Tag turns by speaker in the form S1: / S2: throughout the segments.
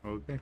S1: Okay.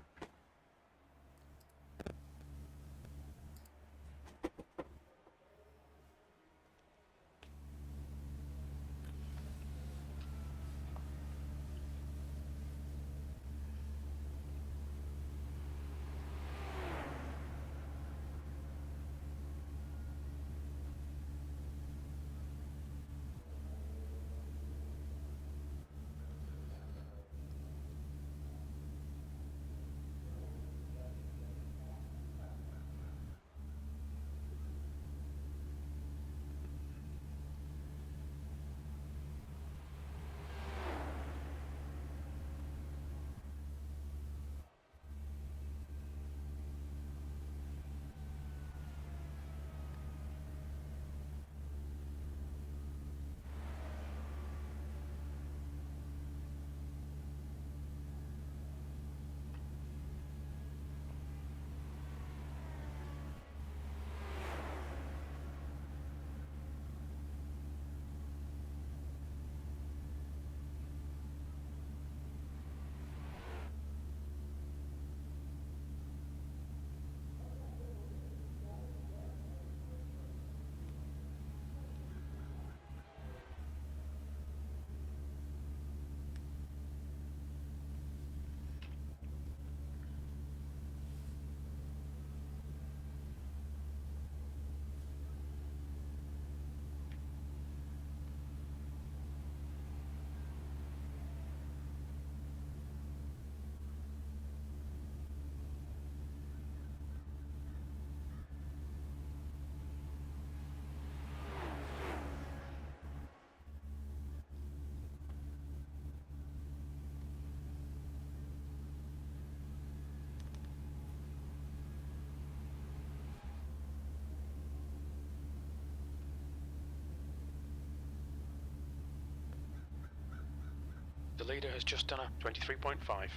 S2: The leader has just done a 23.5.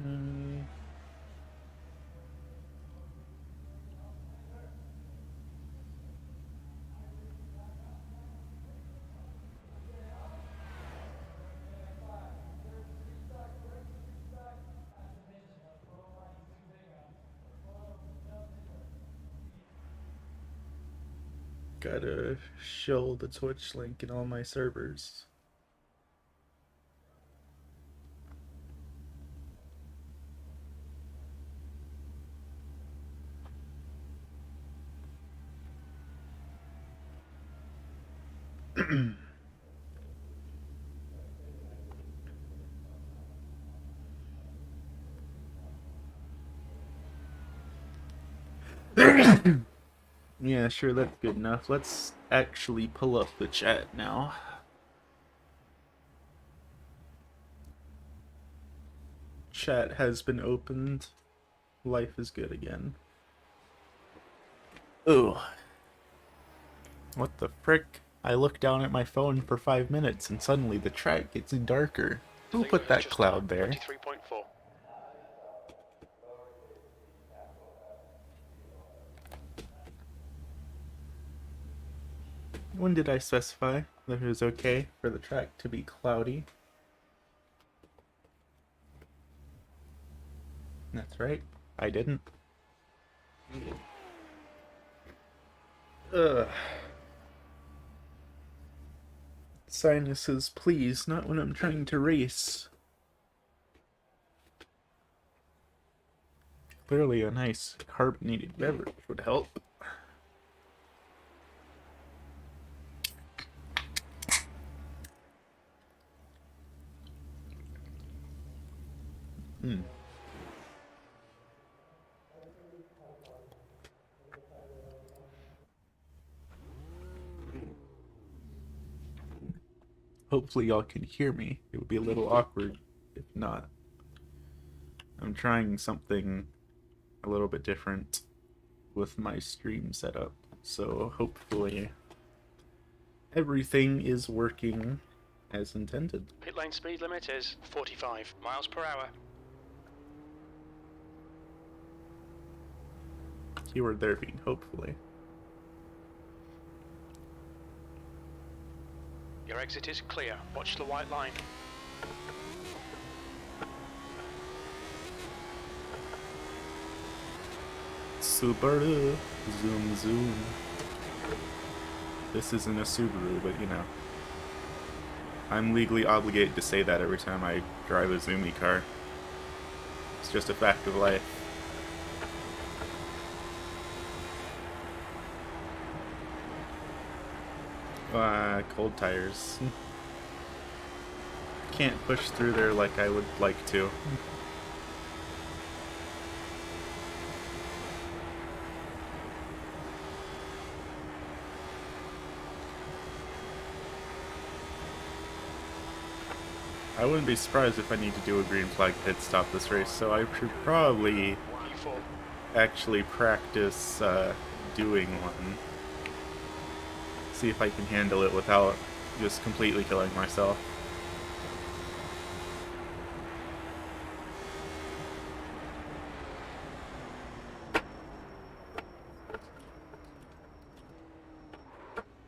S1: Okay. Gotta show the Twitch link in all my servers. Yeah, sure, that's good enough. Let's actually pull up the chat now. Chat has been opened. Life is good again. Oh, what the frick? I look down at my phone for 5 minutes and suddenly the track gets darker.
S2: The
S1: Who
S2: leader
S1: put
S2: has
S1: that
S2: just done
S1: cloud
S2: a
S1: there?
S2: 23.4.
S1: When did I specify that it was okay for the track to be cloudy? That's right, I didn't. Ugh. Sinuses, please, not when I'm trying to race. Clearly a nice carbonated beverage would help. Hmm. Hopefully y'all can hear me. It would be a little awkward if not. I'm trying something a little bit different with my stream setup, so hopefully everything is working as intended.
S2: Pit lane speed limit is 45 miles per hour.
S1: Keyword there being hopefully.
S2: Your exit is clear. Watch the white line.
S1: Subaru, zoom zoom. This isn't a Subaru, but you know. I'm legally obligated to say that every time I drive a zoomy car. It's just a fact of life. Cold tires. Can't push through there like I would like to. I wouldn't be surprised if I need to do a green flag pit stop this race, so I should probably actually practice doing one. See if I can handle it without just completely killing myself.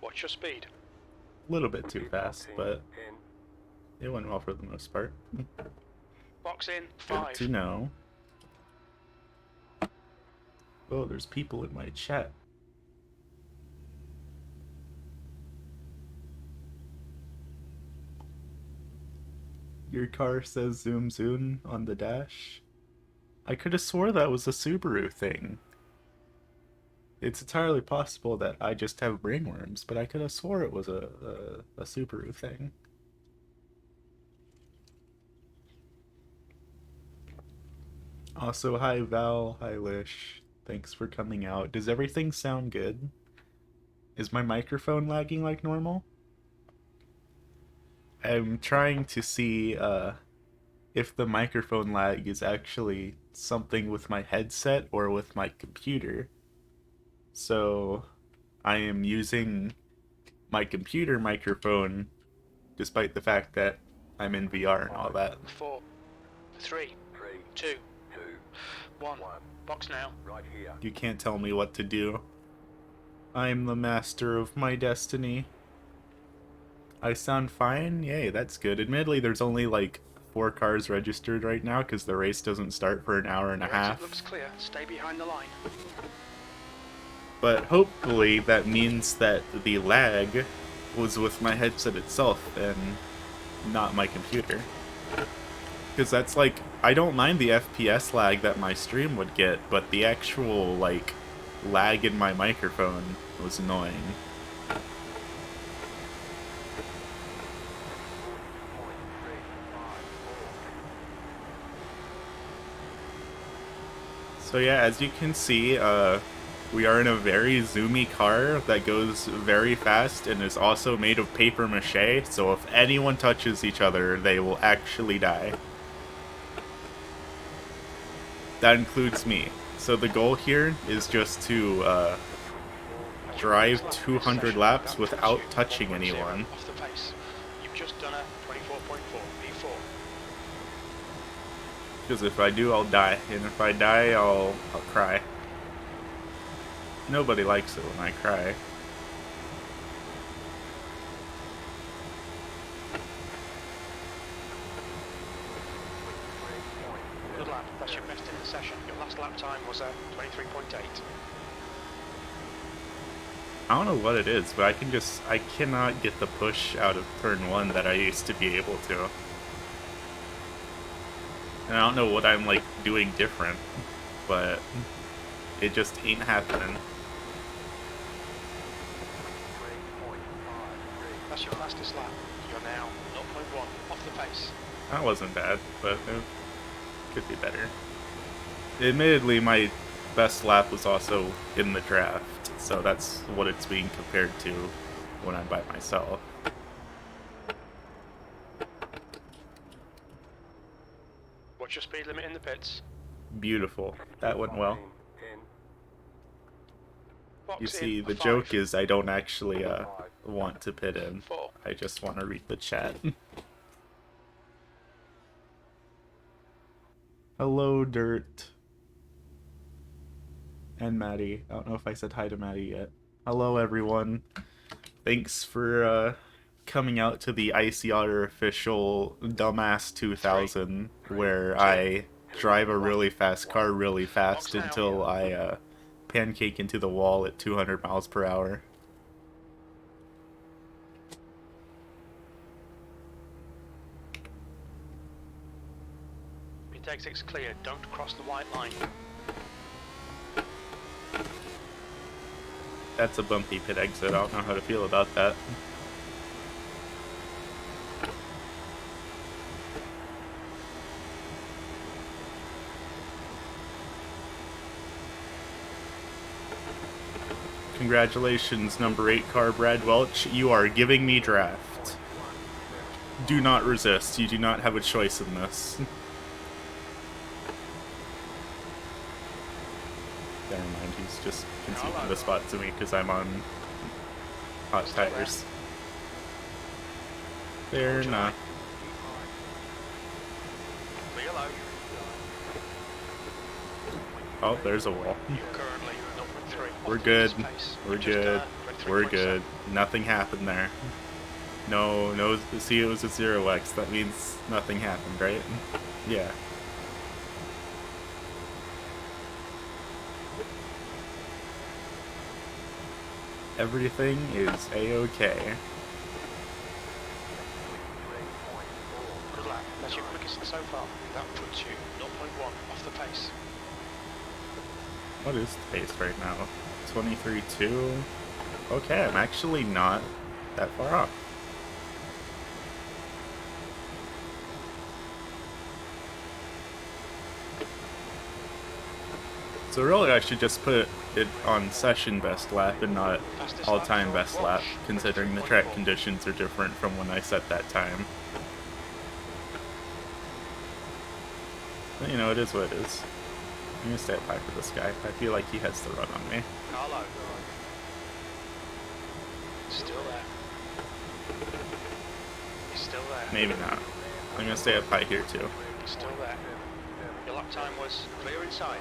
S2: Watch your speed.
S1: A little bit too fast, but it went well for the most part.
S2: Box in,
S1: Good
S2: 5.
S1: to know. Oh, there's people in my chat. Your car says zoom zoom on the dash. I could have swore that was a Subaru thing. It's entirely possible that I just have brainworms, but I could have swore it was a Subaru thing. Also, hi Val, hi Lish. Thanks for coming out. Does everything sound good? Is my microphone lagging like normal? I'm trying to see if the microphone lag is actually something with my headset or with my computer. So I am using my computer microphone despite the fact that I'm in VR and all that.
S2: 4, 3, 2, 1. Box now. Right here.
S1: You can't tell me what to do. I'm the master of my destiny. I sound fine? Yay, that's good. Admittedly, there's only like 4 cars registered right now because the race doesn't start for an hour and a half.
S2: Looks clear. Stay behind the line.
S1: But hopefully that means that the lag was with my headset itself and not my computer. Because that's like, I don't mind the FPS lag that my stream would get, but the actual like lag in my microphone was annoying. So yeah, as you can see, we are in a very zoomy car that goes very fast and is also made of paper mache, so if anyone touches each other, they will actually die. That includes me. So the goal here is just to drive 200 laps without touching anyone.
S2: Off the pace. You've just done a 24.4 P4.
S1: Because if I do, I'll die. And if I die, I'll cry. Nobody likes it when I cry.
S2: Good lap. That's your best in the session. Your last lap time was a 23.8.
S1: I don't know what it is, but I cannot get the push out of turn 1 that I used to be able to. And I don't know what I'm, like, doing different, but it just ain't happening.
S2: That's your fastest lap. You're now 0.1 off the pace.
S1: That wasn't bad, but it could be better. Admittedly, my best lap was also in the draft, so that's what it's being compared to when I'm by myself.
S2: What's your speed limit in the pits?
S1: Beautiful. That went well.
S2: Box
S1: You
S2: in
S1: see,
S2: for
S1: the
S2: 5.
S1: joke is I don't actually want to pit in.
S2: 4.
S1: I just want to read the chat. Hello, Dirt. And Maddie. I don't know if I said hi to Maddie yet. Hello, everyone. Thanks for coming out to the Icy Otter official Dumbass 2000, where I drive a really fast car really fast until I pancake into the wall at 200 miles per hour.
S2: Pit exit's clear. Don't cross the white line.
S1: That's a bumpy pit exit. I don't know how to feel about that. Congratulations, number 8 car Brad Welch. You are giving me draft. Do not resist. You do not have a choice in this. Never mind, he's just conceding the spot to me because I'm on hot tires. They're not. Oh, there's a wall. We're good. We're good. We're good. Nothing happened there. No, see, it was a 0x. That means nothing happened, right? Yeah. Everything is a-okay.
S2: Good lap. That's your quickest so far. That puts you 0.1 off the pace.
S1: What is the pace right now? 23.2? Okay, I'm actually not that far off. So really I should just put it on session best lap and not all-time best lap, considering the track conditions are different from when I set that time. But, you know, it is what it is. I'm gonna stay up high for this guy. I feel like he has the run on me.
S2: Carlo. Still there. He's still there.
S1: Maybe not. I'm gonna stay up high here too.
S2: He's still there. Your lap time was clear inside.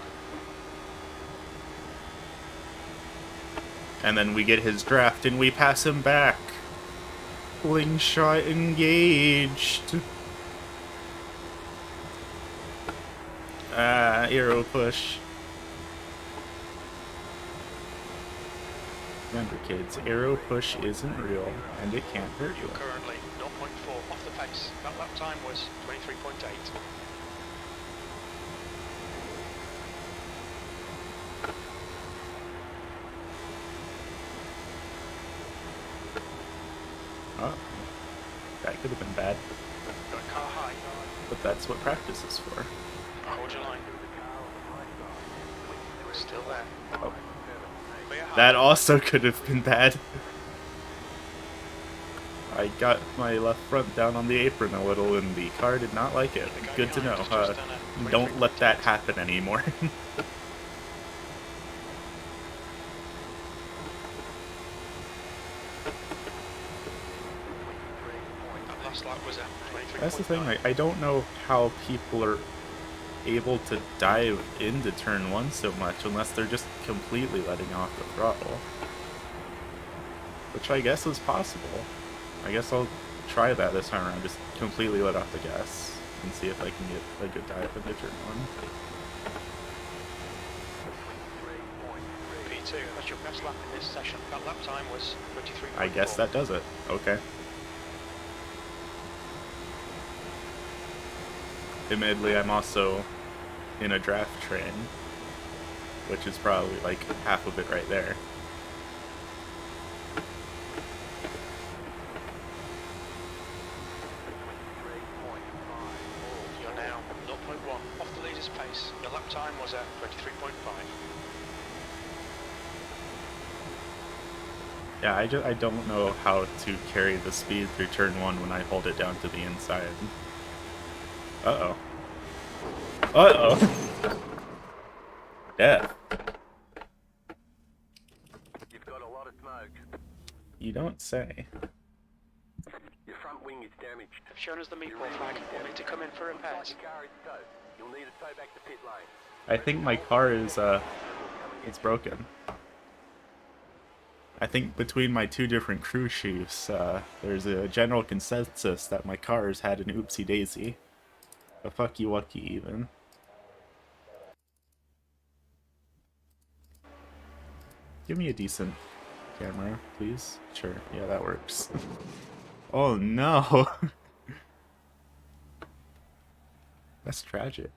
S1: And then we get his draft and we pass him back. Wing shot engaged. Aero push. Remember kids, aero push isn't real and it can't hurt you.
S2: You're currently 0.4 off the pace. That lap time was 23.8.
S1: Oh, that could have been bad.
S2: Got a car high.
S1: But that's what practice is for.
S2: Hold your line. Still there.
S1: Oh. That also could have been bad. I got my left front down on the apron a little and the car did not like it. Good to know. Don't let that happen anymore. That's the thing, I don't know how people are able to dive into turn 1 so much unless they're just completely letting off the throttle. Which I guess is possible. I guess I'll try that this time around, just completely let off the gas and see if I can get a good dive into turn 1.
S2: P2, that's your best lap in this session. That lap time was 23.4.
S1: I guess that does it. Okay. Admittedly, I'm also in a draft train, which is probably like half of it right there.
S2: You're now 0.1 off the leader's pace. Your lap time was at 23.5.
S1: Yeah, I don't know how to carry the speed through turn 1 when I hold it down to the inside. Uh-oh. Uh-oh. Death.
S3: You've got a lot of smoke.
S1: You don't say.
S3: front wing is damaged.
S2: They've shown us the meatball flag. We'll need to come in for repairs.
S3: Your car is towed. You'll need to tow back to pit lane.
S1: I think my car is, it's broken. I think between my two different crew chiefs, there's a general consensus that my car's had an oopsie-daisy. A fucky-wucky, even. Give me a decent camera, please. Sure, yeah, that works. Oh no! That's tragic.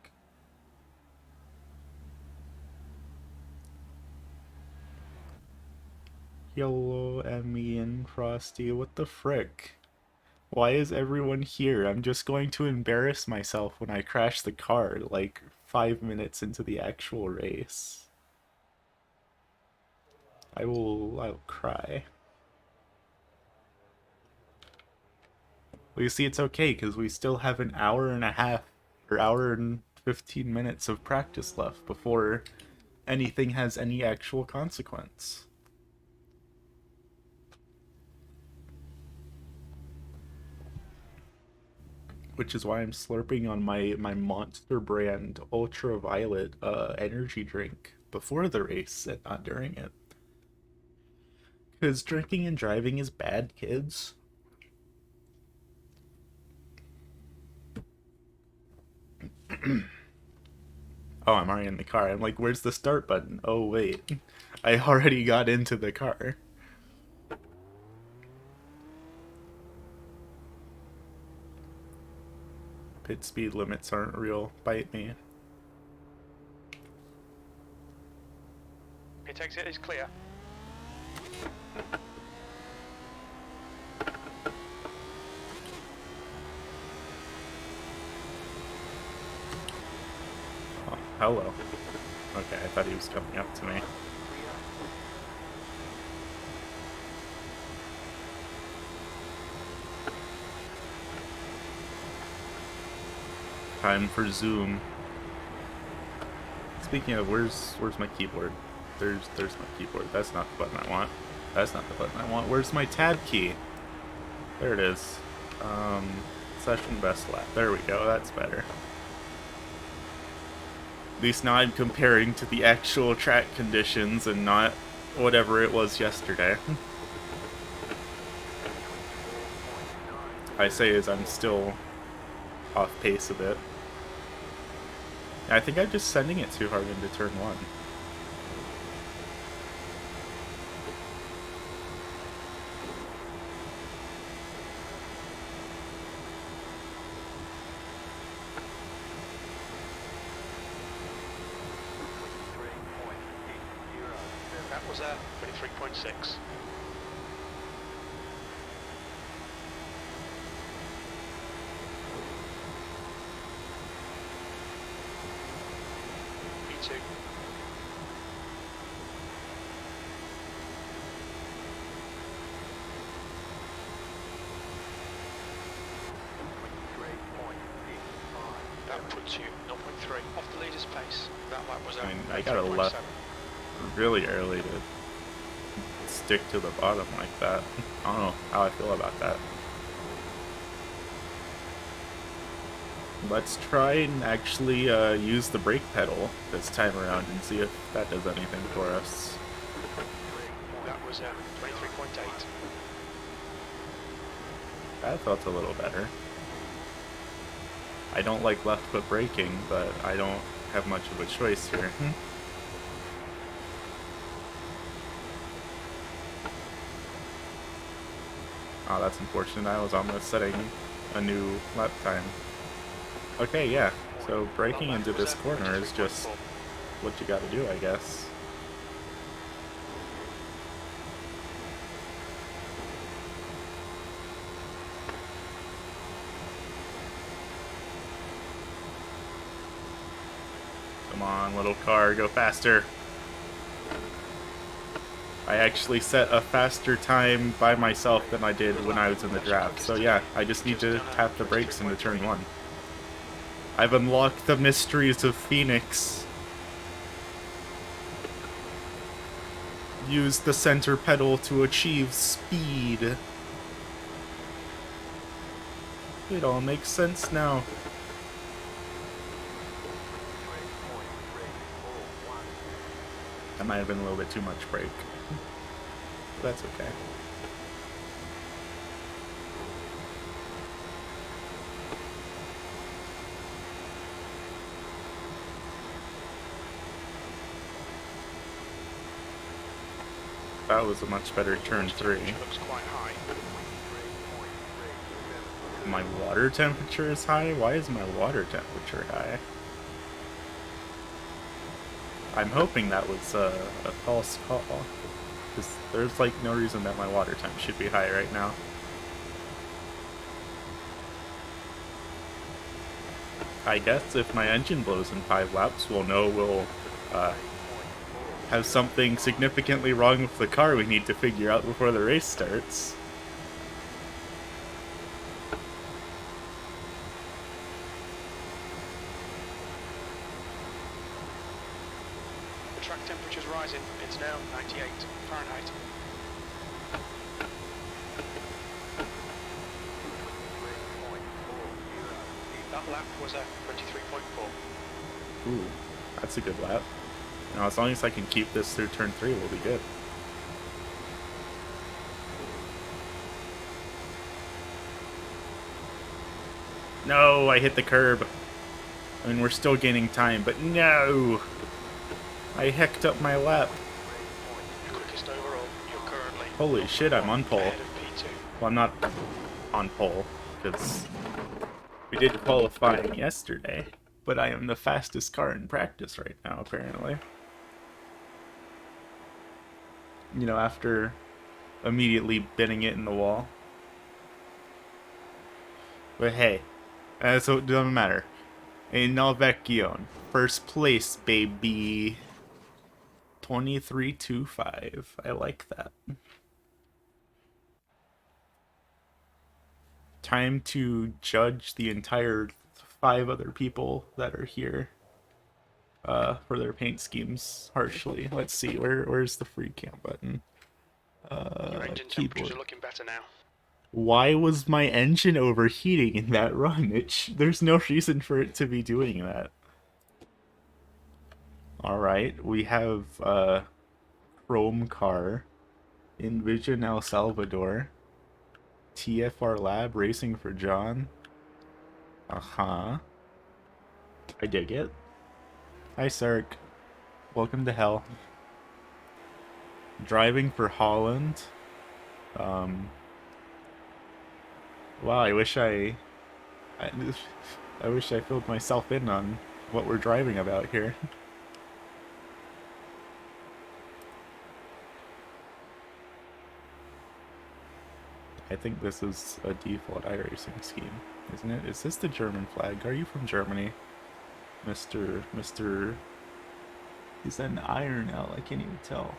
S1: Yellow, Emmy, and Frosty, what the frick? Why is everyone here? I'm just going to embarrass myself when I crash the car, like 5 minutes into the actual race. I'll cry. Well, you see, it's okay, because we still have an hour and a half, or hour and 15 minutes of practice left before anything has any actual consequence. Which is why I'm slurping on my Monster brand ultraviolet energy drink before the race and not during it. Because drinking and driving is bad, kids. Oh, I'm already in the car. I'm like, where's the start button? Oh, wait. I already got into the car. Pit speed limits aren't real. Bite me.
S2: Pit exit is clear.
S1: Oh, hello. Okay, I thought he was coming up to me. Time for Zoom. Speaking of, where's my keyboard? There's my keyboard. That's not the button I want. That's not the button I want. Where's my tab key? There it is. Session best lap. There we go. That's better. At least now I'm comparing to the actual track conditions and not whatever it was yesterday. I say as I'm still off pace a bit. I think I'm just sending it too hard into turn 1.
S2: That was 23.6. P2. That puts you 0.3 off the leader's pace. That lap was
S1: I mean, I got a left really early to stick to the bottom like that. I don't know how I feel about that. Let's try and actually use the brake pedal this time around and see if that does anything for us.
S2: That was 23.8.
S1: That felt a little better. I don't like left foot braking, but I don't have much of a choice here. Oh, that's unfortunate. I was almost setting a new lap time. Okay, yeah. So braking into this corner is just what you gotta do, I guess. Come on, little car, go faster. I actually set a faster time by myself than I did when I was in the draft. So yeah, I just need to tap the brakes into turn 1. I've unlocked the mysteries of Phoenix. Use the center pedal to achieve speed. It all makes sense now. That might have been a little bit too much brake. That's okay. That was a much better turn 3.
S2: Looks quite high.
S1: My water temperature is high? Why is my water temperature high? I'm hoping that was a false call. Because there's like no reason that my water temp should be high right now. I guess if my engine blows in 5 laps, we'll know we'll have something significantly wrong with the car we need to figure out before the race starts.
S2: The track temperature's rising. It's now 98 Fahrenheit. That lap was a 23.4.
S1: Ooh, that's a good lap. Now, as long as I can keep this through turn 3, we'll be good. No, I hit the curb. I mean, we're still gaining time, but no! I hecked up my lap.
S2: Quickest overall. You're currently
S1: Holy shit, I'm on pole.
S2: ahead of P2.
S1: Well, I'm not on pole, because we did qualifying yesterday. But I am the fastest car in practice right now, apparently. You know, after immediately bending it in the wall. But hey, so it doesn't matter. A Nalvecchione. First place, baby. 23.25. I like that. Time to judge the entire 5 other people that are here for their paint schemes harshly. Let's see, where's the free cam button?
S2: Your engine temperatures are looking better now.
S1: Why was my engine overheating in that run? There's no reason for it to be doing that. Alright, we have Chrome Car, Envision El Salvador, TFR Lab Racing for John. Uh-huh. I dig it. Hi, Sark. Welcome to hell. Driving for Holland. Wow, I wish I wish I filled myself in on what we're driving about here. I think this is a default iRacing scheme, isn't it? Is this the German flag? Are you from Germany? Mr. Is that an I or an L? I can't even tell.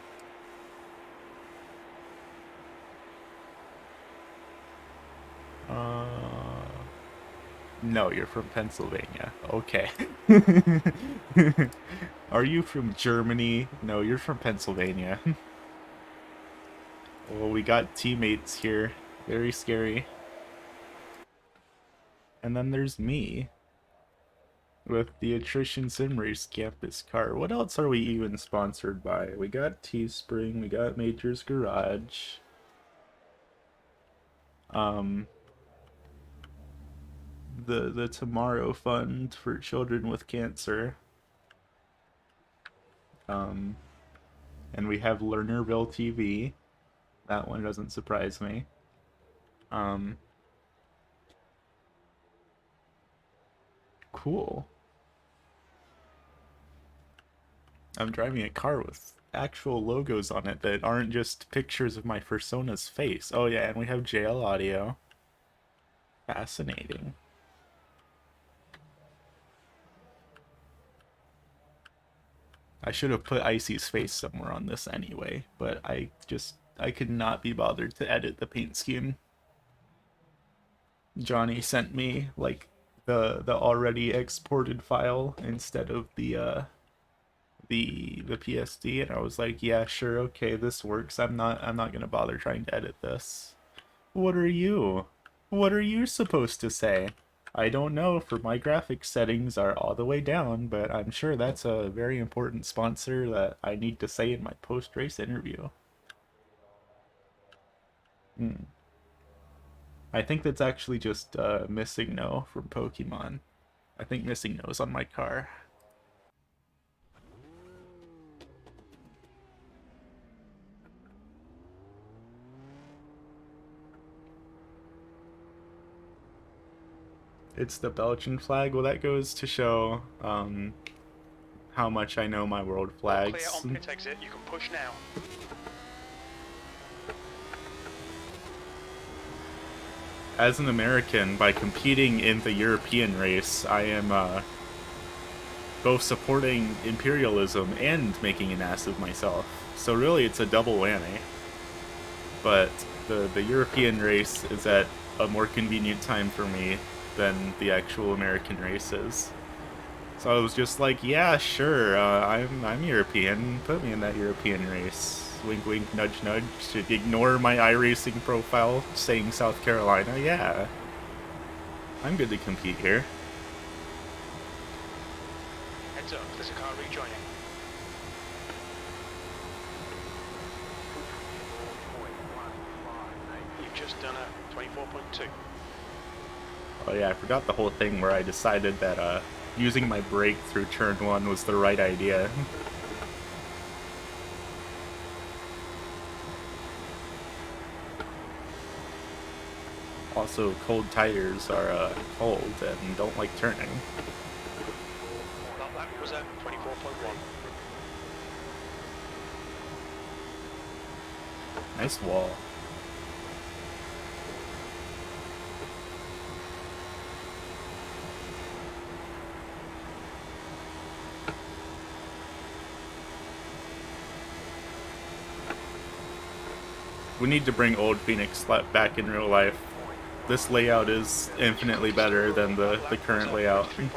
S1: No, you're from Pennsylvania. Okay. Are you from Germany? No, you're from Pennsylvania. Well, we got teammates here. Very scary. And then there's me. With the Attrition Sim Race Campus car. What else are we even sponsored by? We got Teespring, we got Major's Garage. The Tomorrow Fund for Children with Cancer. And we have Lernerville TV. That one doesn't surprise me. Cool. I'm driving a car with actual logos on it that aren't just pictures of my persona's face. Oh yeah, and we have JL Audio. Fascinating. I should have put Icy's face somewhere on this anyway, but I could not be bothered to edit the paint scheme. Johnny sent me like the already exported file instead of the PSD, and I was like, yeah, sure, okay, this works. I'm not gonna bother trying to edit this. What are you? What are you supposed to say? I don't know, for my graphics settings are all the way down, but I'm sure that's a very important sponsor that I need to say in my post-race interview. Hmm. I think that's actually just Missing No from Pokemon. I think Missing No's on my car. It's the Belgian flag. Well, that goes to show how much I know my world
S2: All clear
S1: flags.
S2: on pit exit. You can push now.
S1: As an American, by competing in the European race, I am both supporting imperialism and making an ass of myself. So really, it's a double whammy. But the European race is at a more convenient time for me than the actual American races. So I was just like, yeah, sure, I'm European. Put me in that European race. Wink, wink, nudge, nudge. Should ignore my iRacing profile saying South Carolina. Yeah, I'm good to compete here.
S2: Heads up, there's a car rejoining. You've just done a 24.2.
S1: Oh yeah, I forgot the whole thing where I decided that using my brake through turn 1 was the right idea. Also, cold tires are cold and don't like turning.
S2: That was a 24.1.
S1: Nice wall. We need to bring old Phoenix back in real life. This layout is infinitely better than the current layout.
S2: 3.5.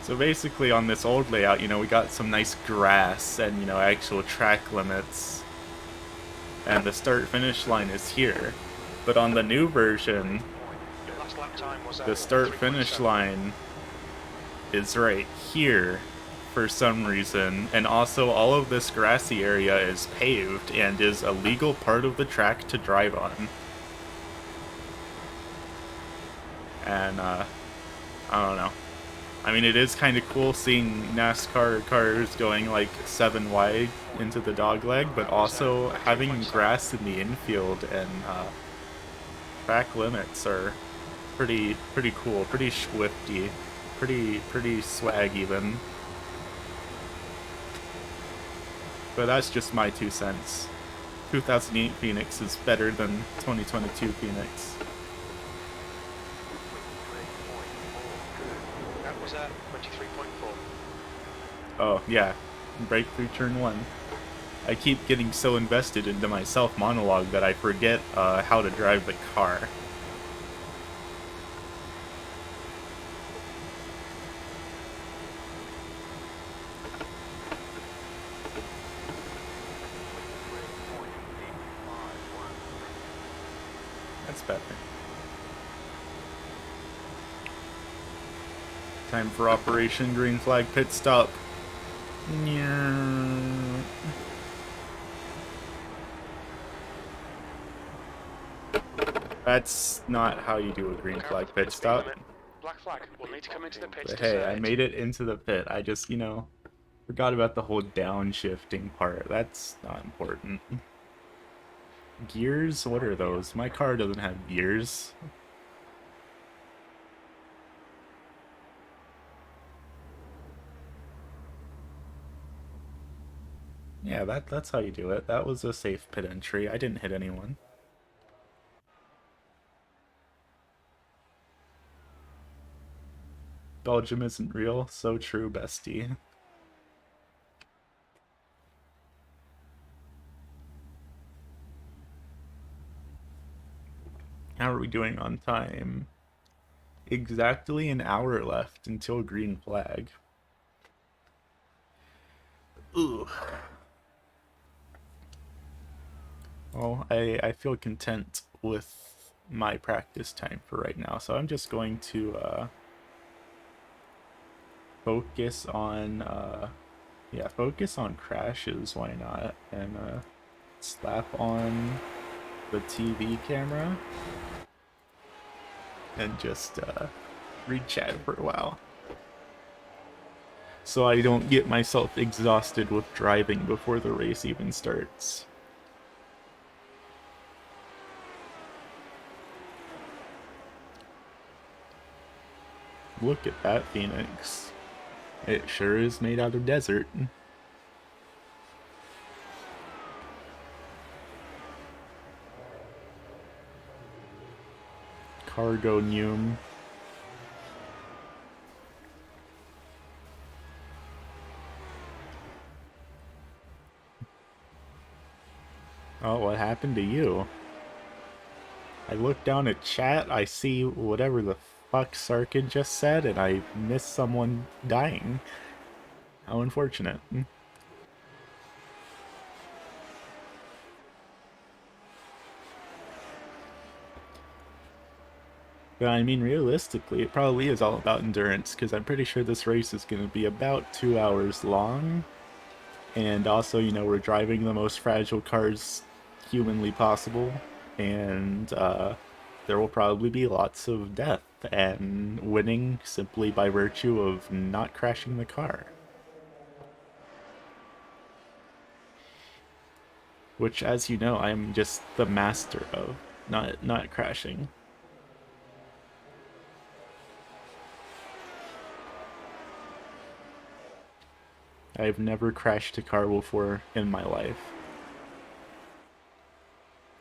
S1: So basically on this old layout, you know, we got some nice grass and, you know, actual track limits. And the start-finish line is here. But on the new version,
S2: Your last lap time was
S1: the start-finish
S2: 3.7.
S1: line is right here for some reason, and also all of this grassy area is paved and is a legal part of the track to drive on. And I don't know. I mean, it is kind of cool seeing NASCAR cars going like 7 wide into the dogleg, but also having grass in the infield and track limits are pretty cool, pretty swifty, pretty swag even. But that's just my 2 cents. 2008 Phoenix is better than 2022 Phoenix.
S2: That was a 23.4.
S1: Oh, yeah. Breakthrough turn 1. I keep getting so invested into my self-monologue that I forget how to drive the car. That's better. Time for Operation Green Flag Pit Stop. Yeah. That's not how you do a green
S2: Look out
S1: flag
S2: for the
S1: pit
S2: speed
S1: stop.
S2: limit. Black flag. We'll need to come into the pits
S1: But
S2: to
S1: hey,
S2: say
S1: I
S2: it.
S1: made it into the pit. I just, you know, forgot about the whole downshifting part. That's not important. Gears? What are those? My car doesn't have gears. Yeah, that's how you do it. That was a safe pit entry. I didn't hit anyone. Belgium isn't real. So true, bestie. How are we doing on time? Exactly an hour left until green flag. Ooh. Well, I feel content with my practice time for right now, so I'm just going to focus on yeah, focus on crashes, why not? And slap on the TV camera and just read chat for a while. So I don't get myself exhausted with driving before the race even starts. Look at that Phoenix. It sure is made out of desert. Cargo Neum. Oh, what happened to you? I look down at chat, I see whatever the fuck Sarkin just said, and I miss someone dying. How unfortunate. But I mean, realistically, it probably is all about endurance, because I'm pretty sure this race is going to be about 2 hours long. And also, you know, we're driving the most fragile cars humanly possible, and there will probably be lots of death and winning simply by virtue of not crashing the car. Which, as you know, I'm just the master of, not crashing. I've never crashed a car before in my life.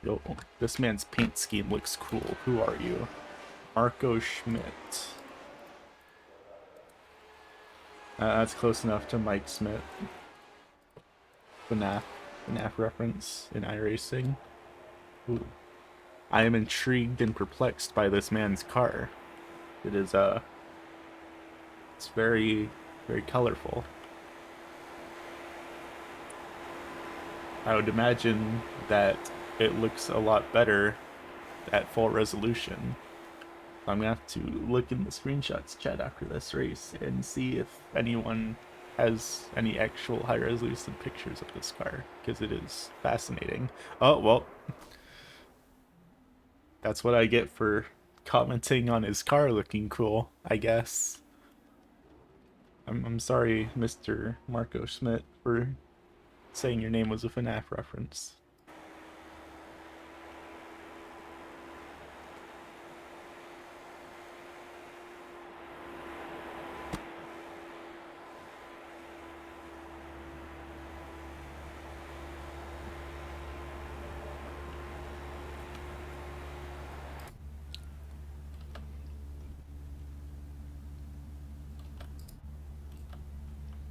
S1: Yo, this man's paint scheme looks cool. Who are you? Marco Schmidt. That's close enough to Mike Smith. FNAF reference in iRacing. Ooh. I am intrigued and perplexed by this man's car. It is, it's very, very colorful. I would imagine that it looks a lot better at full resolution. I'm gonna have to look in the screenshots chat after this race and see if anyone has any actual high resolution pictures of this car, because it is fascinating. Oh, well, that's what I get for commenting on his car looking cool, I guess. I'm sorry, Mr. Marco Schmidt, for saying your name was a FNAF reference.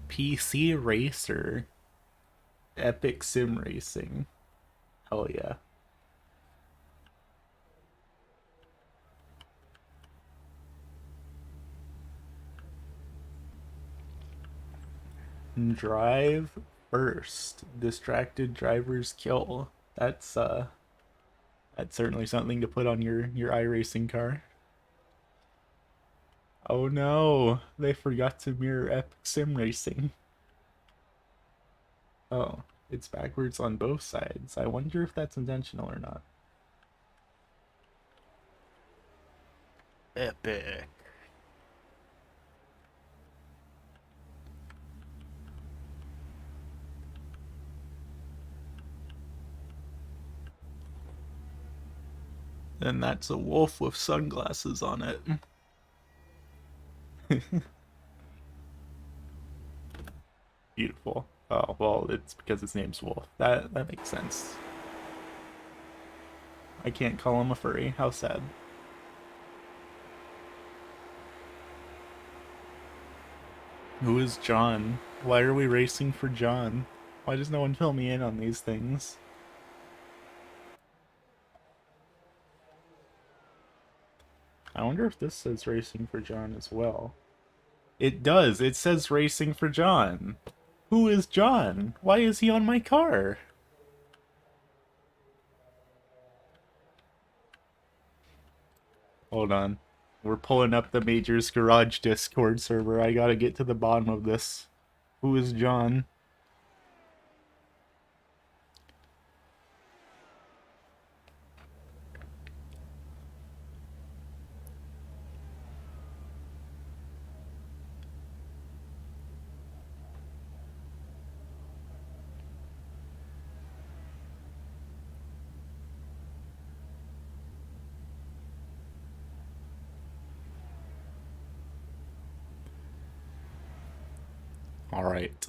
S1: PC Racer. Epic Sim Racing. Hell yeah. Drive first. Distracted drivers kill. That's certainly something to put on your iRacing car. Oh no, they forgot to mirror Epic Sim Racing. Oh, it's backwards on both sides. I wonder if that's intentional or not. Epic. And that's a wolf with sunglasses on it. Beautiful. Oh, well, it's because his name's Wolf. That makes sense. I can't call him a furry. How sad. Who is John? Why are we racing for John? Why does no one fill me in on these things? I wonder if this says racing for John as well. It does. It says racing for John. Who is John? Why is he on my car? Hold on. We're pulling up the Major's Garage Discord server. I gotta get to the bottom of this. Who is John? Alright.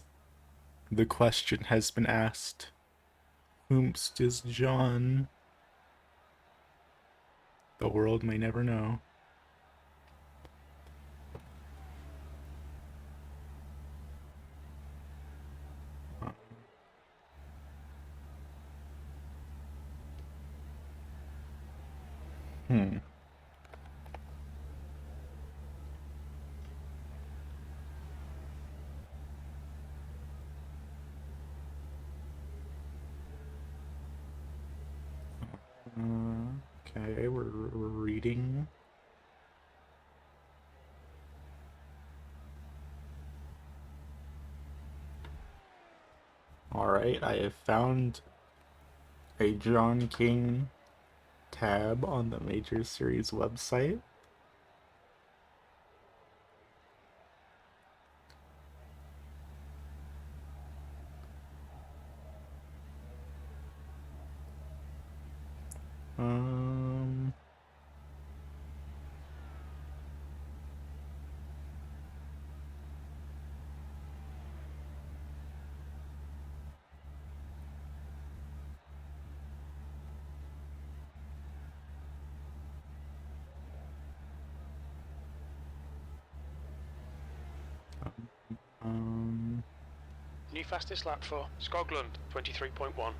S1: The question has been asked. Whomst is John? The world may never know. Hmm. Okay, we're reading. Alright, I have found a John King tab on the Major Series website. Um,
S2: New fastest lap for Skoglund, 23.1.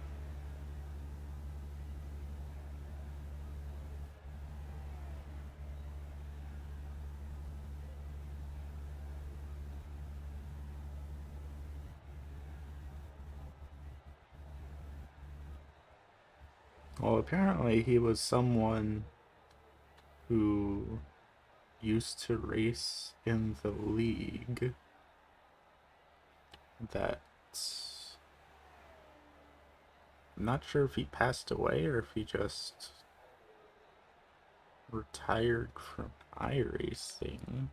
S1: well, apparently he was someone who used to race in the league that I'm not sure if he passed away or if he just retired from iRacing.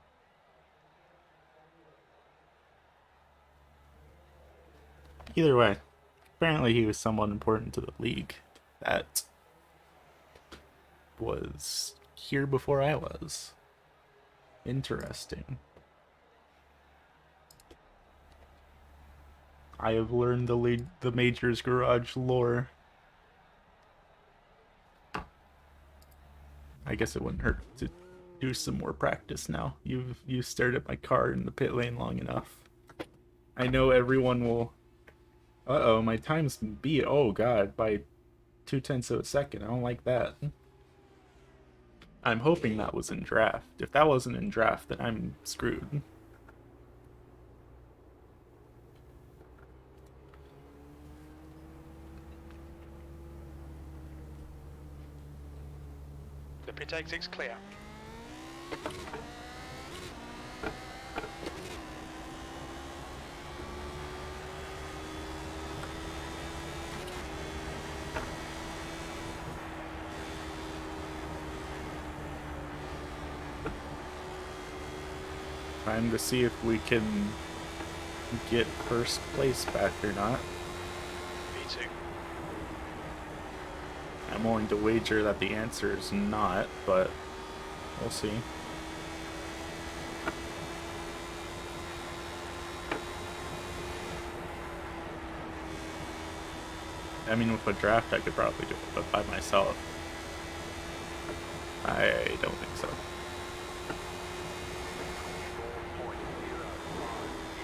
S1: Either way, apparently he was someone important to the league that was here before I was. Interesting. I have learned the Major's Garage lore. I guess it wouldn't hurt to do some more practice now. You've stared at my car in the pit lane long enough. I know everyone will. Uh-oh, my time's beat. Oh god, by 0.2 of a second. I don't like that. I'm hoping that was in draft. If that wasn't in draft, then I'm screwed.
S2: The pit exit's clear.
S1: Time to see if we can get first place back or not.
S2: V2.
S1: I'm willing to wager that the answer is not, but we'll see. I mean, with a draft, I could probably do it, but by myself, I don't think so.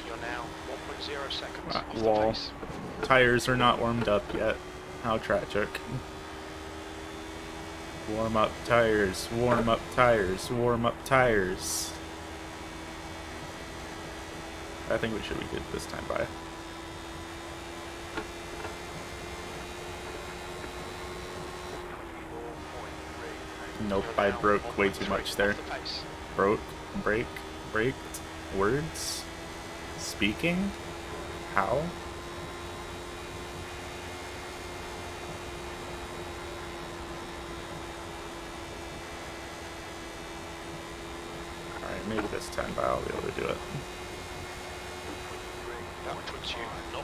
S2: You're now 1.0 seconds off the
S1: Wall.
S2: pace.
S1: Tires are not warmed up yet. How tragic. Warm up tires, warm up tires, warm up tires. I think we should be good this time, by. Nope,
S2: You're
S1: I
S2: now
S1: broke way too
S2: 1.3
S1: much there.
S2: off the pace.
S1: Broke, break, braked, words, speaking? How? Alright, maybe this time, but I'll be able to do it.
S2: That puts you 0.5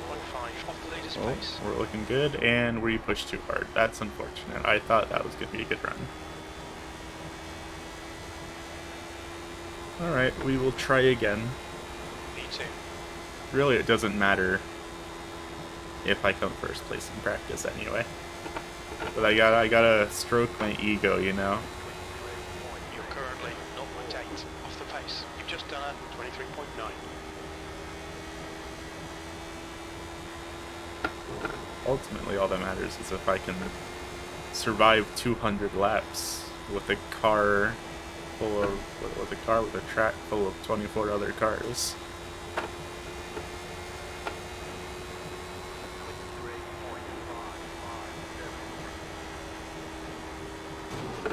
S2: off the leader's
S1: Oh,
S2: pace.
S1: we're looking good, and we pushed too hard. That's unfortunate. I thought that was going to be a good run. Alright, we will try again.
S2: P2.
S1: Really, it doesn't matter if I come first place in practice anyway. But I gotta stroke my ego, you know?
S2: You're currently 0.8 off the pace. You've just done a 23.9.
S1: Ultimately, all that matters is if I can survive 200 laps with a car full of with a track full of 24 other cars.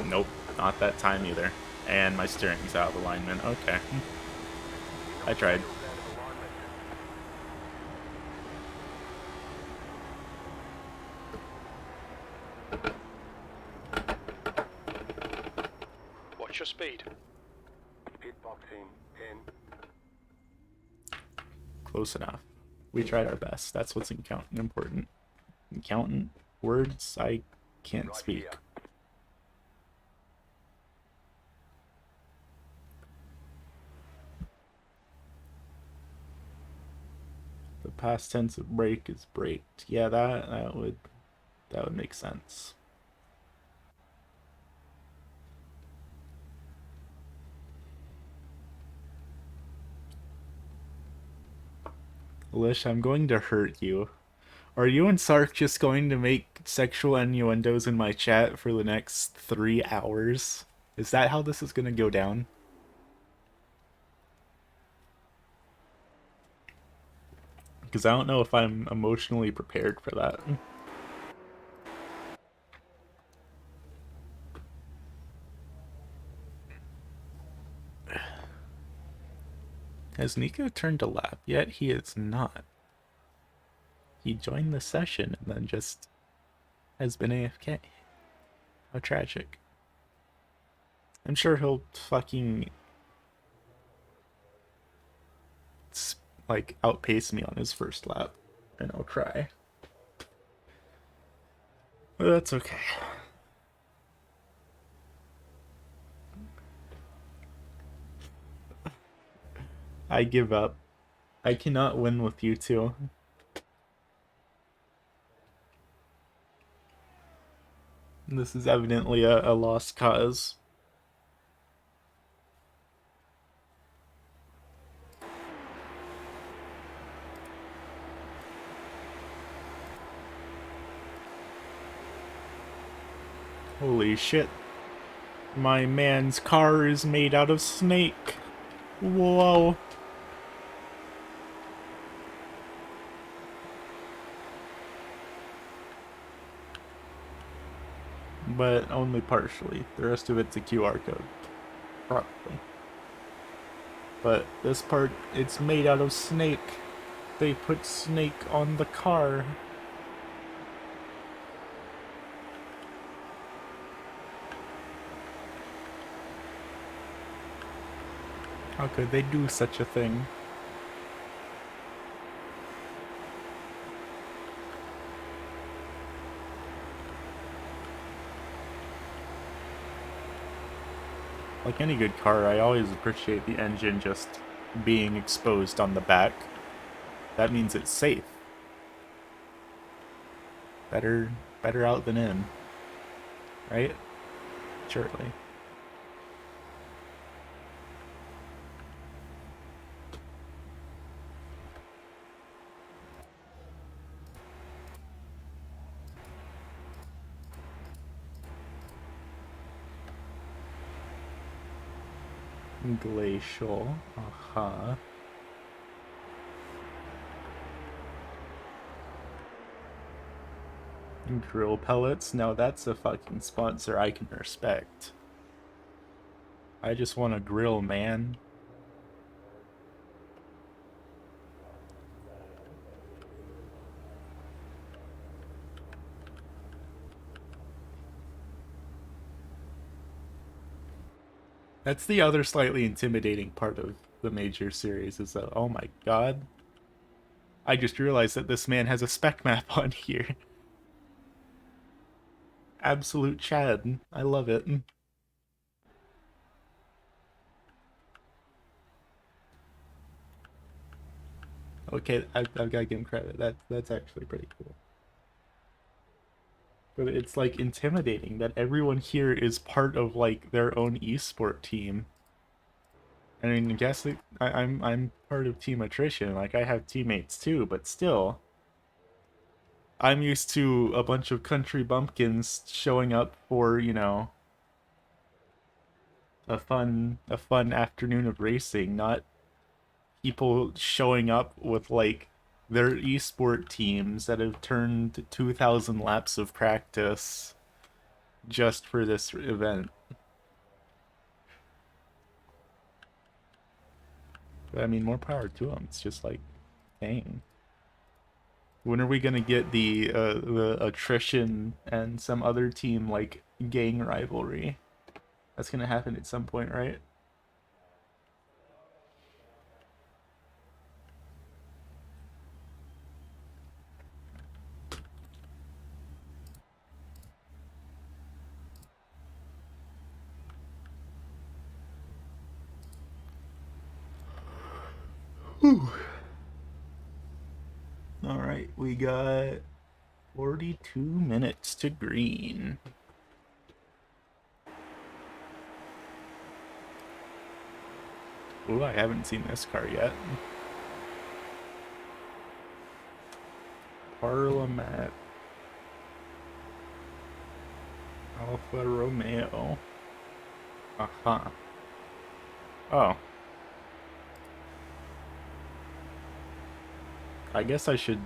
S1: Nope, not that time either. And my steering's out of alignment. Okay. I tried.
S2: What's your speed?
S3: Pit box in 10.
S1: Close enough. We tried our best. That's what's important. Accountant words I can't
S3: Right
S1: speak.
S3: here.
S1: The past tense of break is braked. Yeah, that would make sense. Lish, I'm going to hurt you. Are you and Sark just going to make sexual innuendos in my chat for the next 3 hours? Is that how this is going to go down? Because I don't know if I'm emotionally prepared for that. Has Nico turned a lap yet? He is not. He joined the session and then just has been AFK. How tragic. I'm sure he'll fucking like outpace me on his first lap and I'll cry. But that's okay. I give up. I cannot win with you two. This is evidently a lost cause. Holy shit. My man's car is made out of snake. Whoa. But only partially. The rest of it's a QR code. Probably. But this part, it's made out of snake. They put snake on the car. How could they do such a thing? Like any good car, I always appreciate the engine just being exposed on the back. That means it's safe. Better out than in. Right? Surely. Glacial. Uh-huh. Drill pellets? Now that's a fucking sponsor I can respect. I just want to grill, man. That's the other slightly intimidating part of the major series is that, oh my god, I just realized that this man has a spec map on here. Absolute Chad. I love it. Okay, I've got to give him credit. That's actually pretty cool. But it's like intimidating that everyone here is part of like their own esport team. I mean, I guess I'm part of team attrition. Like I have teammates too, but still, I'm used to a bunch of country bumpkins showing up for a fun afternoon of racing, not people showing up with like their esport teams that have turned 2,000 laps of practice just for this event. But I mean, more power to them. It's just like, dang. When are we gonna get the attrition and some other team like gang rivalry? That's gonna happen at some point, right? Whew. All right, we got 42 minutes to green. Ooh, I haven't seen this car yet. Parliament Alfa Romeo. Uh-huh. Oh. I guess I should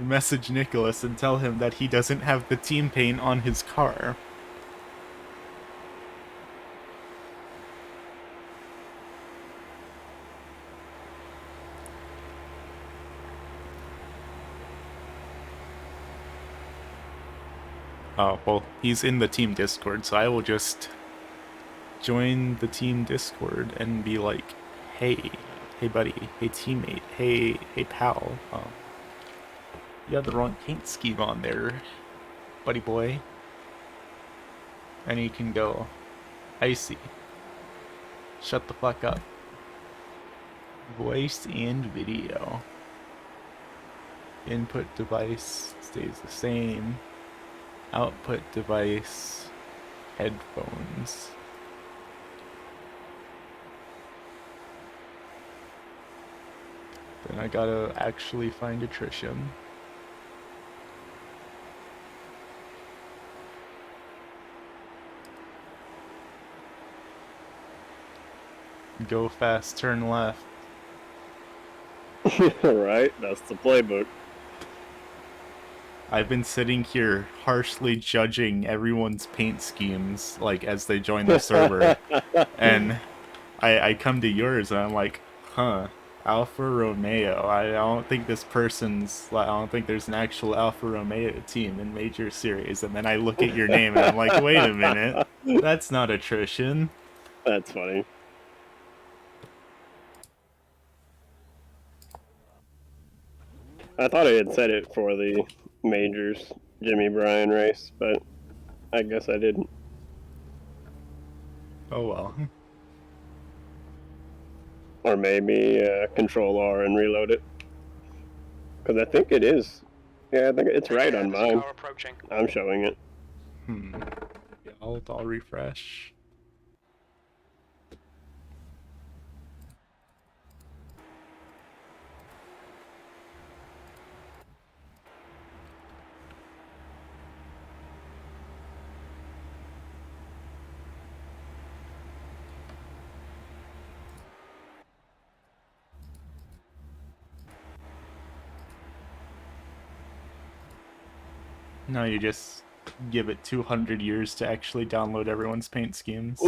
S1: message Nicholas and tell him that he doesn't have the team paint on his car. Oh, well, he's in the team Discord, so I will just join the team Discord and be like, hey, hey buddy, hey teammate, hey pal, you have the wrong paint scheme on there, buddy boy. And he can go, icy, shut the fuck up. Voice and video. Input device stays the same. Output device, headphones. Then I gotta actually find attrition. Go fast, turn left.
S4: Right, that's the playbook.
S1: I've been sitting here harshly judging everyone's paint schemes, like, as they join the server. And I come to yours and I'm like, huh, Alfa Romeo. I don't think I don't think there's an actual Alfa Romeo team in Major Series. And then I look at your name and I'm like, wait a minute, that's not attrition.
S4: That's funny. I thought I had said it for the majors Jimmy Bryan race, but I guess I didn't.
S1: Oh well.
S4: Or maybe Control R and reload it. Because I think it is. Yeah, I think it's right on
S2: There's a
S4: mine.
S2: car approaching.
S4: I'm showing it.
S1: Yeah, I'll refresh. No, you just give it 200 years to actually download everyone's paint schemes.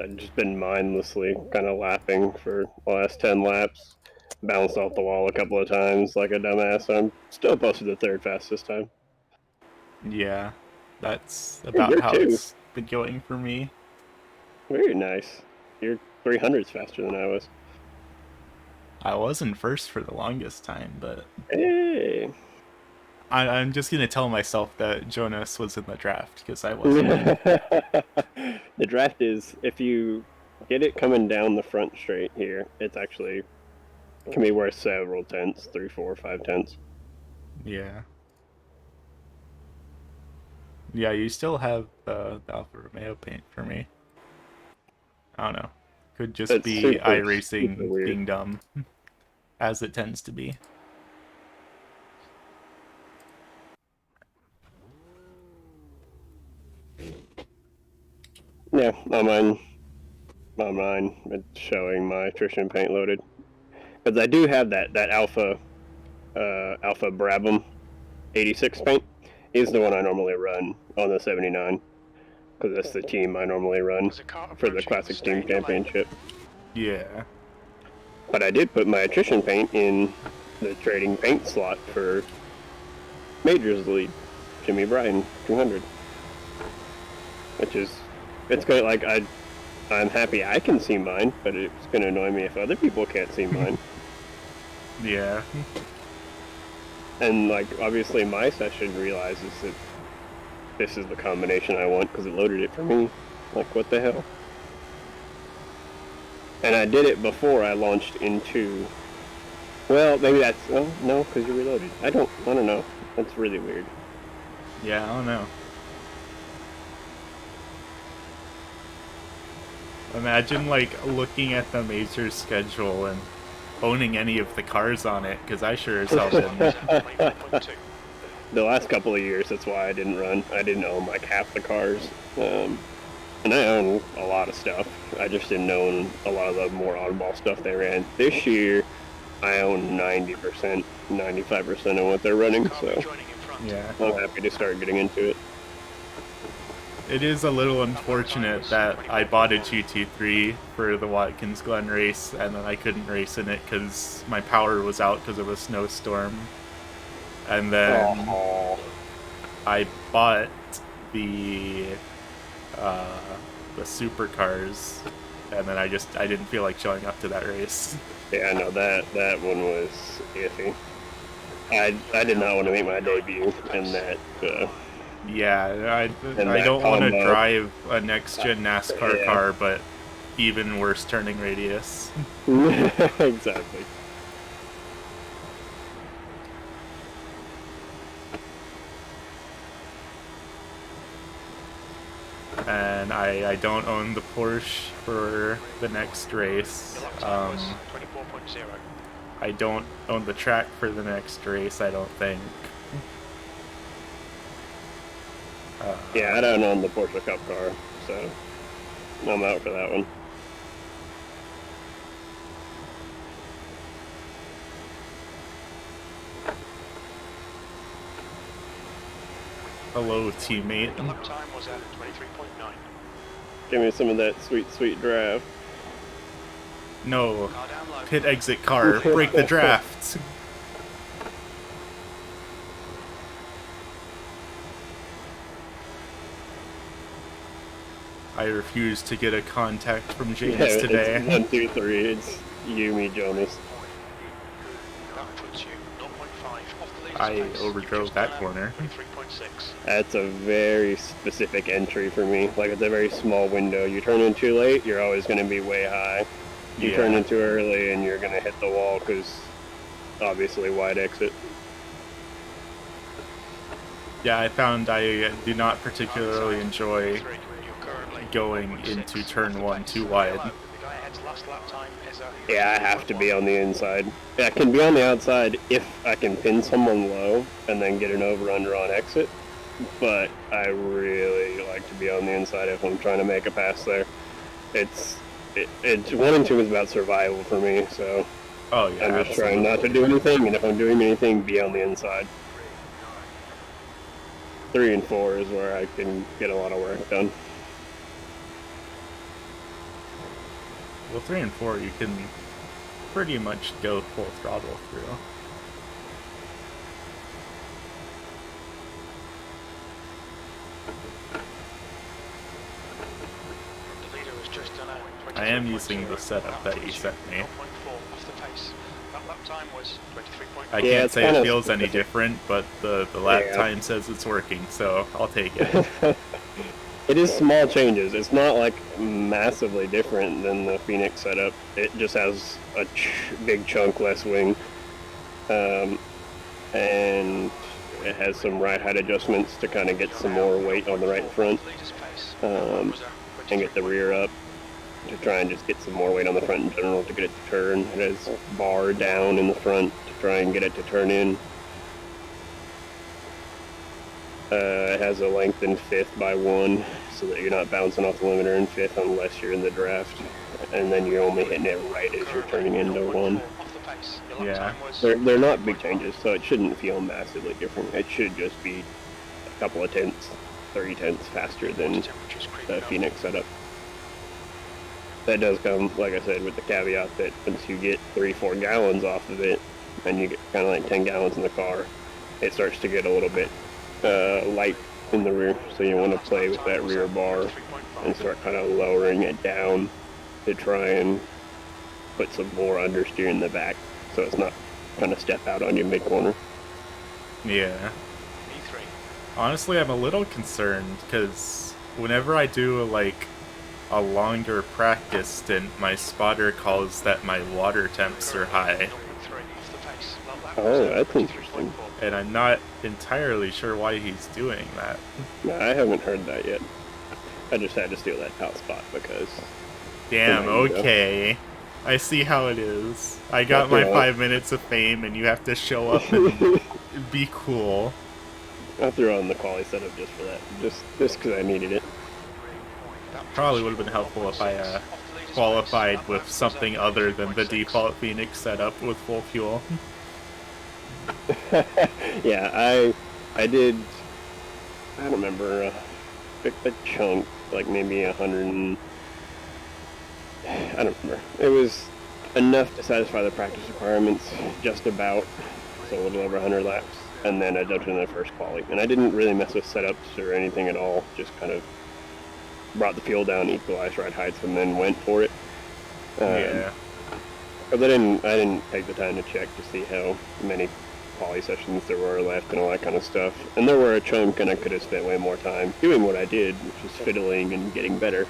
S4: I've just been mindlessly kind of laughing for the last 10 laps. Bounced off the wall a couple of times like a dumbass. I'm still posted the third fastest time.
S1: Yeah, that's
S4: Hey,
S1: about
S4: you're
S1: how
S4: two.
S1: it's been going for me.
S4: Very nice. You're 300s faster than I was.
S1: I was in first for the longest time, but
S4: Hey.
S1: I'm just gonna tell myself that Jonas was in the draft because I wasn't.
S4: The draft is, if you get it coming down the front straight here, it's actually can be worth several tenths, 3, 4, 5 tenths.
S1: Yeah. Yeah, you still have the Alfa Romeo paint for me. I don't know. Could just
S4: It's
S1: be
S4: super, super
S1: iRacing
S4: weird.
S1: being dumb, as it tends to be.
S4: Yeah, on mine, it's showing my attrition paint loaded. Because I do have that Alpha Brabham 86 paint. Is the one I normally run on the 79. Because that's the team I normally run
S2: There's a car
S4: for the
S2: approaching.
S4: Classic
S2: Stay
S4: Team
S2: in your lane.
S4: Championship.
S1: Yeah.
S4: But I did put my attrition paint in the trading paint slot for Majors League, Jimmy Bryan 200. Which is, it's good. Like I'm happy I can see mine, but it's going to annoy me if other people can't see mine.
S1: Yeah.
S4: And like obviously my session realizes that this is the combination I want because it loaded it for me. Like what the hell? And I did it before I launched into. Well, maybe that's. Oh no, because you reloaded. I don't know. That's really weird.
S1: Yeah, I don't know. Imagine like looking at the major schedule and owning any of the cars on it, because I sure as hell didn't.
S2: 1.2.
S4: The last couple of years, that's why I didn't run. I didn't own like half the cars. And I own a lot of stuff. I just didn't own a lot of the more oddball stuff they ran. This year, I own 90%, 95% of what they're running,
S2: Car
S4: so
S2: joining in front.
S1: Yeah.
S4: I'm happy to start getting into it.
S1: It is a little unfortunate that I bought a GT3 for the Watkins Glen race, and then I couldn't race in it because my power was out because of a snowstorm. And then
S4: Oh,
S1: I bought the supercars, and then I didn't feel like showing up to that race.
S4: yeah, no, that one was iffy. I did not want to make my debut in that.
S1: Yeah,
S4: And
S1: I
S4: that
S1: don't want to
S4: combo.
S1: drive a next-gen NASCAR
S4: Yeah.
S1: car, but even worse turning radius.
S4: Exactly.
S1: And I don't own the Porsche for the next race.
S2: Your lap time was 24.0.
S1: I don't own the track for the next race, I don't think.
S4: Yeah, I don't own the Porsche Cup car, so I'm out for that one.
S1: Hello, teammate.
S2: Your lap time was at 23.9.
S4: Give me some of that sweet, sweet draft.
S1: No.
S2: Car down low.
S1: Pit exit car. Break the draft. I refuse to get a contact from James
S4: Yeah,
S1: today.
S4: it's 1, 2, 3. It's you, me, Jonas.
S2: That puts you 0.5 off the leader's
S1: I
S2: pace.
S1: overdrove
S2: You've just
S1: that
S2: done
S1: corner.
S2: 23.6.
S4: That's a very specific entry for me. Like, it's a very small window. You turn in too late, you're always going to be way high. You turn in too early, and you're going to hit the wall because, obviously, wide exit.
S1: Yeah, I found I do not particularly enjoy
S2: You're currently
S1: going
S2: 1.6
S1: into
S2: off
S1: turn
S2: the
S1: one
S2: pace.
S1: too wide.
S2: The guy ahead's last lap time is
S4: Yeah, I have to be on the inside. I can be on the outside if I can pin someone low and then get an over-under on exit, but I really like to be on the inside if I'm trying to make a pass there. It's it's 1 and 2 is about survival for me, so
S1: Oh yeah,
S4: I'm just
S1: absolutely.
S4: trying not to do anything, and if I'm doing anything, be on the inside. 3 and 4 is where I can get a lot of work done.
S1: Well, 3 and 4 you can pretty much go full throttle through.
S2: The leader has just done a
S1: I am using the setup that you sent me.
S2: 0.4 off the pace. That lap time was 23.5.
S1: I
S4: Yeah,
S1: can't
S4: it's
S1: say it
S4: kinda
S1: feels any
S4: specific.
S1: different, but the lap
S4: Yeah.
S1: time says it's working, so I'll take it.
S4: It is small changes. It's not like massively different than the Phoenix setup. It just has a big chunk less wing, and it has some ride height adjustments to kind of get some more weight on the right front, and get the rear up to try and just get some more weight on the front in general to get it to turn. It has bar down in the front to try and get it to turn in. It has a lengthened fifth by 1, so that you're not bouncing off the limiter in fifth unless you're in the draft, and then you're only hitting it right as you're turning into 1.
S1: Yeah.
S4: They're not big changes, so it shouldn't feel massively different. It should just be a couple of tenths, 30 tenths faster than the Phoenix setup. That does come, like I said, with the caveat that once you get 3-4 gallons off of it, and you get kind of like 10 gallons in the car, it starts to get a little bit light in the rear, so you want to play with that rear bar and start kind of lowering it down to try and put some more understeer in the back, so it's not kind of step out on you mid-corner.
S1: Yeah. Honestly, I'm a little concerned, because whenever I do, like, a longer practice stint, my spotter calls that my water temps are high.
S4: Oh, that's interesting.
S1: And I'm not entirely sure why he's doing that.
S4: No, I haven't heard that yet. I just had to steal that top spot because...
S1: Damn,
S4: There you go.
S1: okay. I see how it is. I got my
S4: Yeah.
S1: 5 minutes of fame, and you have to show up and be cool.
S4: I threw on the quality setup just for that. Just because I needed it.
S1: Probably would have been helpful if I qualified with something other than the default Phoenix setup with full fuel.
S4: Yeah, I did... I don't remember. Picked a chunk, like maybe 100 and... I don't remember. It was enough to satisfy the practice requirements, just about. So a little over 100 laps. And then I jumped into the first quali. And I didn't really mess with setups or anything at all. Just kind of brought the fuel down, equalized ride heights, and then went for it.
S1: Yeah.
S4: Because I didn't take the time to check to see how many quali sessions there were left and all that kind of stuff. And there were a chunk, and I could have spent way more time doing what I did, which was fiddling and getting better.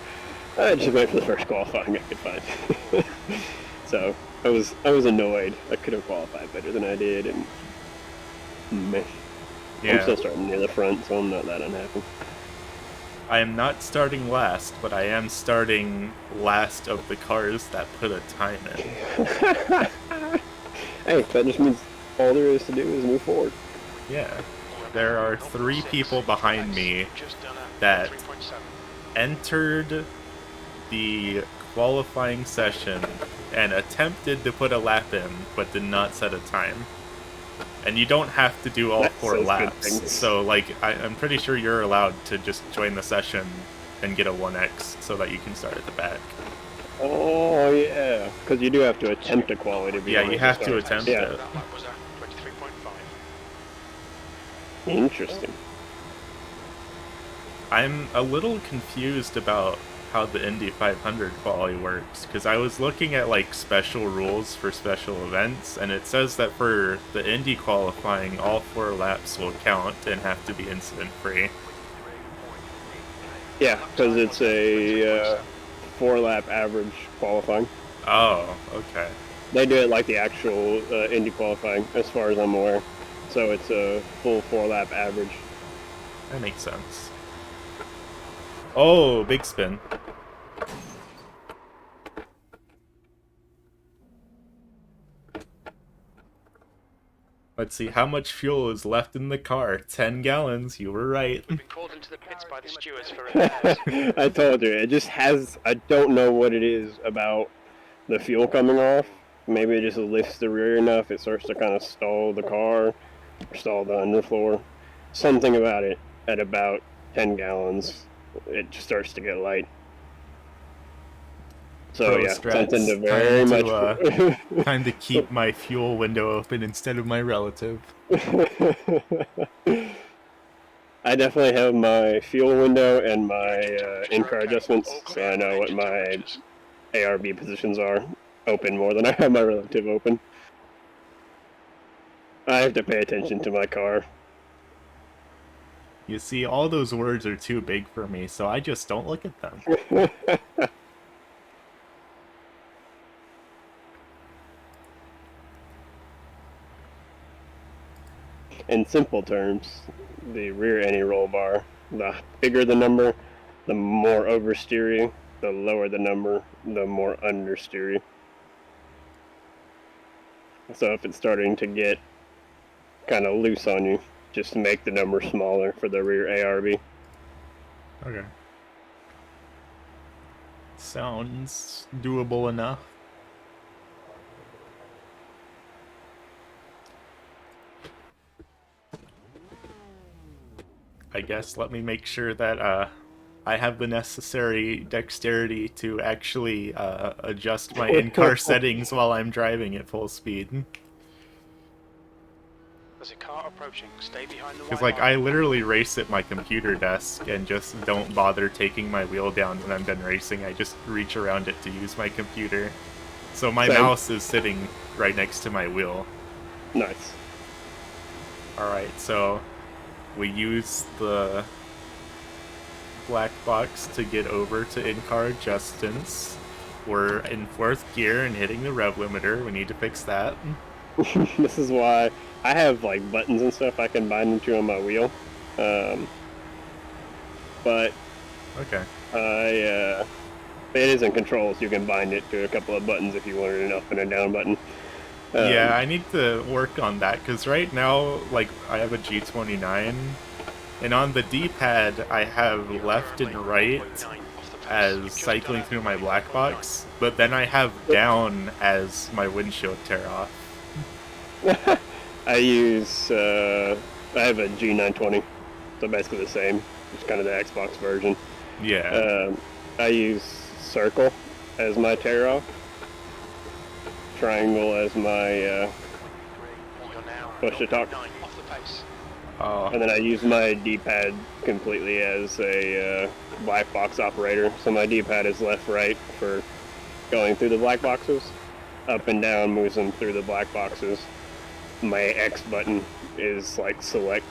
S4: I just went for the first qualifying I could find. So I was annoyed. I could have qualified better than I did, and meh.
S1: Yeah.
S4: I'm still starting near the front, so I'm not that unhappy.
S1: I am not starting last, but I am starting last of the cars that put a time in.
S4: Hey, that just means all there is to do is move forward.
S1: Yeah. There are 3 people behind me that entered the qualifying session and attempted to put a lap in, but did not set a time. And you don't have to do all
S4: That
S1: 4
S4: says good
S1: laps.
S4: things.
S1: So, like, I'm pretty sure you're allowed to just join the session and get a 1x so that you can start at the back.
S4: Oh, yeah. Because you do have to attempt a quali to be
S1: Yeah,
S4: able
S1: you have to
S4: start.
S1: attempt
S4: Yeah.
S1: it.
S4: Interesting.
S1: I'm a little confused about how the Indy 500 quali works, because I was looking at, like, special rules for special events, and it says that for the Indy qualifying, all 4 laps will count and have to be incident-free.
S4: Yeah, because it's a 4-lap average qualifying.
S1: Oh, okay.
S4: They do it like the actual Indy qualifying, as far as I'm aware. So it's a full 4-lap average.
S1: That makes sense. Oh, big spin. Let's see, how much fuel is left in the car? 10 gallons, you were right.
S2: We've been called into the pits by the stewards for repairs.
S4: I told you, it just has, I don't know what it is about the fuel coming off. Maybe it just lifts the rear enough, it starts to kind of stall the car, or stall the underfloor. Something about it, at about 10 gallons, it just starts to get light. So
S1: Pro
S4: yeah,
S1: strats.
S4: something to very much...
S1: Time to keep my fuel window open instead of my relative.
S4: I definitely have my fuel window and my in-car adjustments, so I know what my ARB positions are open more than I have my relative open. I have to pay attention to my car.
S1: You see, all those words are too big for me, so I just don't look at them.
S4: In simple terms, the rear anti-roll bar, the bigger the number, the more oversteery, the lower the number, the more understeery. So if it's starting to get kind of loose on you, just make the number smaller for the rear ARB.
S1: Okay. Sounds doable enough. I guess let me make sure that I have the necessary dexterity to actually adjust my in-car settings while I'm driving at full speed.
S2: There's a car approaching. Stay behind the
S1: Because,
S2: white
S1: like, I
S2: line.
S1: literally race at my computer desk and just don't bother taking my wheel down when I'm done racing. I just reach around it to use my computer. So my
S4: Same.
S1: mouse is sitting right next to my wheel.
S4: Nice.
S1: Alright, so we use the black box to get over to in-car adjustments. We're in 4th gear and hitting the rev limiter. We need to fix that.
S4: This is why I have like buttons and stuff I can bind them to on my wheel. But
S1: Okay.
S4: it is in controls. You can bind it to a couple of buttons if you wanted an up and a down button.
S1: Yeah, I need to work on that, because right now, like, I have a G29, and on the D-pad, I have left and right as cycling through my black box, but then I have down as my windshield tear off.
S4: I have a G920, so basically the same. It's kind of the Xbox version.
S1: Yeah.
S4: I use circle as my tear off, triangle as my
S2: You're now
S4: push to talk,
S2: 9 off the pace.
S4: and then I use my D-pad completely as a black box operator. So my D-pad is left-right for going through the black boxes, up and down moves them through the black boxes. My X button is like select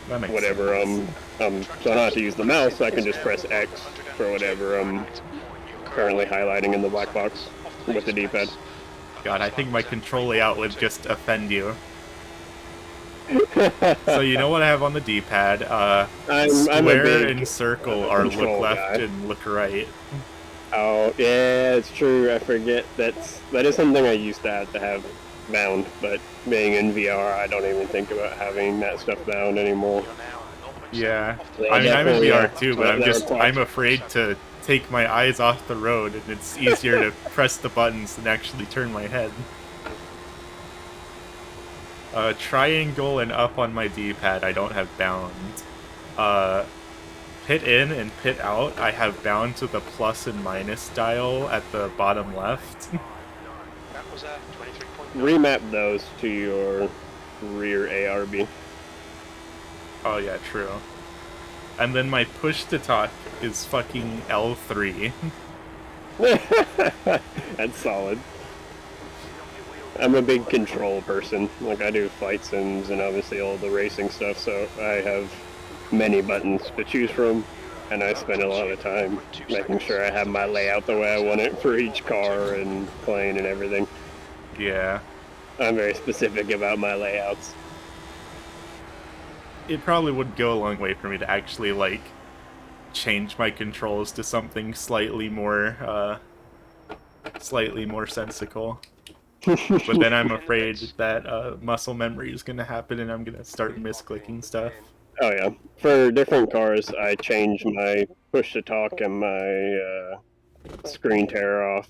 S1: That makes
S4: whatever
S1: sense.
S4: so I don't have to use the mouse. I can just press X for whatever I'm currently highlighting in the black box with the D-pad.
S1: God, I think my control layout would just offend you. So you know what I have on the D-pad?
S4: I'm a
S1: Square
S4: big
S1: and circle are look
S4: control
S1: left
S4: guy.
S1: and look right.
S4: Oh yeah, it's true. I forget that is something I used to have bound, but being in VR, I don't even think about having that stuff bound anymore.
S2: You're now 0.7
S1: Yeah,
S2: off the
S4: Yeah,
S1: I mean, I'm in
S4: definitely,
S1: VR
S4: yeah.
S1: too, but I'm afraid to take my eyes off the road, and it's easier to press the buttons than actually turn my head. Triangle and up on my D-pad I don't have bound. Pit in and pit out I have bound to the plus and minus dial at the bottom left.
S2: That was 23.9.
S4: Remap those to your rear ARB.
S1: Oh yeah, true. And then my push to talk is fucking L3.
S4: That's solid. I'm a big control person. Like, I do flight sims and obviously all the racing stuff, so I have many buttons to choose from, and I spend a lot of time making sure I have my layout the way I want it for each car and plane and everything.
S1: Yeah.
S4: I'm very specific about my layouts.
S1: It probably would go a long way for me to actually, like, change my controls to something slightly more sensical. But then I'm afraid that muscle memory is gonna happen and I'm gonna start misclicking stuff.
S4: Oh yeah. For different cars, I change my push to talk and my screen tear off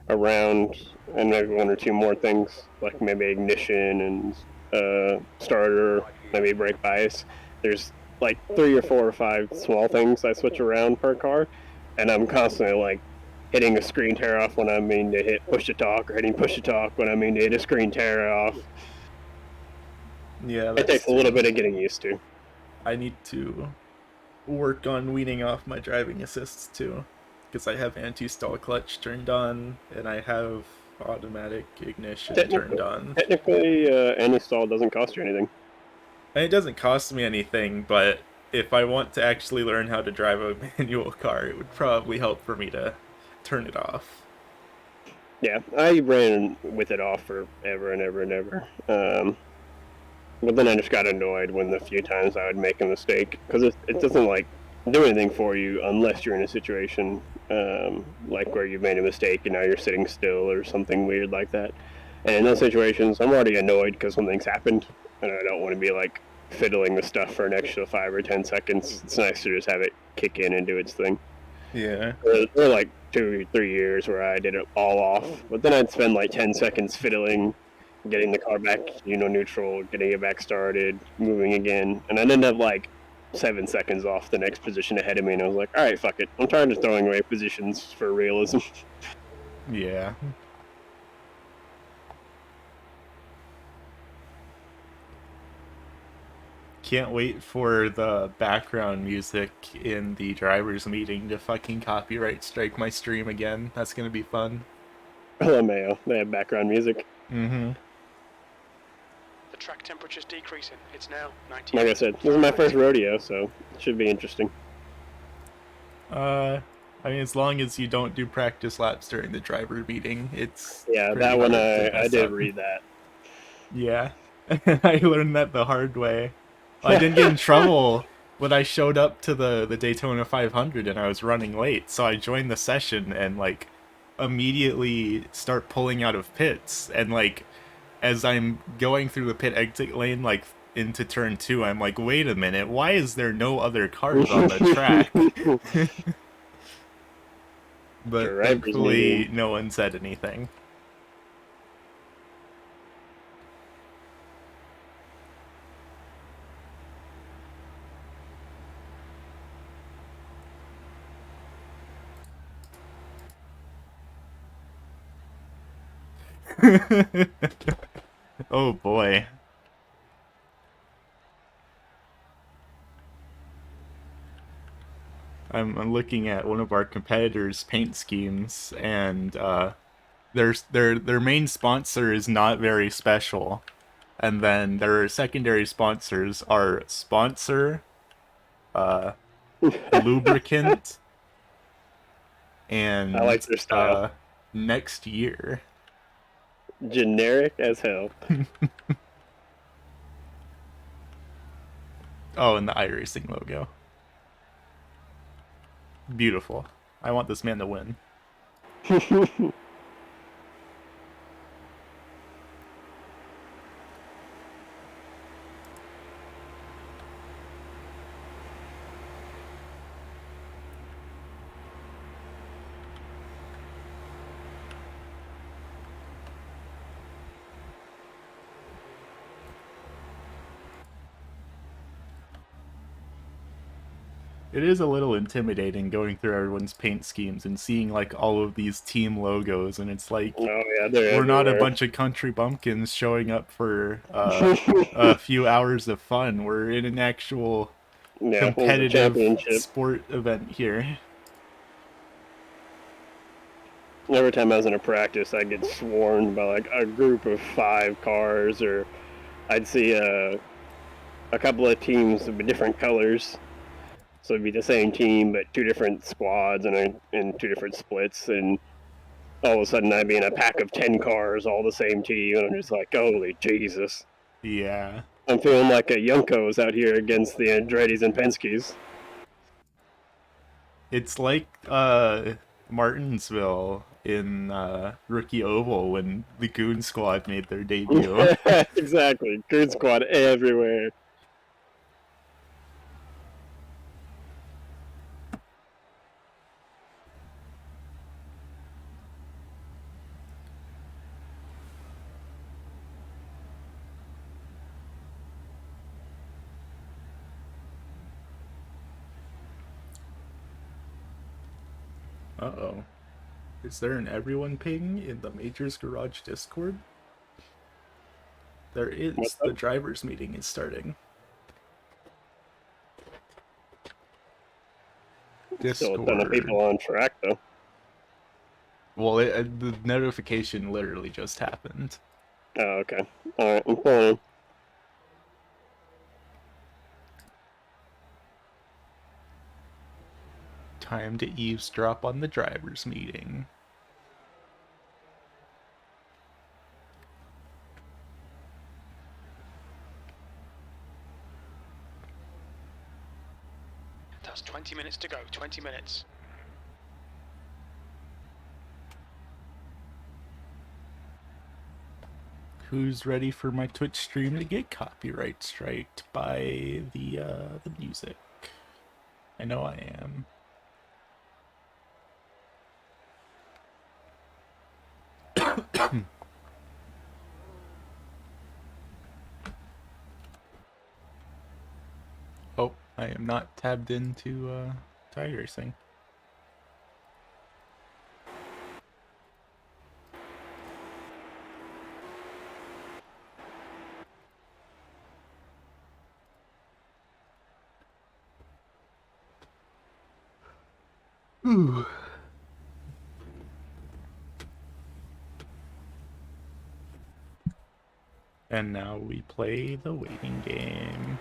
S4: around, and maybe one or two more things, like maybe ignition and starter, maybe brake bias. There's like 3 or 4 or 5 small things I switch around per car, and I'm constantly like hitting a screen tear off when I mean to hit push to talk, or hitting push to talk when I mean to hit a screen tear off.
S1: Yeah,
S4: It
S1: that's
S4: takes a little
S1: true.
S4: bit of getting used to.
S1: I need to work on weaning off my driving assists too, because I have anti-stall clutch turned on and I have automatic ignition turned
S4: Technically,
S1: on.
S4: any stall doesn't cost you anything.
S1: And it doesn't cost me anything, but if I want to actually learn how to drive a manual car, it would probably help for me to turn it off.
S4: Yeah, I ran with it off forever and ever and ever. But then I just got annoyed when the few times I would make a mistake, because it doesn't like do anything for you unless you're in a situation like where you've made a mistake and now you're sitting still or something weird like that. And in those situations, I'm already annoyed because something's happened, and I don't want to be like fiddling with stuff for an extra 5 or 10 seconds. It's nice to just have it kick in and do its thing.
S1: Yeah.
S4: There were like 2 or 3 years where I did it all off, but then I'd spend like 10 seconds fiddling, getting the car back, neutral, getting it back started, moving again, and I'd end up like 7 seconds off the next position ahead of me, and I was like, all right, fuck it, I'm tired of throwing away positions for realism.
S1: Yeah. Can't wait for the background music in the driver's meeting to fucking copyright strike my stream again. That's gonna be fun.
S4: LMAO, they have background music.
S1: Mm-hmm.
S2: The track temperature's decreasing. It's now 98.
S4: Like I said, this is my first rodeo, so it should be interesting.
S1: I mean, as long as you don't do practice laps during the driver meeting, it's
S4: Yeah,
S1: pretty
S4: that one
S1: hard to
S4: I
S1: mess
S4: did
S1: up.
S4: read that.
S1: Yeah. I learned that the hard way. I didn't get in trouble when I showed up to the Daytona 500 and I was running late, so I joined the session and like immediately start pulling out of pits, and like as I'm going through the pit exit lane like into turn 2, I'm like, wait a minute, why is there no other cars on the track? But
S4: Drivers
S1: thankfully
S4: meeting.
S1: no one said anything. Oh boy. I'm looking at one of our competitors' paint schemes, and their main sponsor is not very special, and then their secondary sponsors are sponsor, uh, lubricant,
S4: I like
S1: and
S4: their style.
S1: next year.
S4: Generic as hell.
S1: Oh, and the iRacing logo. Beautiful. I want this man to win. It is a little intimidating going through everyone's paint schemes and seeing like all of these team logos, and it's like
S4: Oh yeah, they're
S1: we're not a
S4: everywhere.
S1: bunch of country bumpkins showing up for a few hours of fun. We're in an actual
S4: Yeah, it was a
S1: competitive
S4: championship.
S1: sport event here.
S4: Every time I was in a practice, I'd get swarmed by like a group of 5 cars, or I'd see a couple of teams of different colors. So it'd be the same team, but 2 different squads and in 2 different splits, and all of a sudden I'd be in a pack of 10 cars, all the same team, and I'm just like, holy Jesus!
S1: Yeah.
S4: I'm feeling like a Yunkos out here against the Andretti's and Penske's.
S1: It's like Martinsville in Rookie Oval when the Goon Squad made their debut.
S4: Exactly. Goon Squad everywhere.
S1: Uh-oh. Is there an everyone ping in the Majors Garage Discord? There is.
S4: What's
S1: The
S4: up?
S1: drivers meeting is starting.
S4: Still a ton of people on track, though.
S1: Well, the notification literally just happened.
S4: Oh, okay. Alright, I'm pulling in.
S1: Time to eavesdrop on the drivers meeting.
S2: That's 20 minutes to go. 20 minutes.
S1: Who's ready for my Twitch stream to get copyright striked by the music? I know I am. Oh, I am not tabbed into tire racing. Ooh. And now we play the waiting game.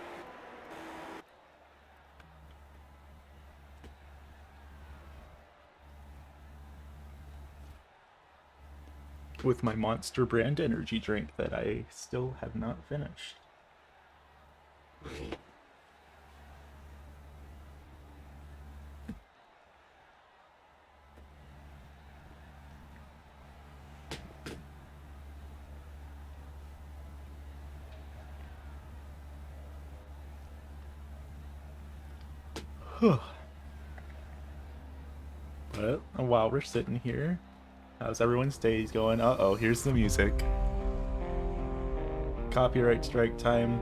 S1: With my Monster brand energy drink that I still have not finished. But while we're sitting here, how's everyone's days going? Uh-oh, here's the music. Copyright strike time.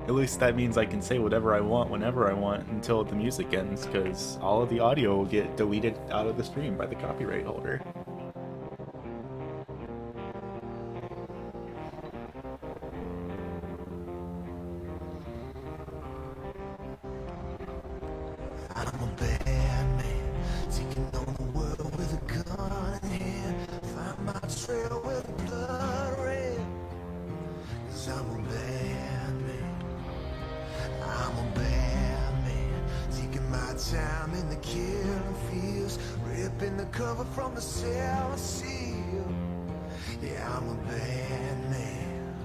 S1: At least that means I can say whatever I want whenever I want until the music ends, because all of the audio will get deleted out of the stream by the copyright holder.
S5: I'm a bad man, taking on the world with a gun in hand. Find my trail with the blood red. 'Cause I'm a bad man. I'm a bad man, taking my time in the killing fields, ripping the cover from the sour seal. Yeah, I'm a bad man.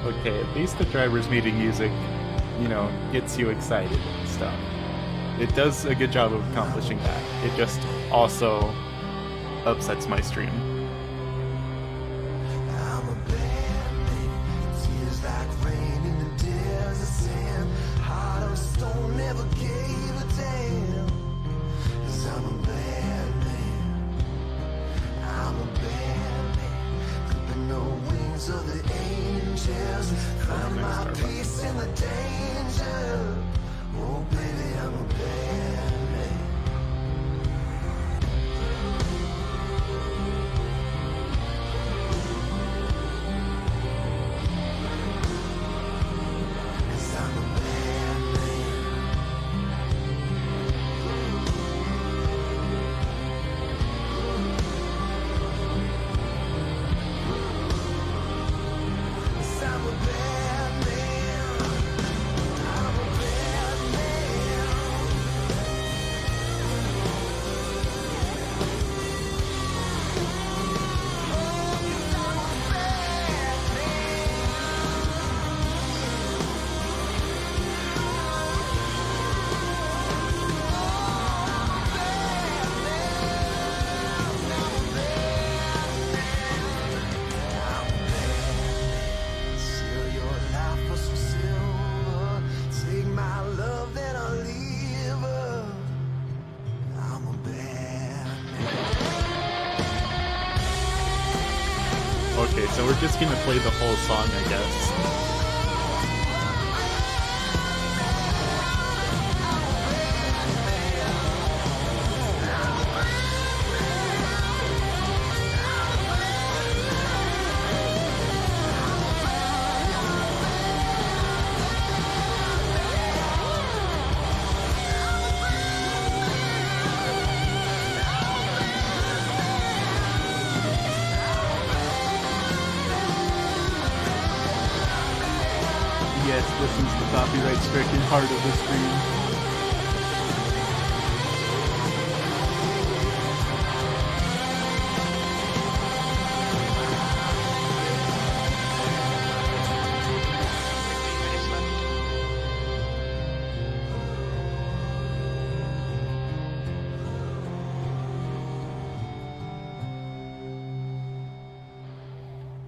S1: Okay, at least the driver's meeting music, you know, gets you excited and stuff. It does a good job of accomplishing that. It just also upsets my stream.
S5: I'm a bad man, tears like rain in the desert sand. Heart of stone, never gave a damn. 'Cause I'm a bad man. I'm a bad man, clipping the wings of the angels. Find my peace in the danger. Oh baby, I'm a bad man.
S1: so we're just gonna play the whole song, I guess. Yes, this is the copyright-stricken part of the stream.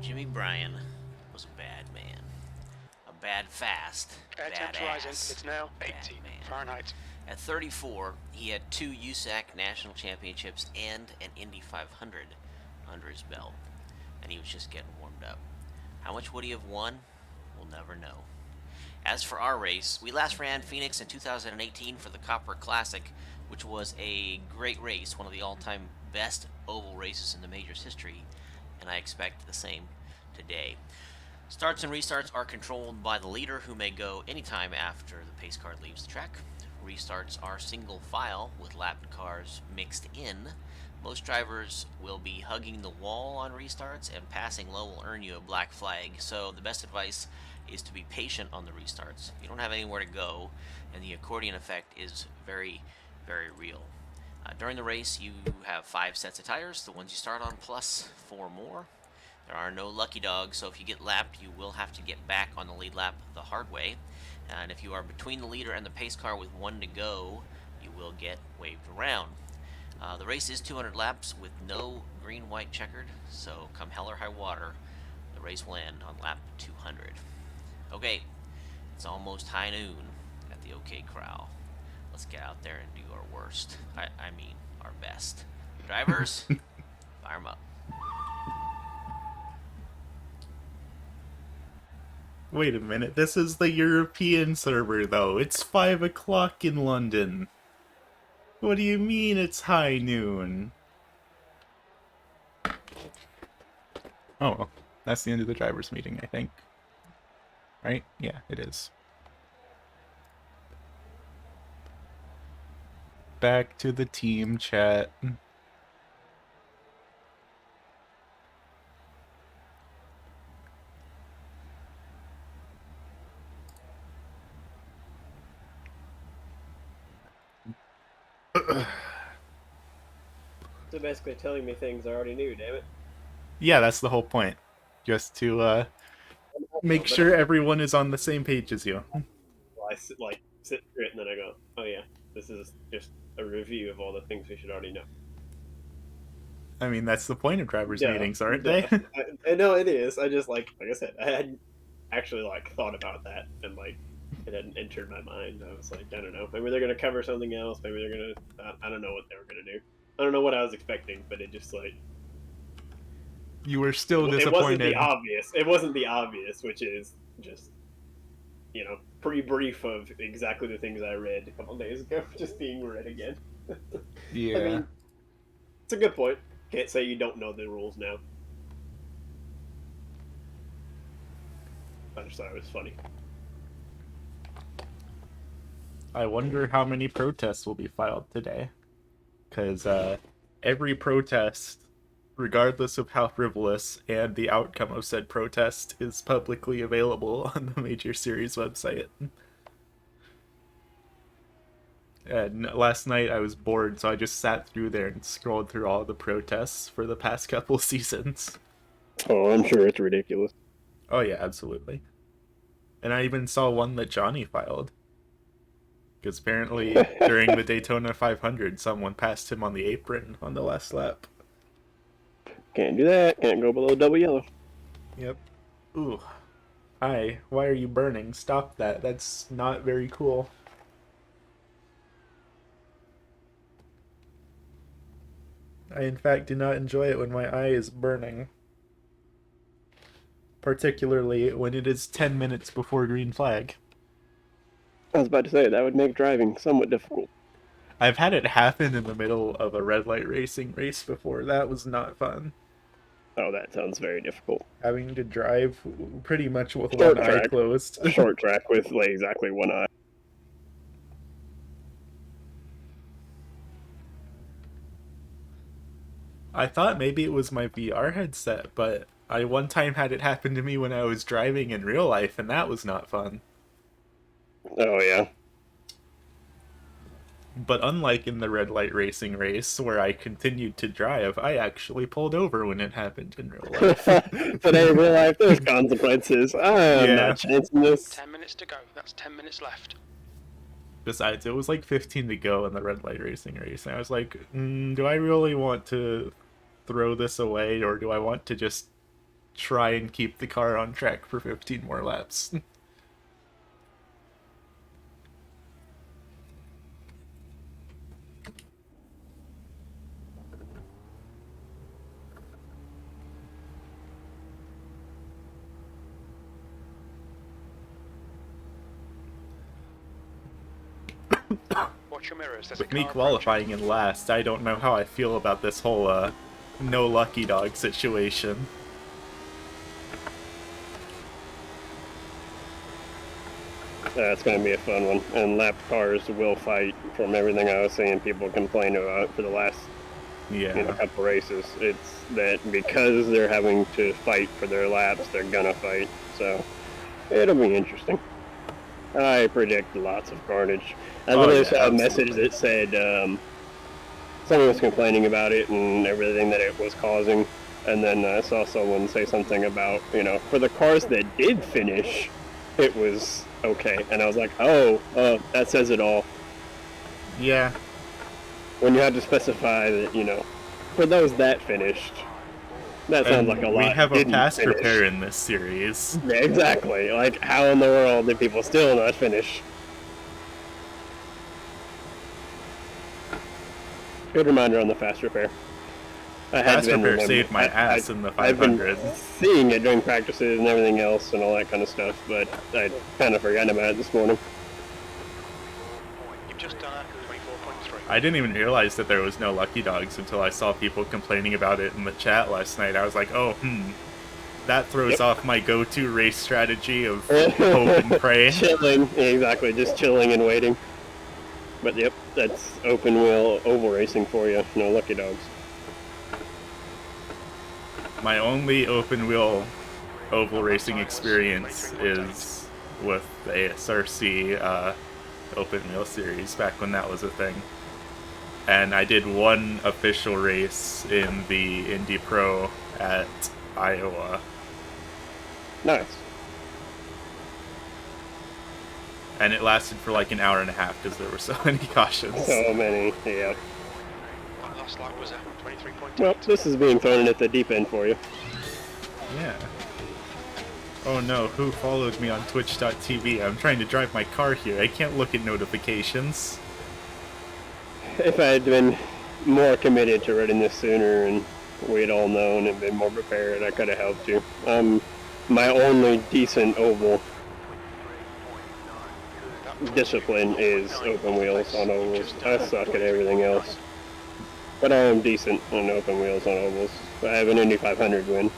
S6: Jimmy Bryan was a bad man. A bad fast,
S2: Air
S6: bad
S2: temps rising.
S6: ass,
S2: It's now
S6: bad
S2: 80
S6: man.
S2: Fahrenheit.
S6: At 34, he had 2 USAC national championships and an Indy 500 under his belt, and he was just getting warmed up. How much would he have won? We'll never know. As for our race, we last ran Phoenix in 2018 for the Copper Classic, which was a great race, one of the all-time best oval races in the majors history, and I expect the same today. Starts and restarts are controlled by the leader, who may go anytime after the pace car leaves the track. Restarts are single file with lap cars mixed in. Most drivers will be hugging the wall on restarts, and passing low will earn you a black flag. So the best advice is to be patient on the restarts. You don't have anywhere to go, and the accordion effect is very, very real. During the race, you have 5 sets of tires, the ones you start on plus 4 more. There are no lucky dogs, so if you get lapped, you will have to get back on the lead lap the hard way. And if you are between the leader and the pace car with 1 to go, you will get waved around. The race is 200 laps with no green-white checkered, so come hell or high water, the race will end on lap 200. Okay, it's almost high noon at the OK Corral. Let's get out there and do our worst. I mean, our best. Drivers, fire 'em up.
S1: Wait a minute, this is the European server, though. It's 5 o'clock in London. What do you mean it's high noon? Oh, well, that's the end of the driver's meeting, I think. Right? Yeah, it is. Back to the team chat.
S4: So basically telling me things I already knew, damn it.
S1: Yeah, that's the whole point. Just to make sure everyone is on the same page as you.
S4: Well, I sit through it and then I go, oh yeah, this is just a review of all the things we should already know.
S1: I mean, that's the point of drivers'
S4: Yeah,
S1: meetings, aren't
S4: yeah.
S1: they?
S4: I know it is. I just like I said, I hadn't actually thought about that, and it hadn't entered my mind. I was like, I don't know. Maybe they're gonna cover something else. Maybe they're gonna. I don't know what they were gonna do. I don't know what I was expecting, but it just
S1: You were still
S4: it wasn't
S1: disappointed.
S4: the obvious. It wasn't the obvious, which is just pretty brief of exactly the things I read a couple days ago, just being read again.
S1: Yeah.
S4: I mean, it's a good point. Can't say you don't know the rules now. I just thought it was funny.
S1: I wonder how many protests will be filed today. Because every protest, regardless of how frivolous and the outcome of said protest, is publicly available on the Major Series website. And last night I was bored, so I just sat through there and scrolled through all the protests for the past couple seasons.
S4: Oh, I'm sure it's ridiculous.
S1: Oh yeah, absolutely. And I even saw one that Johnny filed. Because apparently during the Daytona 500, someone passed him on the apron on the last lap.
S4: Can't do that. Can't go below double yellow.
S1: Yep. Ooh. Hi, why are you burning? Stop that. That's not very cool. I in fact do not enjoy it when my eye is burning. particularly when it is 10 minutes before green flag.
S4: I was about to say, that would make driving somewhat difficult.
S1: I've had it happen in the middle of a red light racing race before. That was not fun.
S4: Oh, that sounds very difficult.
S1: Having to drive pretty much with one
S4: Short
S1: eye
S4: track.
S1: closed.
S4: Short track with, like, exactly one eye.
S1: I thought maybe it was my VR headset, but I one time had it happen to me when I was driving in real life, and that was not fun.
S4: Oh, yeah.
S1: But unlike in the red light racing race, where I continued to drive, I actually pulled over when it happened in real life.
S4: But in real life, there's consequences. I'm
S1: Yeah.
S4: not chancing this.
S2: 10 minutes to go. That's 10 minutes left.
S1: Besides, it was like 15 to go in the red light racing race, and I was like, do I really want to throw this away, or do I want to just try and keep the car on track for 15 more laps?
S2: Watch your mirrors. There's
S1: With
S2: a
S1: me
S2: car
S1: qualifying in last, I don't know how I feel about this whole no lucky dog situation.
S4: It's going to be a fun one. And lap cars will fight from everything I was seeing people complain about for the last
S1: Yeah.
S4: couple races. It's that because they're having to fight for their laps, they're going to fight. So it'll be interesting. I predict lots of carnage. I literally saw a message that said someone was complaining about it and everything that it was causing. And then I saw someone say something about, for the cars that did finish, it was okay. And I was like, that says it all.
S1: Yeah.
S4: When you had to specify that, for those that finished, that sounds like a lot.
S1: We have a
S4: didn't
S1: past
S4: finish.
S1: prepare in this series.
S4: Yeah, exactly. Like, how in the world did people still not finish? Good reminder on the fast repair.
S1: Fast repair saved my ass in the 500.
S4: I've been seeing it during practices and everything else and all that kind of stuff, but I kind of forgot about it this morning.
S2: You've just done a 24.3.
S1: I didn't even realize that there was no lucky dogs until I saw people complaining about it in the chat last night. I was like, that throws off my go-to race strategy of hope and pray.
S4: Chilling, exactly, just chilling and waiting. But yep, that's open wheel oval racing for you, no lucky dogs.
S1: My only open wheel oval racing experience is with the ASRC open wheel series back when that was a thing. And I did one official race in the Indy Pro at Iowa.
S4: Nice.
S1: And it lasted for like an hour and a half because there were so many cautions.
S4: So many, yeah.
S2: That last lap was a 23.8.
S4: Well, this is being thrown in at the deep end for you.
S1: Yeah. Oh no, who followed me on twitch.tv? I'm trying to drive my car here. I can't look at notifications.
S4: If I had been more committed to running this sooner and we'd all known and been more prepared, I could have helped you. My only decent oval discipline is open wheels on ovals. I suck at everything else. But I am decent on open wheels on ovals. I have an Indy 500 win.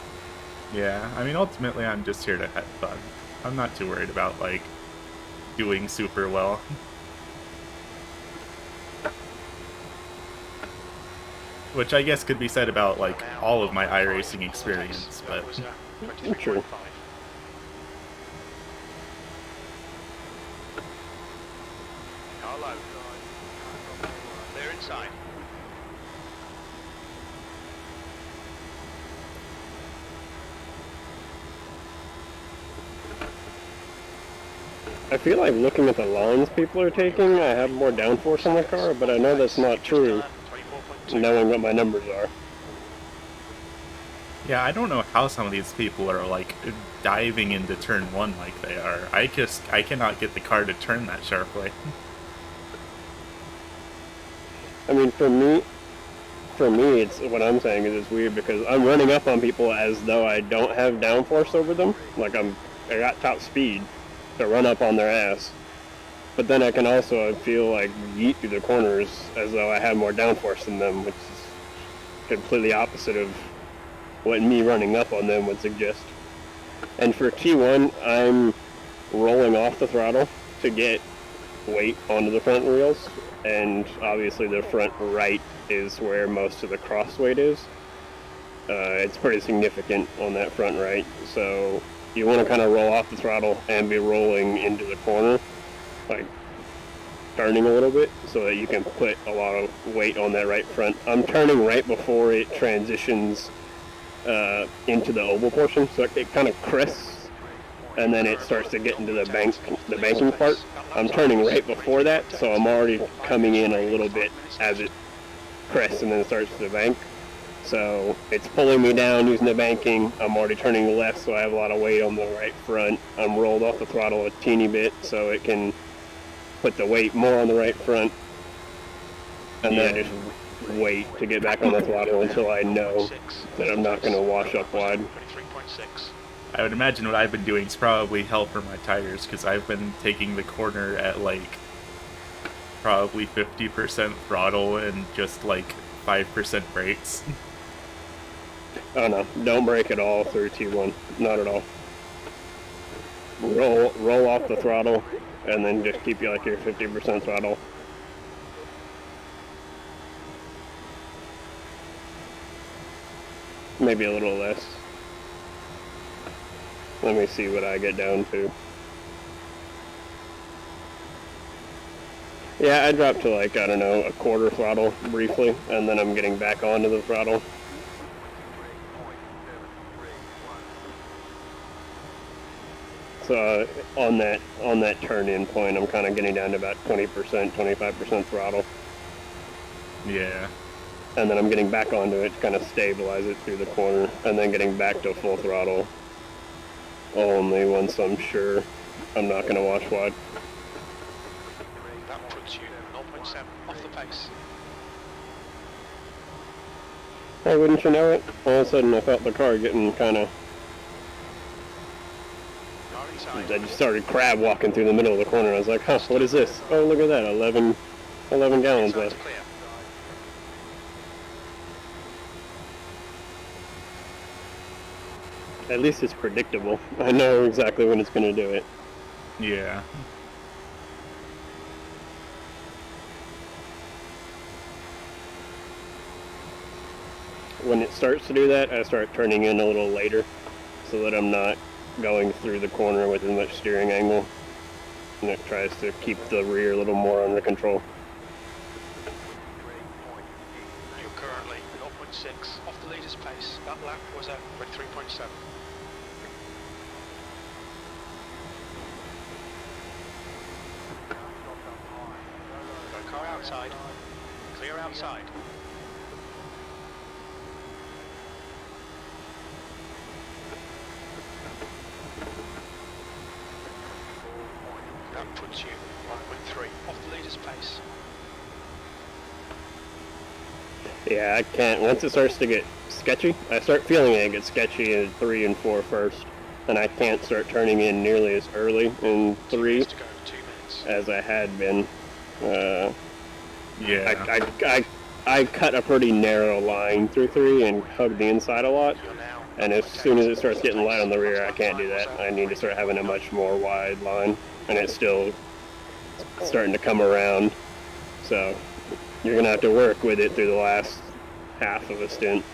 S1: Yeah, I mean, ultimately I'm just here to have fun. I'm not too worried about, like, doing super well. Which I guess could be said about, like, all of my iRacing experience, but...
S2: That was a 23.5.
S4: True.
S2: Car low. Clear inside.
S4: I feel like looking at the lines people are taking, I have more downforce on my car, but I know that's not true,
S2: 24.2.
S4: knowing what my numbers are.
S1: Yeah, I don't know how some of these people are, like, diving into turn 1 like they are. I cannot get the car to turn that sharply.
S4: I mean, for me, for me, it's what I'm saying is it's weird because I'm running up on people as though I don't have downforce over them. Like I got top speed to run up on their ass. But then I can also feel like yeet through the corners as though I have more downforce than them, which is completely opposite of what me running up on them would suggest. And for T1, I'm rolling off the throttle to get weight onto the front wheels, and obviously the front right is where most of the cross weight is. It's pretty significant on that front right, so you want to kind of roll off the throttle and be rolling into the corner, like turning a little bit, so that you can put a lot of weight on that right front. I'm turning right before it transitions into the oval portion, so it kind of crests, and then it starts to get into the banking part. I'm turning right before that, so I'm already coming in a little bit as it crests and then it starts to bank. So it's pulling me down using the banking. I'm already turning left, so I have a lot of weight on the right front. I'm rolled off the throttle a teeny bit, so it can put the weight more on the right front. And then I just wait to get back on the throttle until I know that I'm not going to wash up wide.
S2: 23.6.
S1: I would imagine what I've been doing is probably hell for my tires, because I've been taking the corner at like probably 50% throttle and just like 5% brakes.
S4: Oh no, don't brake at all through T1, not at all. Roll off the throttle and then just keep you like your 50% throttle. Maybe a little less. Let me see what I get down to. Yeah, I dropped to like, I don't know, a quarter throttle briefly, and then I'm getting back onto the throttle. So on that turn-in point, I'm kind of getting down to about 20%, 25% throttle.
S1: Yeah.
S4: And then I'm getting back onto it to kind of stabilize it through the corner, and then getting back to full throttle only once I'm sure I'm not going to wash wide.
S2: That puts you 0.7 off the pace.
S4: Hey, wouldn't you know it? All of a sudden I felt the car getting kind of... I just started crab walking through the middle of the corner. I was like, huh, what is this? Oh, look at that, 11 gallons left.
S2: Clear.
S4: At least it's predictable. I know exactly when it's going to do it.
S1: Yeah.
S4: When it starts to do that, I start turning in a little later so that I'm not going through the corner with as much steering angle. And it tries to keep the rear a little more under control.
S2: You're currently 0.6 off the leader's pace. That lap was at 23.7. Got a car outside. Clear outside. That puts you 1.3 off the leader's pace.
S4: Yeah, I can't. Once it starts to get sketchy, I start feeling it get sketchy in 3 and 4 first. And I can't start turning in nearly as early in 3
S2: minutes to go, 2 minutes.
S4: as I had been.
S1: Yeah.
S4: I cut a pretty narrow line through 3 and hugged the inside a lot.
S2: You're now
S4: And as soon as it starts getting light on the rear, I can't do that. I need to start having a much more wide line. And it's still starting to come around. So you're going to have to work with it through the last half of a stint.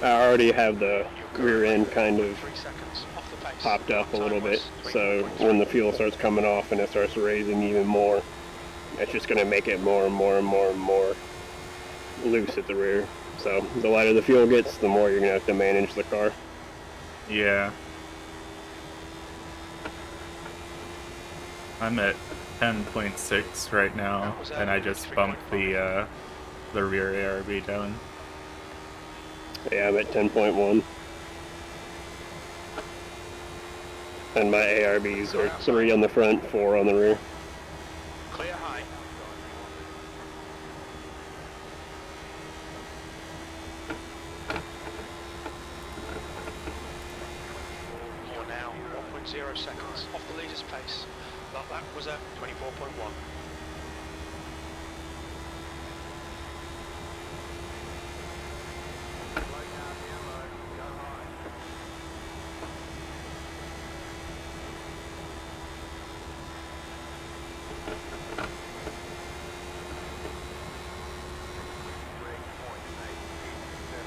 S4: I already have the rear end kind of
S2: 3 seconds off the pace.
S4: popped up a little
S2: Time
S4: bit,
S2: was
S4: so
S2: 3.3.
S4: when the fuel starts coming off and it starts raising even more, it's just going to make it more and more and more and more loose at the rear. So the lighter the fuel gets, the more you're going to have to manage the car.
S1: Yeah. I'm at 10.6 right now, and I just bumped the rear ARB down.
S4: Yeah, I'm at 10.1. And my ARBs are 3 on the front, 4 on the rear.
S2: Clear high. More now, 1.0 seconds. Off the leader's pace. That lap was at 24.1.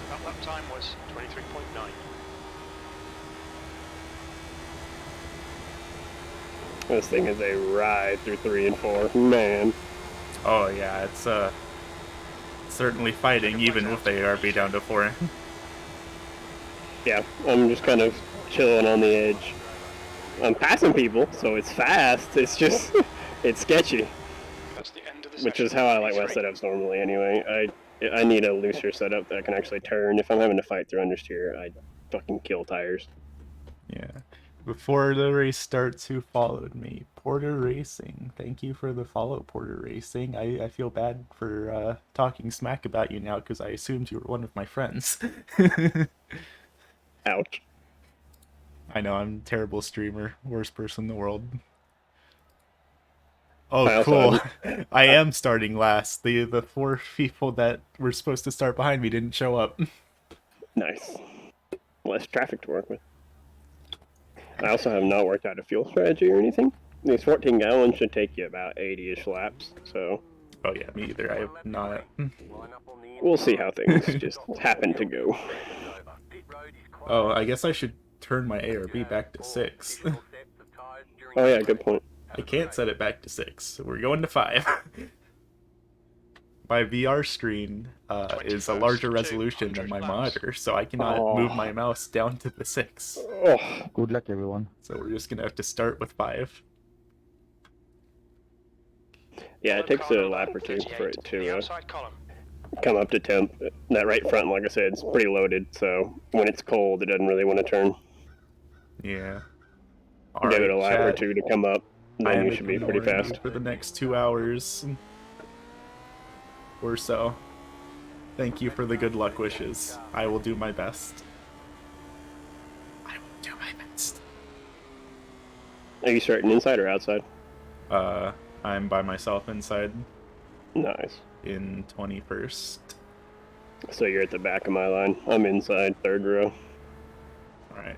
S2: That lap time was 23.9.
S4: This thing is a ride through 3 and 4. Man.
S1: Oh yeah, it's certainly fighting even with the ARB down to 4.
S4: Yeah, I'm just kind of chilling on the edge. I'm passing people, so it's fast. It's just, it's sketchy.
S2: That's the end of the
S4: Which is
S2: session.
S4: how I like my
S2: 23.
S4: setups normally anyway. I need a looser setup that I can actually turn. If I'm having to fight through understeer, I fucking kill tires.
S1: Yeah. Before the race starts, who followed me? Porter Racing. Thank you for the follow, Porter Racing. I feel bad for talking smack about you now because I assumed you were one of my friends.
S4: Ouch.
S1: I know, I'm a terrible streamer. Worst person in the world.
S4: I
S1: Oh,
S4: also
S1: cool. I am starting last. The 4 people that were supposed to start behind me didn't show up.
S4: Nice. Less traffic to work with. I also have not worked out a fuel strategy or anything. These 14 gallons should take you about 80-ish laps, so
S1: Oh yeah, me either. I have not.
S4: we'll see how things just happen to go.
S1: Oh, I guess I should turn my ARB back to 6.
S4: Oh yeah, good point.
S1: I can't set it back to 6. We're going to 5. My VR screen is a larger resolution than my monitor, so I cannot move my mouse down to the 6.
S4: Oh,
S7: Good luck, everyone.
S1: So we're just gonna have to start with 5.
S4: yeah, it takes a lap or 2 for it
S2: The
S4: to
S2: outside column.
S4: come up to temp. That right front, like I said, it's pretty loaded, so when it's cold, it doesn't really want to turn.
S1: Yeah.
S4: Give it
S1: Alright,
S4: a lap or
S1: chat.
S4: 2 to come up,
S1: I
S4: then
S1: am
S4: you should be pretty
S1: ignoring you
S4: fast.
S1: for the next 2 hours or so. Thank you for the good luck wishes. I will do my best. I will do my best.
S4: Are you starting inside or outside?
S1: I'm by myself inside
S4: Nice.
S1: in 21st.
S4: So you're at the back of my line. I'm inside, 3rd row.
S1: Alright.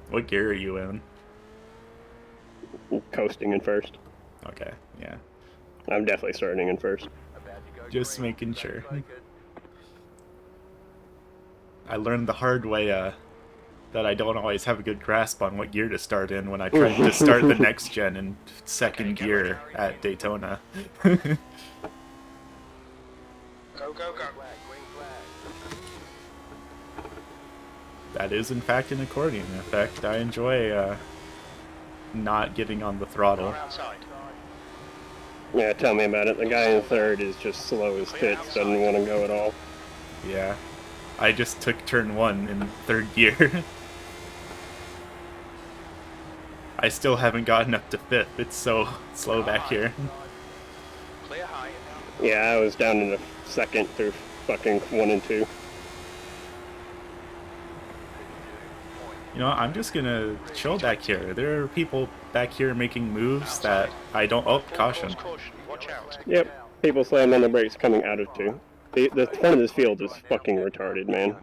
S1: What gear are you in?
S4: Coasting in 1st.
S1: Okay, yeah.
S4: I'm definitely starting in 1st.
S1: Just making sure. I learned the hard way that I don't always have a good grasp on what gear to start in when I tried to start the next gen in 2nd gear at Daytona.
S2: Go, go, go.
S1: That is in fact an accordion effect. I enjoy not getting on the throttle.
S2: You're outside.
S4: Yeah, tell me about it. The guy in 3rd is just slow as tits, doesn't want to go at all.
S1: Yeah. I just took turn 1 in 3rd gear. I still haven't gotten up to 5th. It's so slow back here.
S2: Clear high.
S4: Yeah, I was down in the 2nd through fucking 1 and 2.
S1: You know, I'm just gonna chill back here. There are people back here making moves that I don't... Oh, caution.
S2: Caution. Watch out.
S4: Yep, people slammed on the brakes coming out of 2. The front of this field is fucking retarded, man.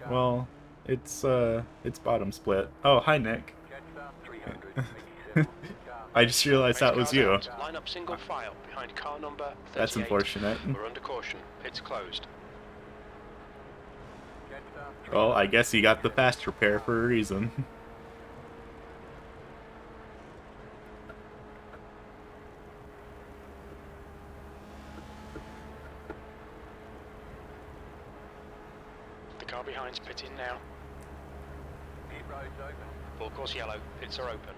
S1: Well, it's bottom split. Oh, hi, Nick. I just realized that was you.
S2: Line up single file behind car number 38.
S1: That's unfortunate.
S2: We're under caution. Pit's closed.
S1: Well, I guess you got the fast repair for a reason.
S2: The car behind's pitting now. Full course yellow. Pits are open.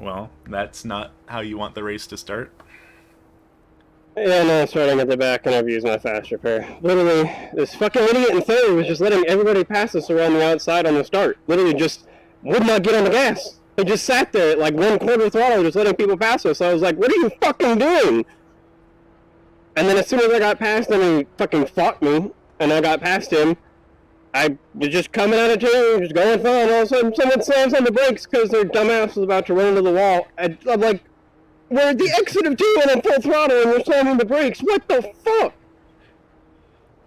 S1: Well, that's not how you want the race to start.
S4: Yeah, no, starting at the back, and I've used my fast repair. Literally, this fucking idiot in third was just letting everybody pass us around the outside on the start. Literally just would not get on the gas. He just sat there at like 1/4 throttle just letting people pass us. So I was like, what are you fucking doing? And then as soon as I got past him, he fucking fought me, and I got past him. I was just coming out of turn, just going fine. All of a sudden, someone slams on the brakes because their dumbass was about to run into the wall. I'm like, we're at the exit of 2 and I'm full throttle and we're slamming the brakes. What the fuck?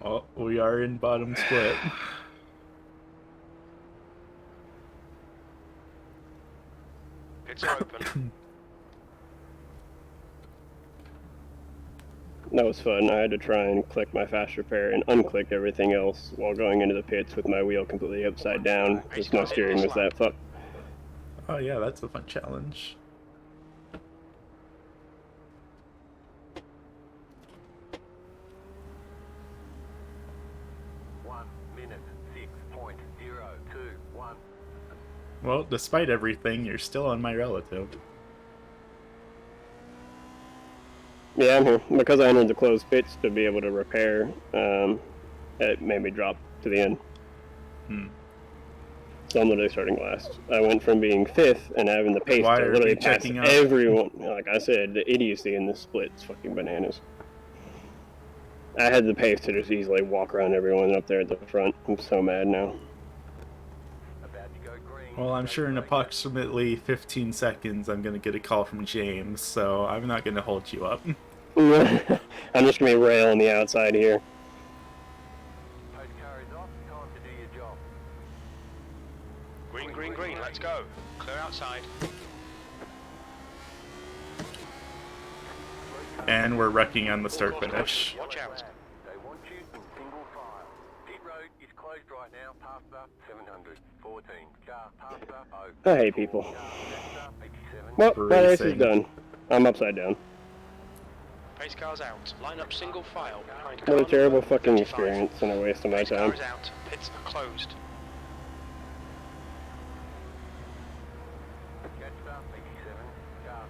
S1: Well, we are in bottom split.
S2: Pits are open.
S4: That was fun. I had to try and click my fast repair and unclick everything else while going into the pits with my wheel completely upside down because my steering was that fucked.
S1: Oh yeah, that's a fun challenge.
S3: 1:06.021.
S1: Well, despite everything, you're still on my relative.
S4: Yeah, I'm here. Because I entered the closed pits to be able to repair, it made me drop to the end. So I'm literally starting last. I went from being 5th and having the pace
S1: Why
S4: to
S1: are
S4: literally
S1: you
S4: pass
S1: checking out?
S4: everyone. Like I said, the idiocy in this split is fucking bananas. I had the pace to just easily walk around everyone up there at the front. I'm so mad now.
S3: About to go green.
S1: Well, I'm sure in approximately 15 seconds I'm gonna get a call from James, so I'm not gonna hold you up.
S4: I'm just gonna be railing the outside here.
S3: Post car is off. Time to do your job.
S2: Green, green, green. Let's go. Clear outside.
S1: And we're wrecking on the start finish.
S2: Watch out.
S3: They want you in single file. Pit road is closed right now. Past up 700. 14. Car past up 0.
S4: I hate people.
S3: Car left up 87.
S4: Well, my race is
S1: Racing.
S4: done. I'm upside down.
S2: Pace car's out. Line up single file. Behind
S4: What a
S2: car
S4: terrible
S2: number
S4: fucking
S2: 55.
S4: experience and a waste of my
S2: Pace car
S4: time.
S2: is out. Pits are closed.
S3: Catch up 87. Car.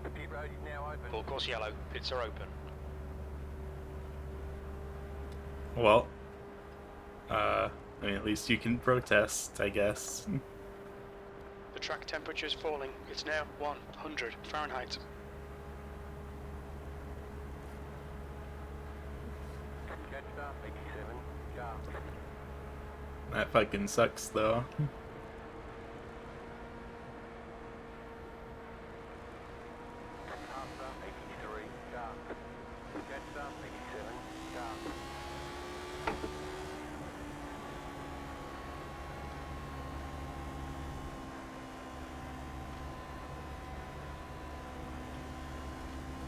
S3: The pit road is now open.
S2: Full course yellow. Pits are open.
S1: Well, I mean, at least you can protest, I guess.
S2: The track temperature is falling. It's now 100 Fahrenheit.
S3: Catch up 87. Car.
S1: That fucking sucks, though.
S3: Past up 83. Car. Catch up 87. Car.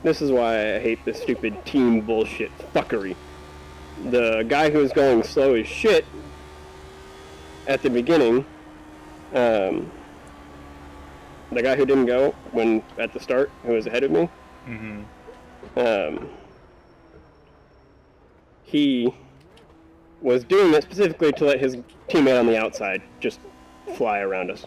S4: This is why I hate this stupid team bullshit fuckery. The guy who was going slow as shit at the beginning, the guy who didn't go when at the start, who was ahead of me, he was doing it specifically to let his teammate on the outside just fly around us.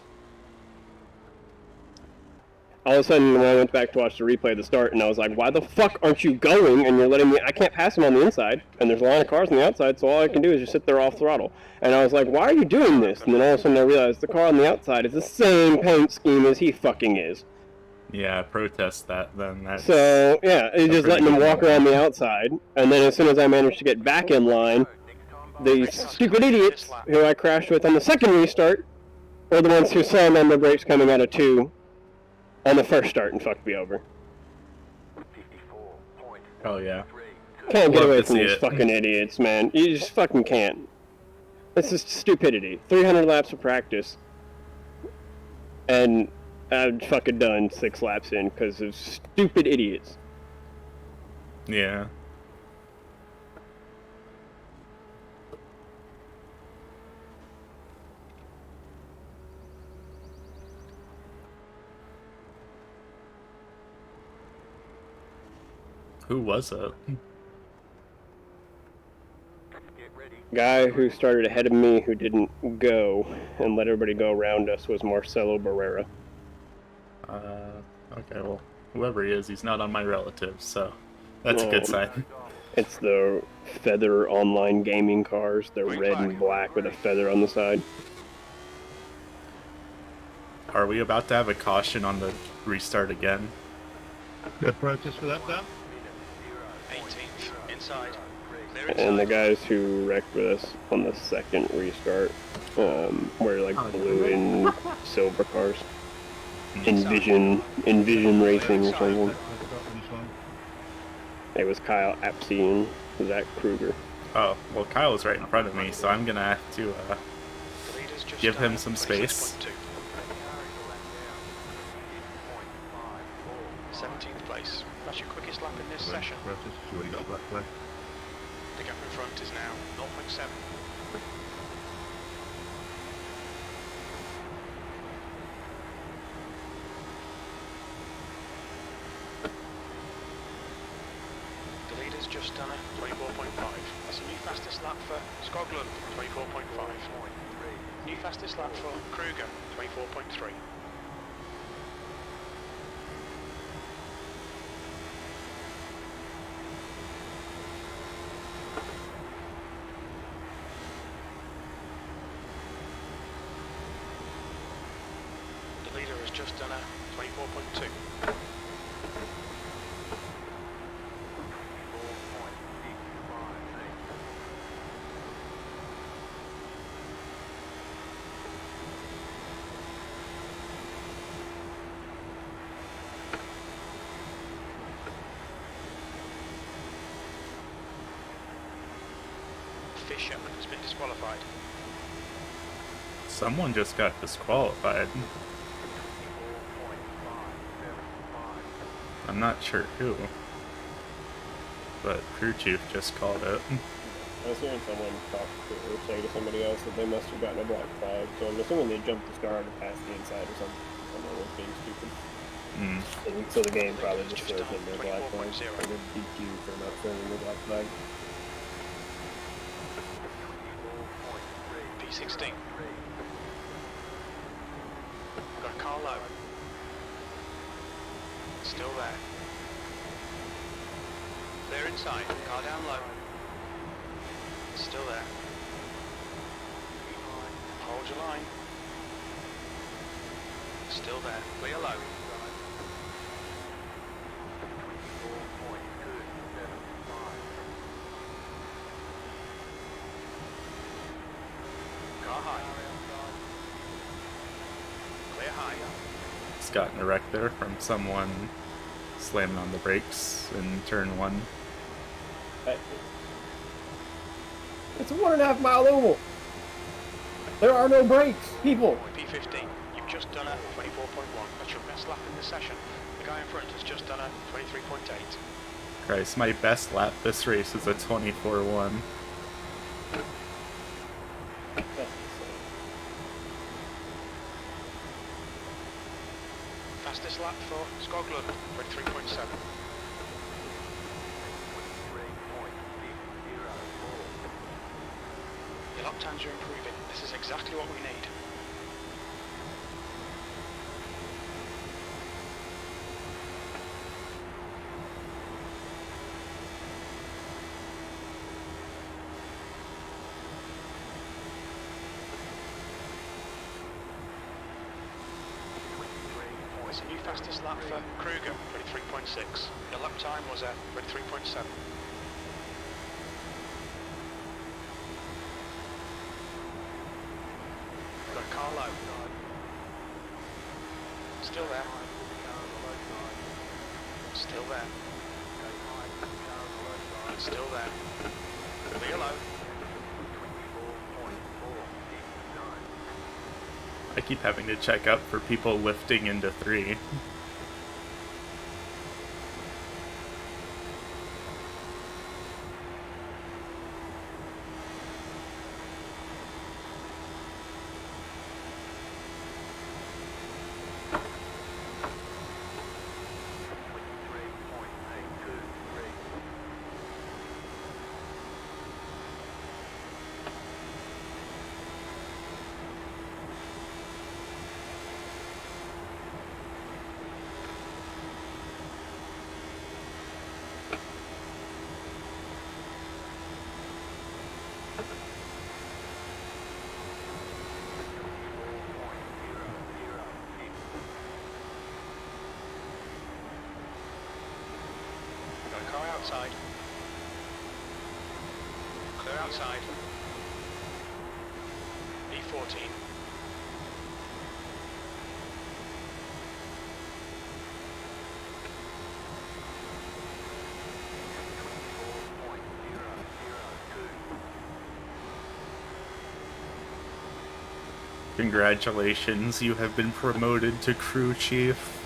S4: All of a sudden, when I went back to watch the replay of the start, and I was like, why the fuck aren't you going? And you're letting me, I can't pass him on the inside, and there's a line of cars on the outside, so all I can do is just sit there off throttle. And I was like, why are you doing this? And then all of a sudden I realized the car on the outside is the same paint scheme as he fucking is.
S1: Yeah, protest that then. That's
S4: So, yeah, he's just
S1: pretty
S4: letting him
S1: good
S4: walk
S1: one.
S4: around the outside, and then as soon as I managed to get back in line, these stupid idiots who I crashed with on the second restart were the ones who slammed on the brakes coming out of 2 on the first start and fucked me over.
S3: 54.3.
S1: Oh yeah.
S4: Can't get
S1: Love
S4: away
S1: to
S4: from
S1: see
S4: these
S1: it.
S4: fucking idiots, man. You just fucking can't. This is stupidity. 300 laps of practice, and I'm fucking done 6 laps in because of stupid idiots.
S1: Yeah. Who was it?
S3: Get ready.
S4: Guy who started ahead of me who didn't go and let everybody go around us was Marcelo Barrera.
S1: Okay, well, whoever he is, he's not on my relatives, so that's a good sign.
S4: It's the Feather online gaming cars. They're red and black with a feather on the side.
S1: Are we about to have a caution on the restart again?
S7: Good practice for that, Dan?
S2: 18th, inside. Clear
S4: And the
S2: inside.
S4: guys who wrecked with us on the second restart were like blue and silver cars. Envision Racing or something.
S7: I've got this one.
S4: It was Kyle Apsey and Zach Kruger.
S1: Oh, well, Kyle's right in front of me, so I'm gonna have to
S2: The leader's just
S1: give
S2: done
S1: him some space.
S2: 26.2. 17th place. That's your quickest lap in this session.
S7: Practice. You already got a black flag.
S2: The gap in front is now 0.7. The leader's just done a 24.5. That's a new fastest lap for Skoglund, 24.5. New fastest lap for Kruger, 24.3. The leader has just done a 24.2. Fisher has been disqualified.
S1: Someone just got disqualified. I'm not sure who, but crew chief just called it.
S4: I was hearing someone talk to or say to somebody else that they must have gotten a black flag, so I'm assuming they jumped the star to pass the inside or something. Someone was being stupid. And so the game probably just served them their black flag. Or their DQ for not throwing the black flag.
S2: P16. Got a car low. Still there. Clear inside. Car down low. Still there. Hold your line. Still there. Clear low. Car high. Clear high.
S1: It's gotten a wreck there from someone slamming on the brakes in turn one.
S4: It's a 1.5 mile oval. There are no brakes, people.
S2: P15. You've just done a 24.1. That's your best lap in the session. The guy in front has just done a 23.8.
S1: Christ, my best lap this race is a 24-1.
S2: Fastest lap for Skoglund, 23.7. Your lap times are improving. This is exactly what we need. It's a new fastest lap for Kruger, 23.6. Your lap time was at 23.7. Got a car low. Still there. Still there. Still there. Clear low.
S1: I keep having to check up for people lifting into 3.
S2: outside. E14.
S1: Congratulations, you have been promoted to crew chief.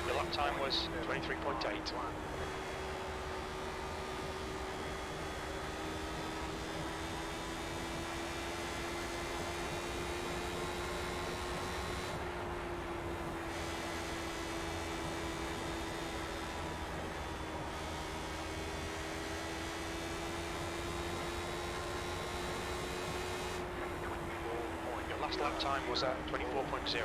S2: Your lap time was 23.8. Your last lap time was at 24.0.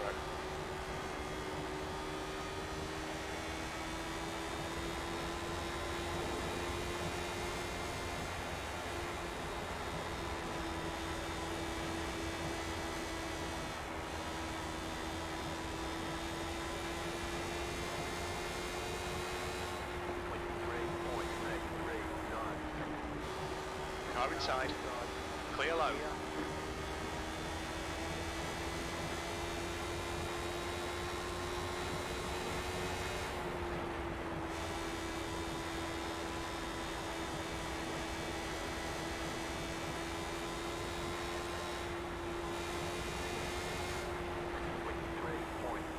S2: Car inside. Clear low.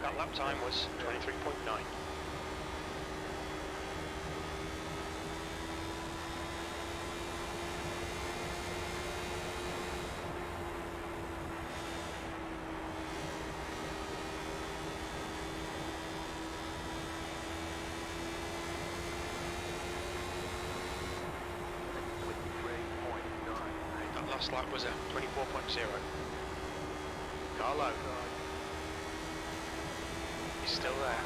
S2: That lap time was 23.9. That last lap was at 24.0. Car low. He's still there.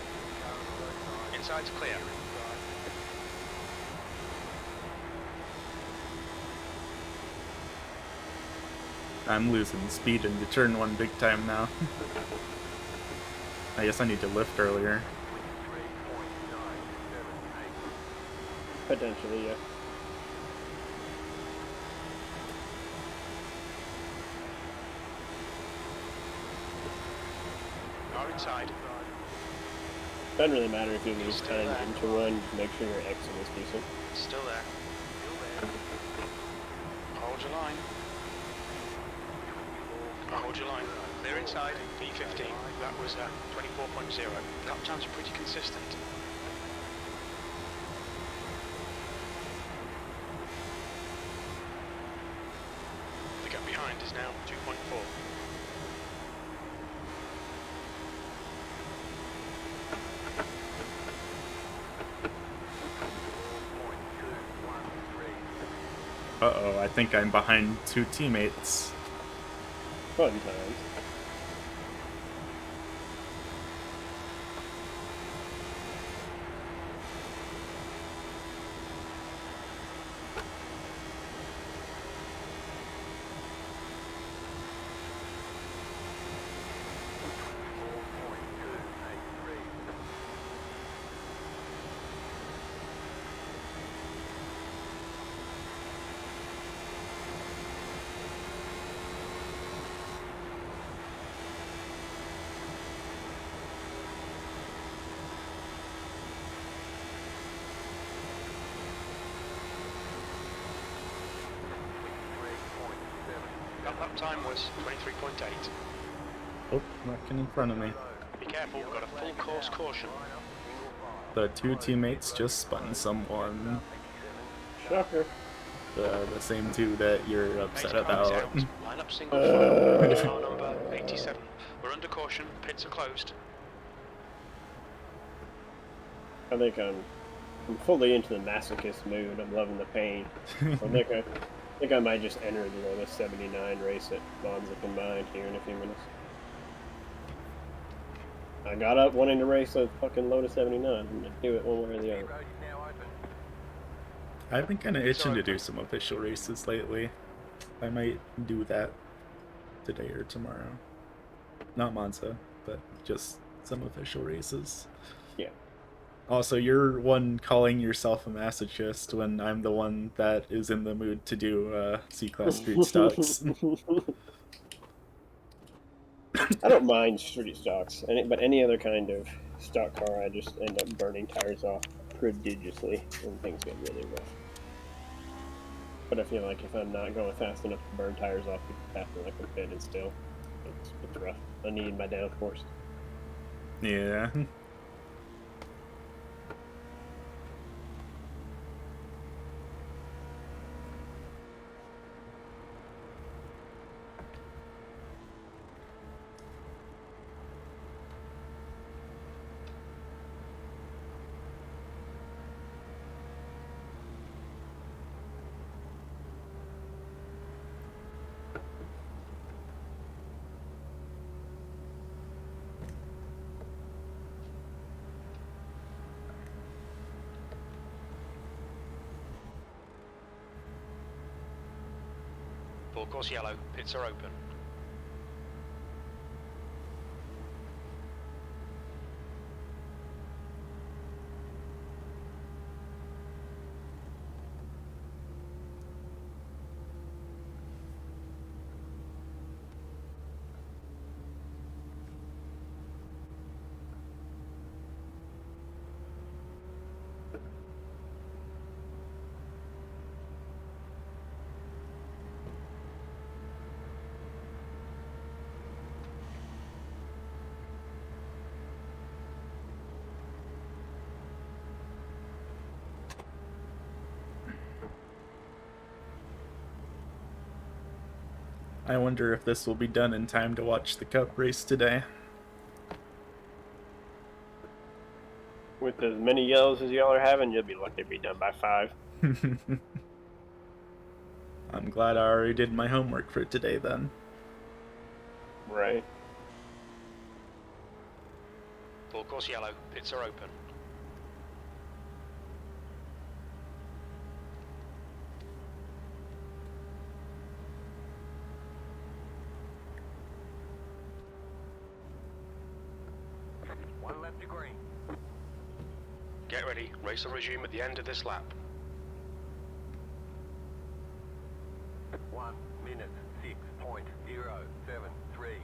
S2: Inside's clear.
S1: I'm losing speed into turn 1 big time now. I guess I need to lift earlier.
S4: Potentially, yeah.
S2: Car inside.
S4: Doesn't really matter if you lose
S2: Still
S4: time
S2: there.
S4: into one, just make sure your exit is decent.
S2: Still there. Hold your line. Hold your line. Clear inside. P15. That was 24.0. Lap times are pretty consistent. The gap behind is now 2.4.
S1: Uh-oh, I think I'm behind 2 teammates.
S4: Fun times.
S2: That lap time was 23.8.
S1: Oh, not getting in front of me.
S2: Be careful, got a full course caution.
S1: The 2 teammates just spun someone.
S4: Shocker.
S1: The same 2 that you're upset
S2: Next car is
S1: about.
S2: out. Line up single file. Car number 87. We're under caution. Pits are closed.
S4: I think I'm fully into the masochist mood. I'm loving the pain. So I think I might just enter the Lotus 79 race at Monza combined here in a few minutes. I got up wanting to race a fucking Lotus 79. I'm gonna do it one way or the
S3: Pit
S4: other.
S3: road is now open.
S1: I've been kind of itching to do some official races lately. I might do that today or tomorrow. Not Monza, but just some official races.
S4: Yeah.
S1: Also, you're one calling yourself a masochist when I'm the one that is in the mood to do C-Class street stocks.
S4: I don't mind street stocks, but any other kind of stock car, I just end up burning tires off prodigiously when things get really rough. But I feel like if I'm not going fast enough to burn tires off faster than I can fit, and still, it's rough. I need my downforce.
S1: Yeah.
S2: Full course yellow, pits are open.
S1: I wonder if this will be done in time to watch the Cup race today.
S4: With as many yellows as y'all are having, you'll be lucky to be done by 5.
S1: I'm glad I already did my homework for today then.
S4: Right.
S2: Full course yellow, pits are open.
S3: One lap to green.
S2: Get ready, race will resume at the end of this lap.
S3: 1 minute 6.073.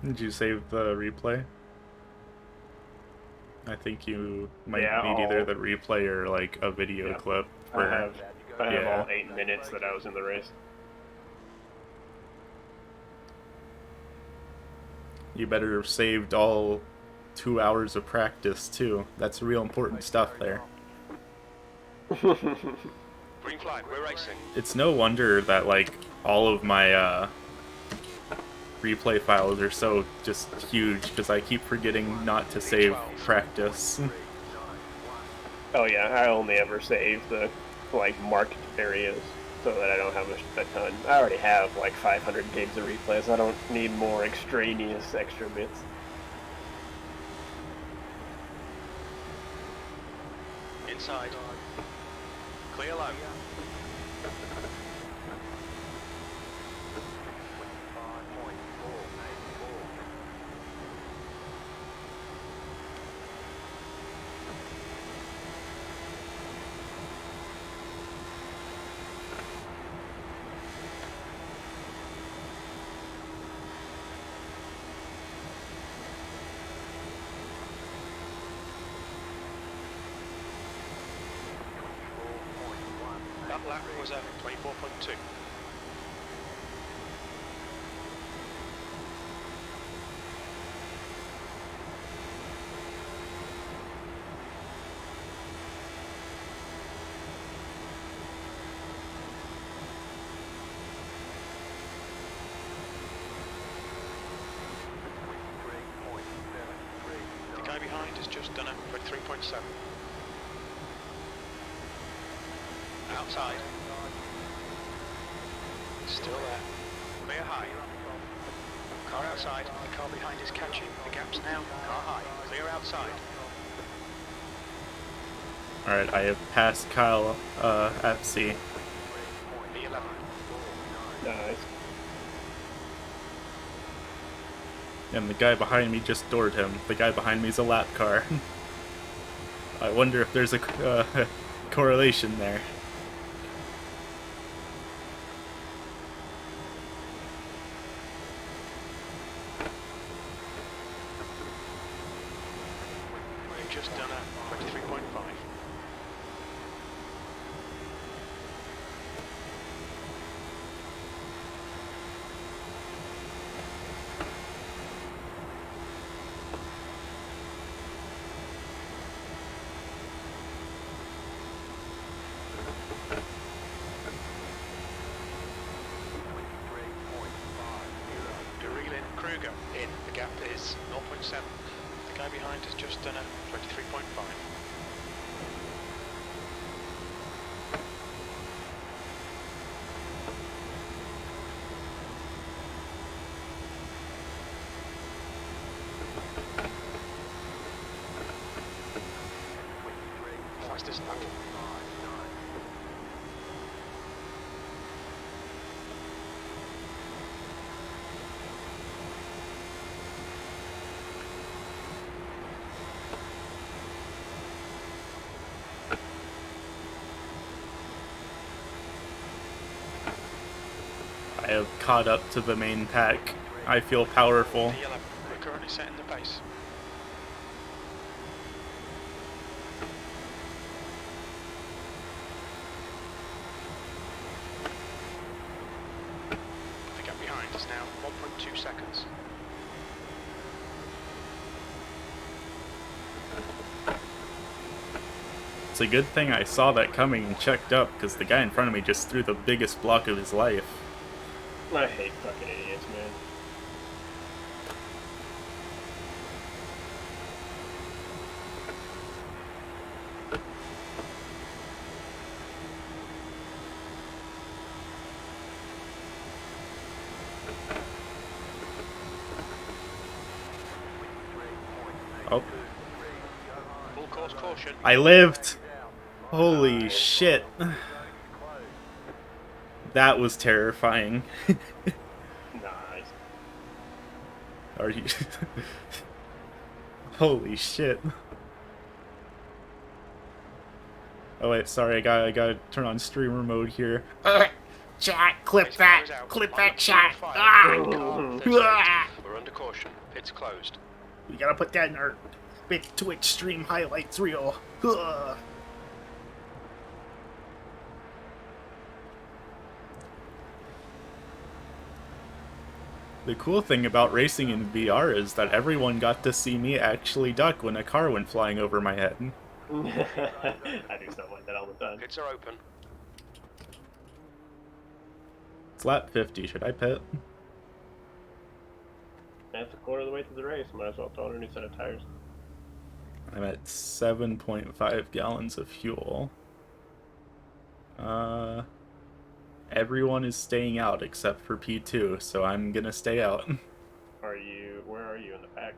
S1: Did you save the replay? I think you might need either the replay or like a video clip.
S4: I have
S1: Yeah.
S4: all 8 minutes that I was in the race.
S1: You better have saved all 2 hours of practice too. That's real important stuff there.
S2: Green flag, we're racing.
S1: It's no wonder that like all of my replay files are so just huge because I keep forgetting not to save practice.
S4: Oh yeah, I only ever save the like marked areas so that I don't have a ton. I already have like 500 gigs of replays. I don't need more extraneous extra bits.
S2: Inside. Clear low.
S3: 5.484.
S2: lap was a 24.2. The guy behind has just done a 23.7. Outside. Still there. Clear high. Car outside. The car behind is catching. The gap's now. Car high. Clear outside.
S1: Alright, I have passed Kyle at C.
S2: B11.
S4: Nice.
S1: And the guy behind me just doored him. The guy behind me is a lap car. I wonder if there's a correlation there.
S2: We've just done a 23.5. Kruger in. The gap is 0.7. The guy behind has just done a 23.5. Fastest lap.
S1: I have caught up to the main pack. I feel powerful.
S2: B11. We're currently setting the pace. The gap behind is now 1.2 seconds.
S1: It's a good thing I saw that coming and checked up, because the guy in front of me just threw the biggest block of his life.
S4: I hate fucking idiots, man.
S1: Oh,
S2: Full course caution.
S1: I lived! Holy shit. That was terrifying.
S4: Nice.
S1: Are you... Holy shit. Oh wait, sorry, I gotta turn on streamer mode here. Chat, clip that! Clip that chat! Ah!
S2: We're under caution. It's closed.
S1: We gotta put that in our big Twitch stream highlights reel. Ugh. The cool thing about racing in VR is that everyone got to see me actually duck when a car went flying over my head.
S4: I do stuff like that all the time.
S2: Pits are open.
S1: It's lap 50, should I pit?
S4: That's a quarter of the way through the race. Might as well throw in a new set of tires.
S1: I'm at 7.5 gallons of fuel. Everyone is staying out except for P2, so I'm gonna stay out.
S4: Where are you in the pack?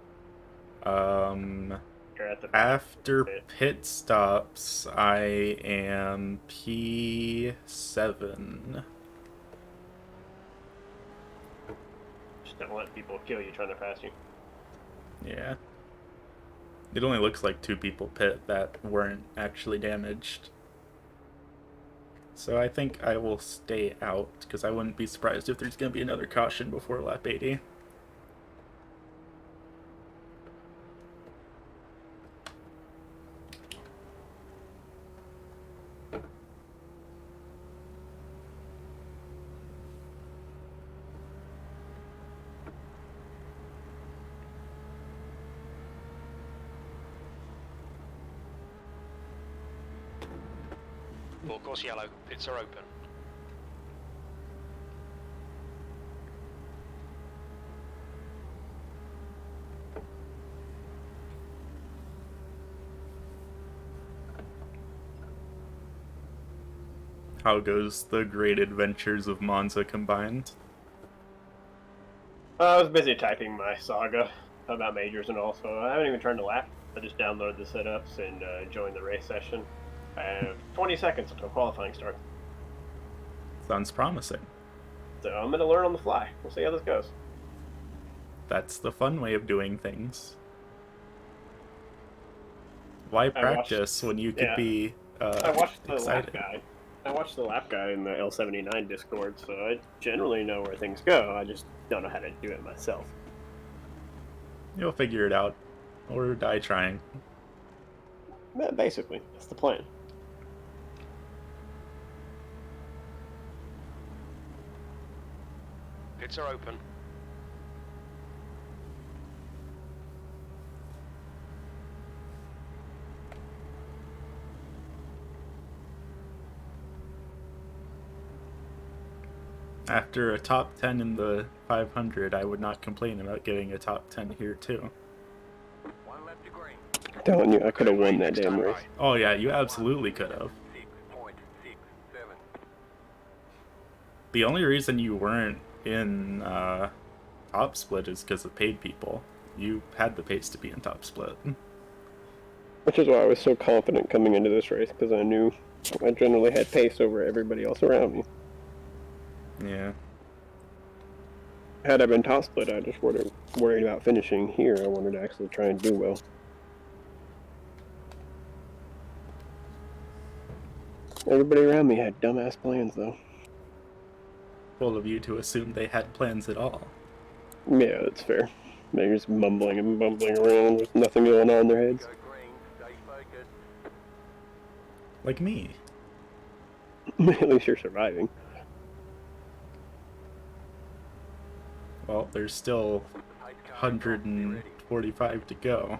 S4: You're at the back.
S1: After pit stops, I am P7.
S4: Just don't let people kill you trying to pass you.
S1: Yeah. It only looks like 2 people pit that weren't actually damaged. So I think I will stay out, because I wouldn't be surprised if there's going to be another caution before lap 80.
S2: Full course yellow. Pits are open.
S1: How goes the great adventures of Monza combined?
S4: I was busy typing my saga about majors and all, so I haven't even turned a lap. I just downloaded the setups and joined the race session. I have 20 seconds until qualifying starts,
S1: Sounds promising.
S4: so I'm going to learn on the fly. We'll see how this goes.
S1: That's the fun way of doing things. Why
S4: watched-
S1: practice when you could
S4: yeah.
S1: be
S4: I watched the
S1: excited?
S4: lap guy. I watched the lap guy in the L79 Discord, so I generally know where things go. I just don't know how to do it myself.
S1: You'll figure it out, or die trying.
S4: Basically, that's the plan.
S2: Pits are open.
S1: After a top 10 in the 500, I would not complain about getting a top 10 here too.
S3: One lap to green.
S4: Telling you, I could have won that damn race.
S1: Oh yeah, you absolutely could have.
S3: 6.67.
S1: The only reason you weren't in top split is because of paid people. You had the pace to be in top split.
S4: Which is why I was so confident coming into this race, because I knew I generally had pace over everybody else around me.
S1: Yeah.
S4: Had I been top split, I just worried about finishing here. I wanted to actually try and do well. Everybody around me had dumbass plans, though.
S1: Full of you to assume they had plans at all.
S4: Yeah, that's fair. They're just mumbling and bumbling around with nothing going on in their heads.
S3: Go green. Stay focused.
S1: Like me.
S4: At least you're surviving.
S1: Well, there's still
S3: The pace car is off. Be ready.
S1: 145 to go.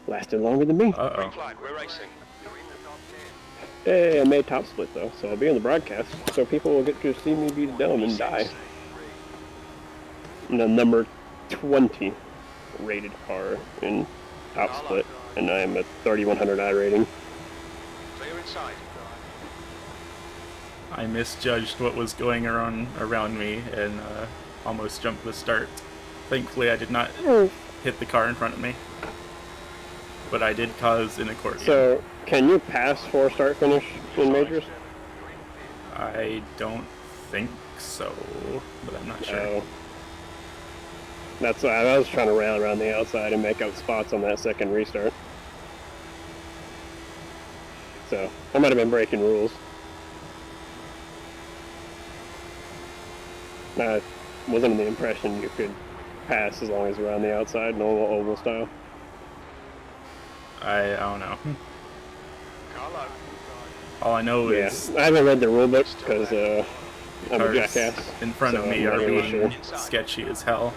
S4: Lasted longer than me.
S2: Green
S1: Uh-oh.
S2: flag. We're racing.
S3: You're in the top 10.
S4: Hey, I made top split though, so I'll be on the broadcast, so people will get to see me be dumb and die. I'm the number 20 rated car in top split, and I am a 3100i rating.
S2: Clear inside.
S1: I misjudged what was going around me and almost jumped the start. Thankfully, I did not hit the car in front of me. But I did cause an accordion.
S4: So, can you pass for start finish in majors?
S1: I don't think so, but I'm not sure.
S4: No. That's why I was trying to rail around the outside and make up spots on that second restart. So, I might have been breaking rules. I wasn't under the impression you could pass as long as you're on the outside, normal oval style.
S1: I don't know.
S2: Carlo.
S1: All I know
S4: Yeah,
S1: is
S4: I haven't read the rulebook because I'm a
S1: cars
S4: jackass.
S1: in front of
S4: so
S1: me
S4: I'm
S1: are
S4: not really
S1: being
S4: sure.
S1: sketchy as hell.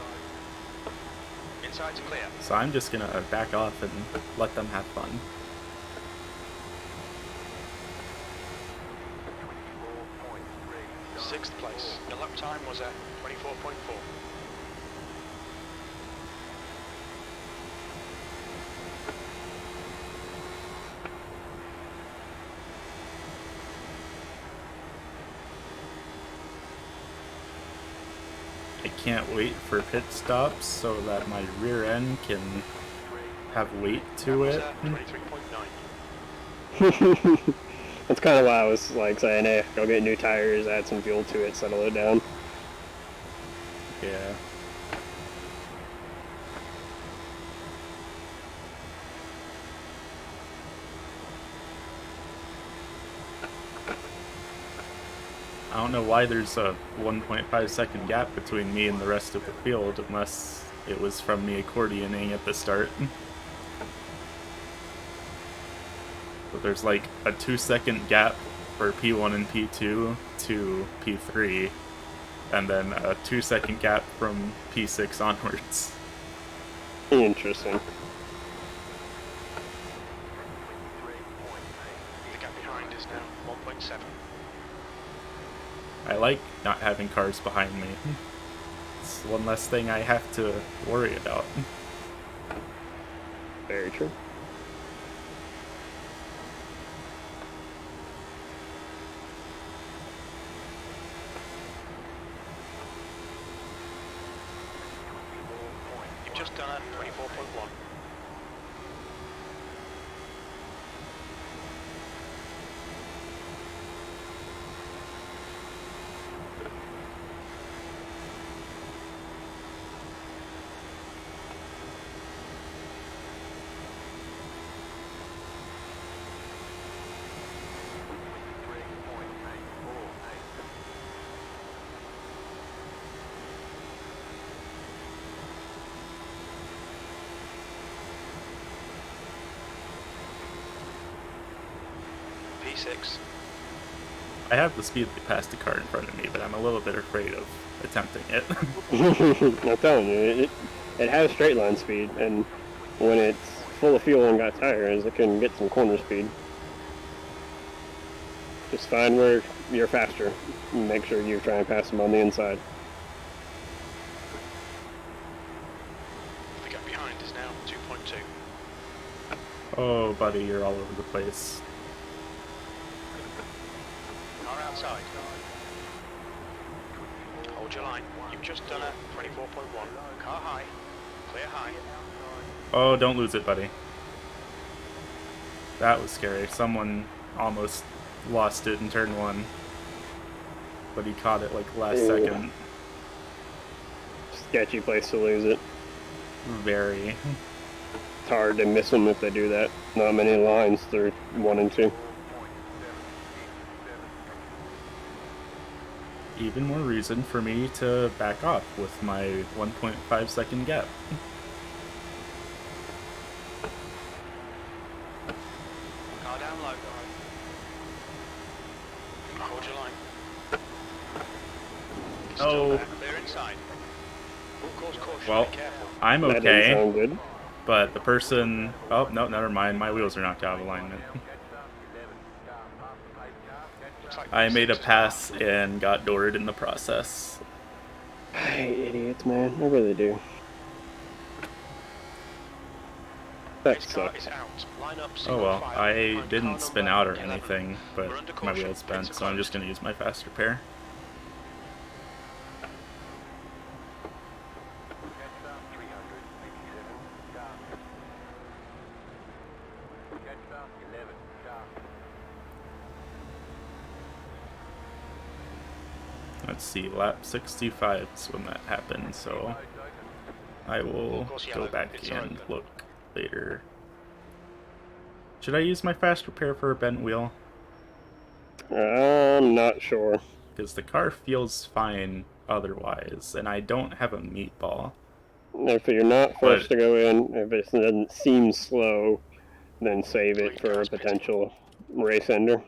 S2: Inside's clear.
S1: So I'm just gonna back off and let them have fun.
S3: 24.3.
S2: Sixth place. The lap time was at 24.4.
S1: I can't wait for pit stops so that my rear end can have weight to it.
S2: 23.9.
S4: That's kind of why I was like saying, hey, go get new tires, add some fuel to it, settle it down.
S1: Yeah. I don't know why there's a 1.5 second gap between me and the rest of the field, unless it was from me accordioning at the start. But there's like a 2-second gap for P1 and P2 to P3, and then a 2-second gap from P6 onwards.
S4: Interesting.
S2: The gap behind is now 1.7.
S1: I like not having cars behind me. It's one less thing I have to worry about.
S4: Very true.
S2: You've just done a 24.1. P6.
S1: I have the speed to pass the car in front of me, but I'm a little bit afraid of attempting it.
S4: I'm telling you, it has straight line speed, and when it's full of fuel and got tires, it can get some corner speed. Just find where you're faster, and make sure you try and pass them on the inside.
S2: The gap behind is now 2.2.
S1: Oh, buddy, you're all over the place.
S2: Car outside. Hold your line. You've just done a 24.1. Car high. Clear high.
S1: Oh, don't lose it, buddy. That was scary. Someone almost lost it in turn 1. But he caught it like last second.
S4: Sketchy place to lose it.
S1: Very.
S4: It's hard to miss them if they do that. Not many lines through 1 and 2.
S1: Even more reason for me to back off with my 1.5 second gap.
S2: Car down low. Hold your line. Still
S1: Oh.
S2: there. Clear inside. Full course caution.
S1: Well,
S2: Be careful.
S1: I'm
S4: That didn't
S1: okay,
S4: sound good.
S1: but the person... Oh, no, never mind. My wheels are knocked out of alignment.
S2: Looks like
S1: I made a
S2: P6
S1: pass and got doored in the process.
S4: I hate idiots, man. I really do. That
S2: This car
S4: sucks.
S2: is out. Line up,
S1: Oh
S2: single
S1: well,
S2: file.
S1: I
S2: Behind
S1: didn't
S2: car
S1: spin
S2: number
S1: out or
S2: 11.
S1: anything, but
S2: We're under
S1: my
S2: caution.
S1: wheels bent,
S2: Pits
S1: so I'm
S2: are
S1: just going to use my fast repair. Let's see, lap 65 is when that happened, so I will go back and look later. Should I use my fast repair for a bent wheel?
S4: I'm not sure.
S1: Because the car feels fine otherwise, and I don't have a meatball.
S4: If you're not forced
S1: But-
S4: to go in, if it doesn't seem slow, then save it for a potential race ender.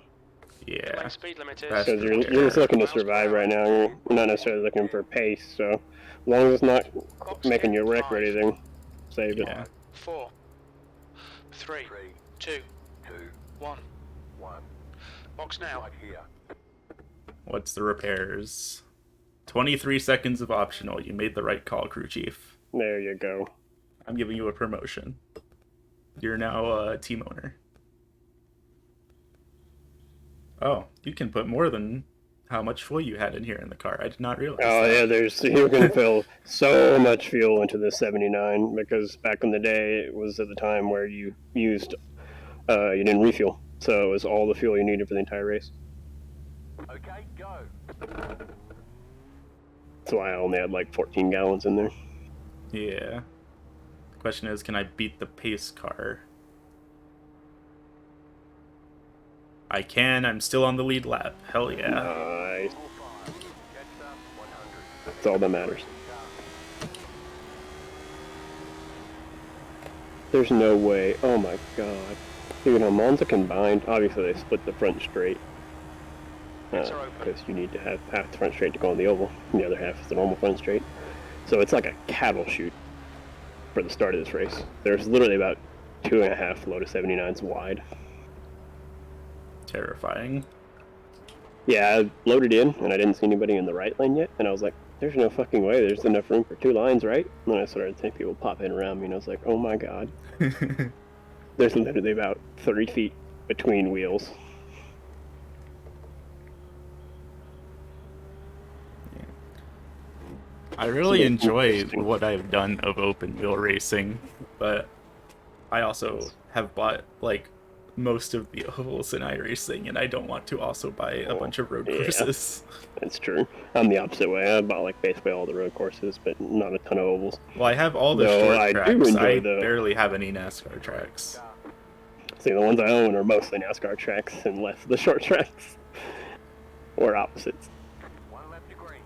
S1: Yeah,
S2: Lane speed limit is
S1: Fast
S4: Because you're
S1: repair.
S4: just looking to
S2: 50 miles per
S4: survive
S2: hour.
S4: right now. You're not necessarily looking for pace. So, as long as it's not
S2: Box
S4: making
S2: in
S4: you wreck or
S2: 5,
S4: anything, save it.
S1: yeah.
S2: 4, 3, 2, 1. Box now.
S1: What's the repairs? 23 seconds of optional. You made the right call, crew chief.
S4: There you go.
S1: I'm giving you a promotion. You're now a team owner. Oh, you can put more than how much fuel you had in here in the car. I did not realize
S4: Oh
S1: that.
S4: yeah, you can fill so much fuel into this 79 because back in the day it was at the time where you used you didn't refuel, so it was all the fuel you needed for the entire race.
S3: Okay, go.
S4: That's why I only had like 14 gallons in there.
S1: Yeah. The question is, can I beat the pace car? I can. I'm still on the lead lap. Hell yeah.
S4: Nice. That's all that matters. There's no way. Oh my god. Dude, on Monza combined, obviously they split the front straight. Because you need to have half the front straight to go on the oval, and the other half is the normal front straight. So it's like a cattle chute for the start of this race. There's literally about 2.5 Lotus 79s wide.
S1: terrifying.
S4: Yeah, I loaded in, and I didn't see anybody in the right lane yet, and I was like, there's no fucking way, there's enough room for 2 lines, right? And then I started seeing people pop in around me, and I was like, oh my god. There's literally about 30 feet between wheels.
S1: I really
S4: So
S1: enjoy
S4: interesting.
S1: what I've done of open wheel racing, but I also have bought like most of the ovals in iRacing, and I don't want to also buy a bunch of road
S4: Yeah,
S1: courses.
S4: that's true. I'm the opposite way. I bought like basically all the road courses, but not a ton of ovals.
S1: Well, I have all the
S4: Though
S1: short
S4: I do
S1: tracks. I
S4: enjoy the
S1: barely have any NASCAR tracks.
S4: See, the ones I own are mostly NASCAR tracks and less the short tracks, or opposites.
S3: One left to green.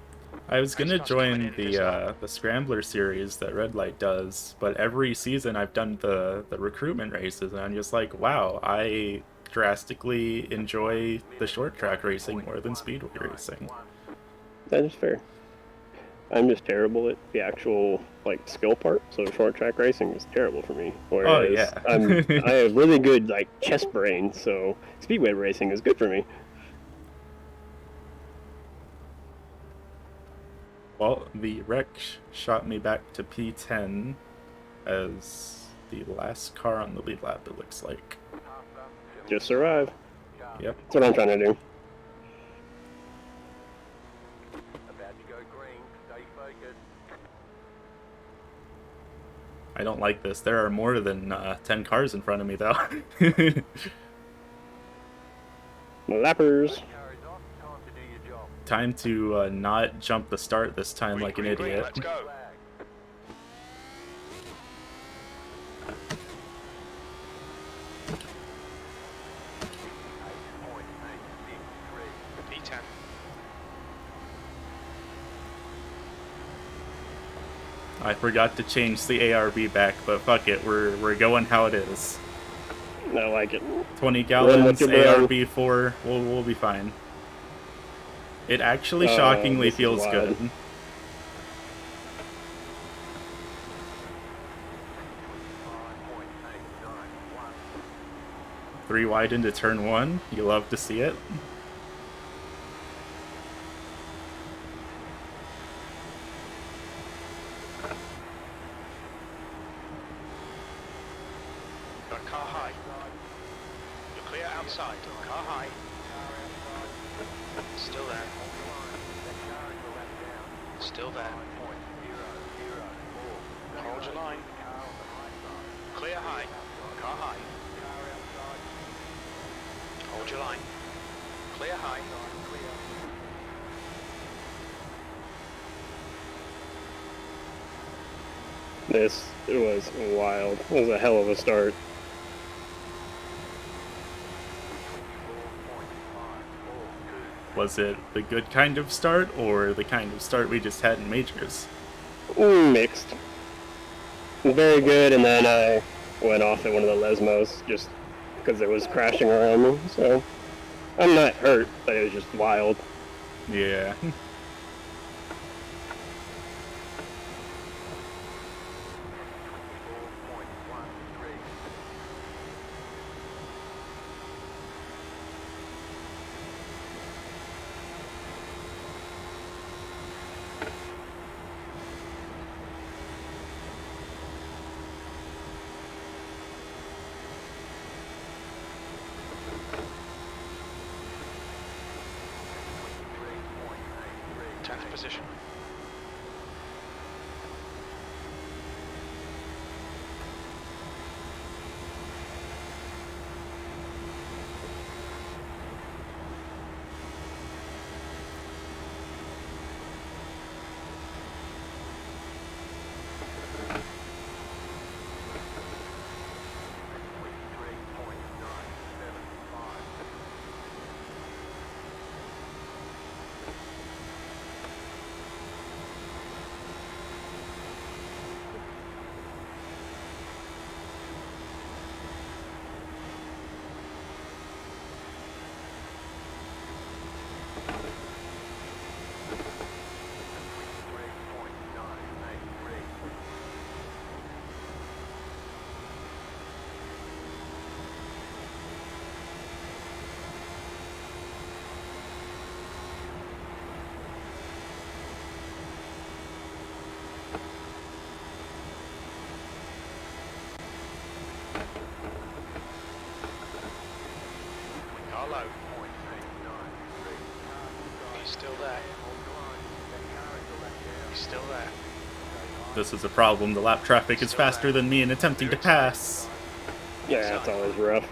S1: I was gonna
S2: Nice cars coming
S1: join
S2: in this lap.
S1: the Scrambler series that Red Light does, but every season I've done the recruitment races, and I'm just like, wow, I drastically enjoy the short track racing more than speedway racing.
S4: That is fair. I'm just terrible at the actual like skill part, so short track racing is terrible for me.
S1: Oh
S4: Whereas
S1: yeah.
S4: I have really good like chest brain, so speedway racing is good for me.
S1: Well, the wreck shot me back to P10 as the last car on the lead lap, it looks like.
S4: Just survive.
S1: Yep.
S4: That's what I'm trying to do.
S3: About to go green. Stay focused.
S1: I don't like this. There are more than 10 cars in front of me, though.
S4: Lappers.
S3: Car is off. Time to do your job.
S1: Time to not jump the start this time like an
S2: Green, green,
S1: idiot.
S2: let's go.
S3: Flag.
S2: P10.
S1: I forgot to change the ARB back, but fuck it, we're going how it is.
S4: I like it.
S1: 20
S4: Run
S1: gallons,
S4: with your brain.
S1: ARB 4, we'll be fine. It actually shockingly
S4: this is
S1: feels
S4: wild.
S1: good. Three wide into turn 1, you love to see it.
S2: Got car high. You're clear outside. Car high. Still there. Still there. Hold your line. Clear high. Car high. Hold your line. Clear high.
S4: This was wild. It was a hell of a start.
S1: Was it the good kind of start, or the kind of start we just had in majors?
S4: Mixed. Very good, and then I went off at one of the Lesmos just because it was crashing around me. So I'm not hurt, but it was just wild.
S1: Yeah.
S2: Tenth position. low. He's still there. He's still there.
S1: This is a problem. The lap traffic is faster than me in attempting to pass.
S4: Yeah, that's always rough.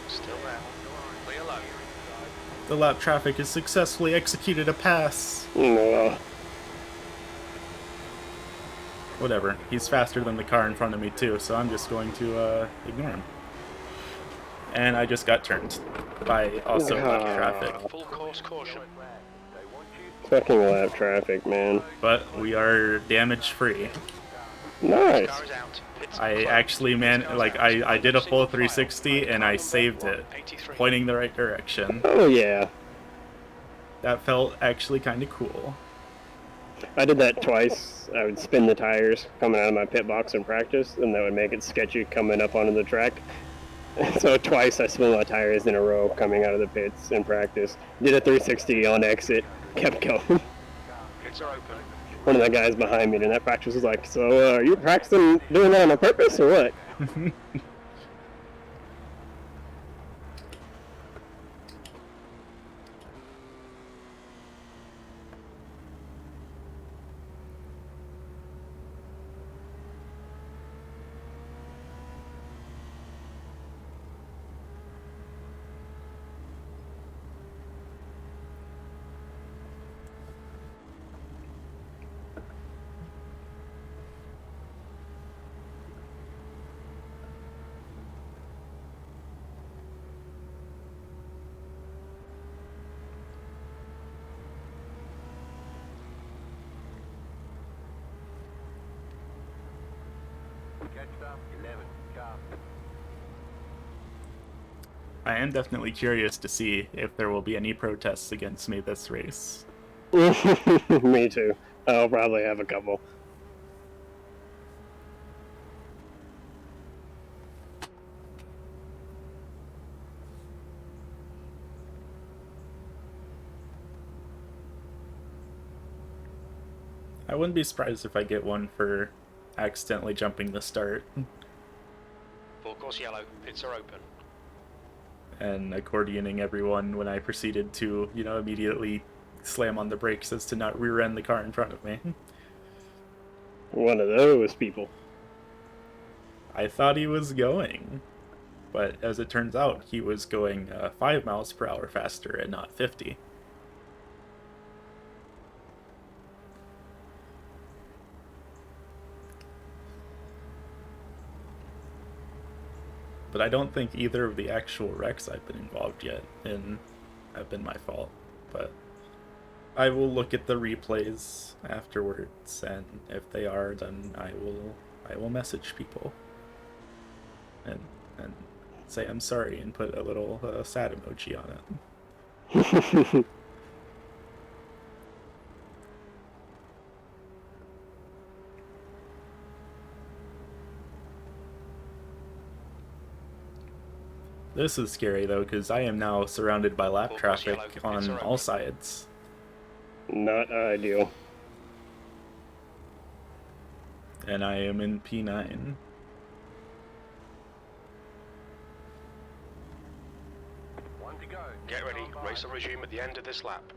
S2: Still there. Clear low.
S1: The lap traffic has successfully executed a pass. Whatever. He's faster than the car in front of me too, so I'm just going to ignore him. And I just got turned by also lap traffic.
S2: Full course caution.
S4: Fucking lap traffic, man.
S1: But we are damage free.
S4: Nice.
S2: Car is out. Pits
S1: I
S2: closed.
S1: actually, man, like I did a full 360 and I saved it,
S2: 83.
S1: pointing the right direction.
S4: Oh yeah.
S1: That felt actually kind of cool.
S4: I did that twice. I would spin the tires coming out of my pit box in practice, and that would make it sketchy coming up onto the track. So twice I spun my tires in a row coming out of the pits in practice. Did a 360 on exit, kept going.
S2: Pits are open.
S4: One of the guys behind me in that practice was like, so are you practicing doing that on purpose or what?
S1: I am definitely curious to see if there will be any protests against me this race.
S4: Me too. I'll probably have a couple.
S1: I wouldn't be surprised if I get one for accidentally jumping the start
S2: Full course yellow. Pits are open.
S1: and accordioning everyone when I proceeded to, you know, immediately slam on the brakes as to not rear end the car in front of me.
S4: One of those people.
S1: I thought he was going, but as it turns out, he was going 5 miles per hour faster and not 50. But I don't think either of the actual wrecks I've been involved yet in have been my fault. But I will look at the replays afterwards, and if they are, then I will message people and say I'm sorry and put a little sad emoji on it. This is scary though, because I am now surrounded by lap traffic on all sides.
S4: Not ideal.
S1: And I am in P9.
S3: One to go.
S2: Get ready. Race will resume at the end of this lap.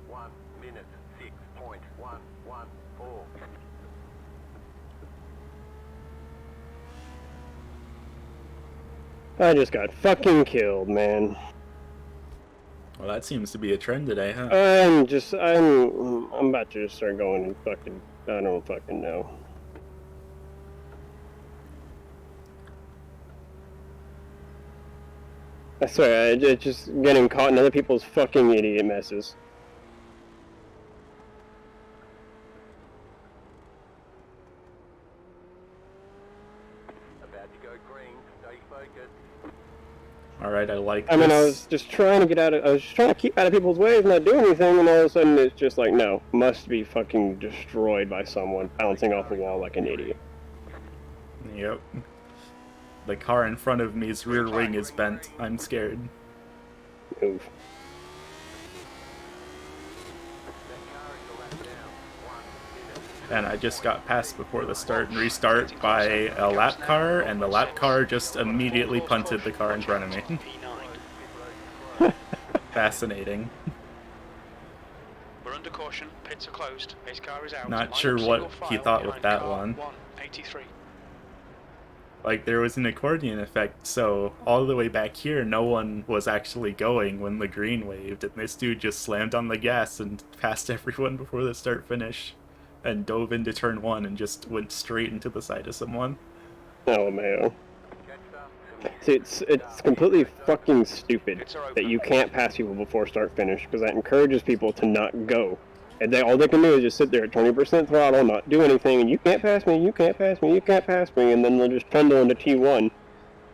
S3: One minute 6.114.
S4: I just got fucking killed, man.
S1: Well, that seems to be a trend today, huh?
S4: I'm about to start going and fucking, I don't fucking know. I swear, it's just getting caught in other people's fucking idiot messes.
S3: About to go green. Stay focused.
S1: Alright, I like this.
S4: I mean, I was just trying to get out of, I was just trying to keep out of people's ways and not do anything, and all of a sudden it's just like, no, must be fucking destroyed by someone bouncing off the wall like an idiot.
S1: Yep. The car in front of me's rear wing is bent. I'm scared.
S4: Move.
S3: That car is a lap down. 1
S1: and I just got passed before the start and restart by a lap car, and the lap car just immediately punted the car in front of me. Fascinating.
S2: We're under caution, pits are closed, pace car is out.
S1: Not
S2: Line
S1: sure
S2: up
S1: what
S2: single
S1: he
S2: file
S1: thought with
S2: behind
S1: that
S2: car
S1: one.
S2: 183.
S1: Like, there was an accordion effect, so all the way back here, no one was actually going when the green waved, and this dude just slammed on the gas and passed everyone before the start finish, and dove into turn 1 and just went straight into the side of someone.
S4: Oh man. See, it's completely fucking stupid that you can't pass people before start finish, because that encourages people to not go. And all they can do is just sit there at 20% throttle, not do anything, and you can't pass me, you can't pass me, you can't pass me, and then they'll just trundle into T1.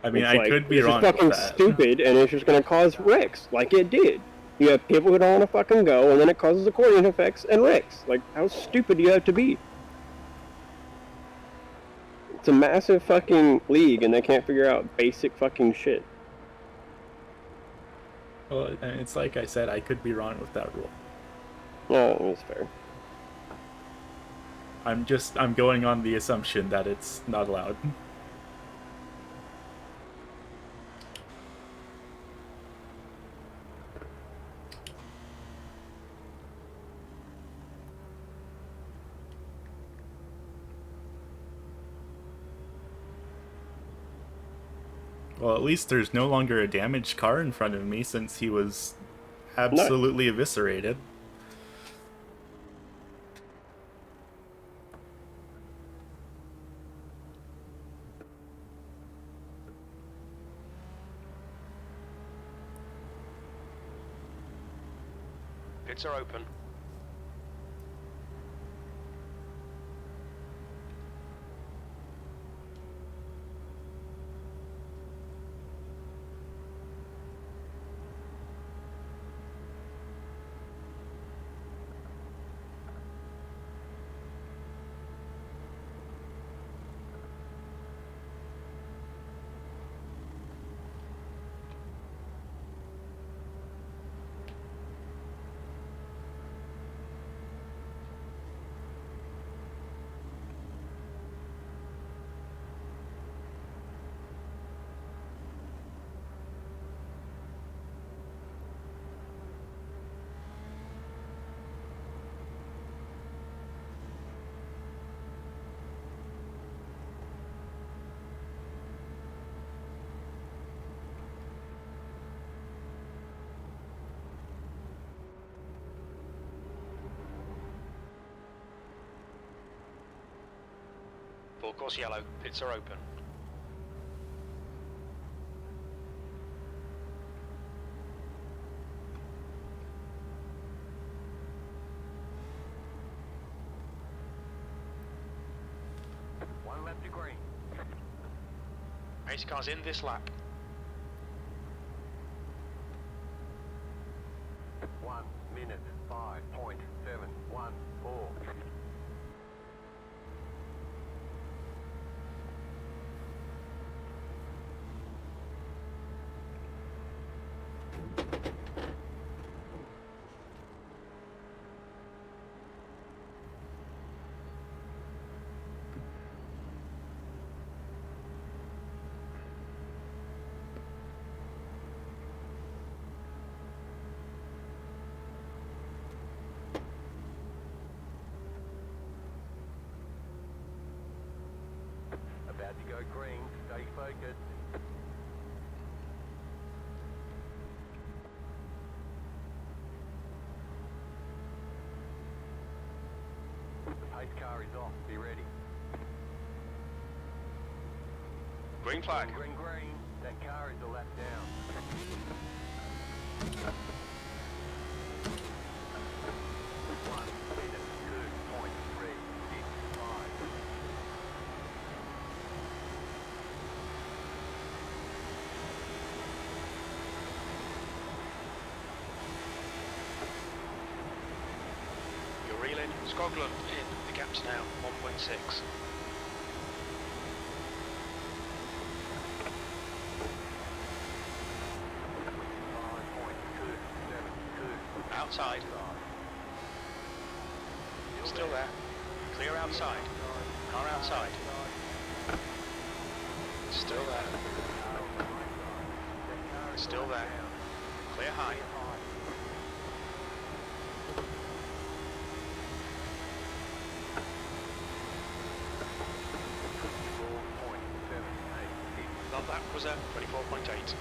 S1: I mean,
S4: It's
S1: I
S4: like,
S1: could be
S4: this is
S1: wrong with
S4: fucking
S1: that.
S4: stupid, and it's just gonna cause wrecks, like it did. You have people who don't want to fucking go, and then it causes accordion effects and wrecks. Like, how stupid do you have to be? It's a massive fucking league, and they can't figure out basic fucking shit.
S1: Well, it's like I said, I could be wrong with that rule.
S4: No, it's fair.
S1: I'm going on the assumption that it's not allowed. Well, at least there's no longer a damaged car in front of me since he was absolutely eviscerated.
S2: Pits are open. Full course yellow, pits are open.
S3: One lap to green.
S2: Pace car's in this lap.
S3: 1 minute 5.714. About to go green, stay focused. The pace car is off, be ready.
S2: Green flag.
S3: Green, green, that car is a lap down. 1 minute 2.365.
S2: You're reeling. Scotland in. The gap's now 1.6. Outside. Still there. Clear outside. Car outside. Still there. Still there. Clear high. That lap was at 24.8.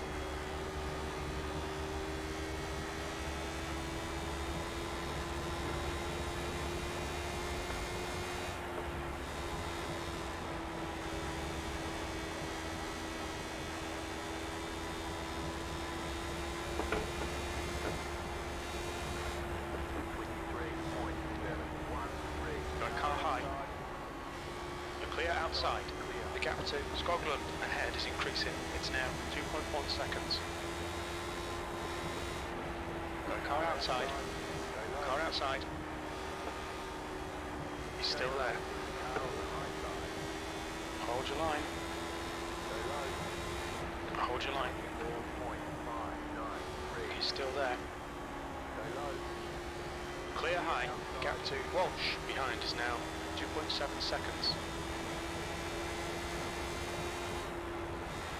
S2: Outside. The gap to Scotland ahead is increasing. It's now 2.1 seconds. Got a car outside. Car outside. He's still there. Hold your line. Hold your line. He's still there. Clear high. Gap to Walsh behind is now 2.7 seconds.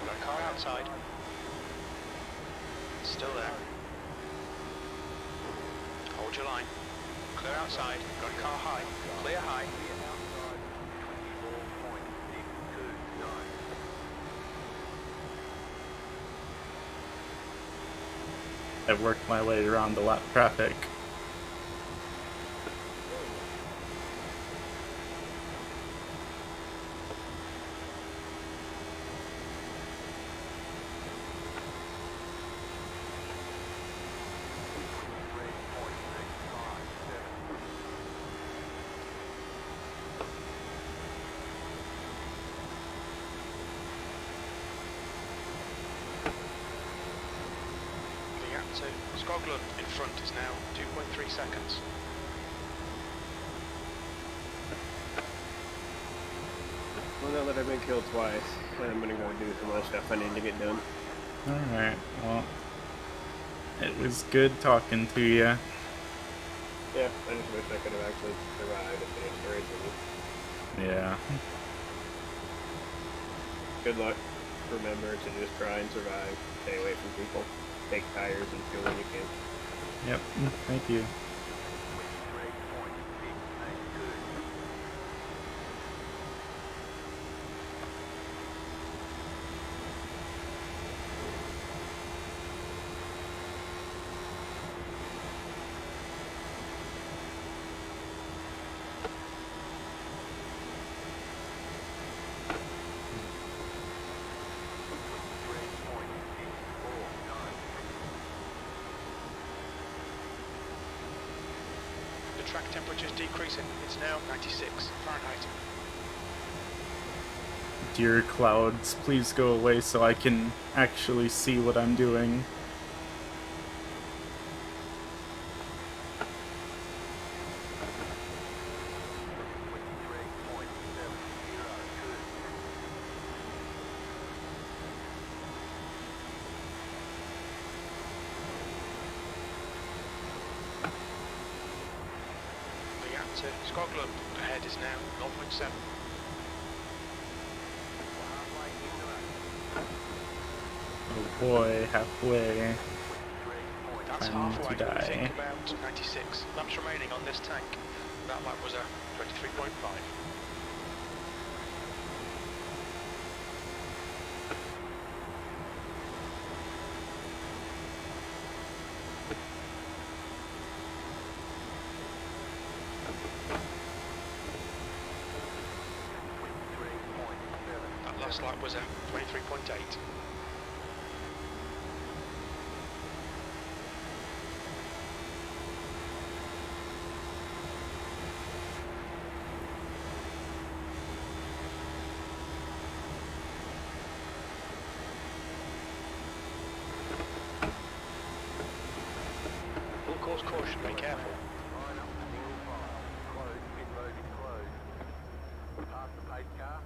S2: Got a car outside. Still there. Hold your line. Clear outside. Got a car high. Clear high.
S1: I've worked my way around the lap traffic.
S2: So Scotland in front is now 2.3 seconds.
S4: Well, now that I've been killed twice, I'm gonna go do some other stuff I need to get done.
S1: Alright, well, it was good talking to you.
S4: Yeah, I just wish I could have actually survived and finished the race with you.
S1: Yeah.
S4: Good luck. Remember to just try and survive. Stay away from people. Take tires and fuel when you can.
S1: Yep, thank you.
S2: Track temperature is decreasing. It's now 96 Fahrenheit.
S1: Dear clouds, please go away so I can actually see what I'm doing.
S2: Scotland ahead is now 0.7.
S1: Oh boy, halfway.
S2: That's
S1: Time
S2: halfway.
S1: to die.
S2: Think about 96 laps remaining on this tank. That lap was a 23.5. Last lap was a 23.8. Full course caution, be careful.
S3: Line up, single file. Closed, pit road is closed. Past the pace car.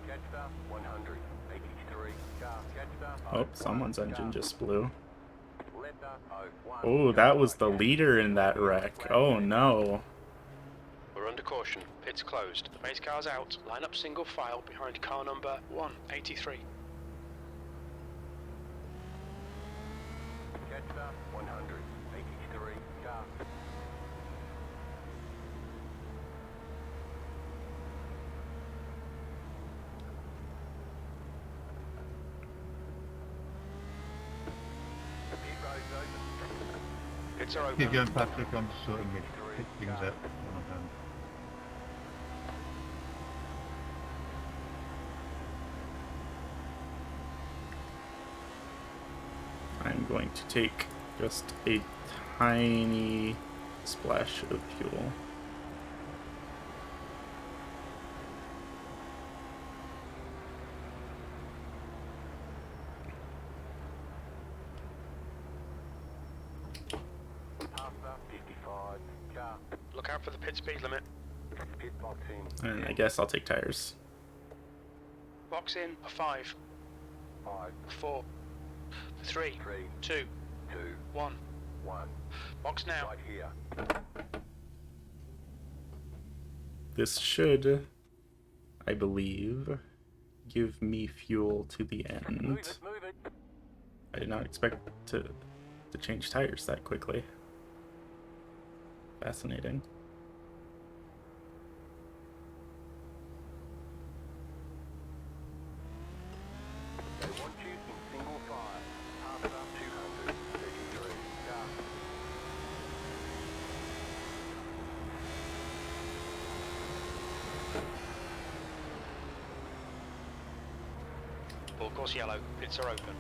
S3: Catch 100, 83, car, catch
S1: Oh, someone's engine just blew.
S3: Left
S1: Oh, that was the leader in that wreck. Oh no.
S2: We're under caution. Pit's closed. The pace car's out. Line up single file behind car number 183.
S3: Catch up 183 car. Pit road's open.
S2: Pits are
S7: Keep
S2: open.
S7: going, Patrick. I'm just sorting the things out when I'm done.
S1: I'm going to take just a tiny splash of fuel.
S3: Past up 55 car.
S2: Look out for the pit speed limit.
S3: Pit box in.
S1: And I guess I'll take tires.
S2: Box in for 5,
S3: 5,
S2: 4, 3,
S3: 3,
S2: 2,
S3: 2,
S2: 1.
S3: 1.
S2: Box now.
S3: Right here.
S1: This should, I believe, give me fuel to the
S3: Move
S1: end.
S3: it, move it.
S1: I did not expect to change tires that quickly. Fascinating.
S3: They want you in single file. Past up 233 car.
S2: Full course yellow. Pits are open.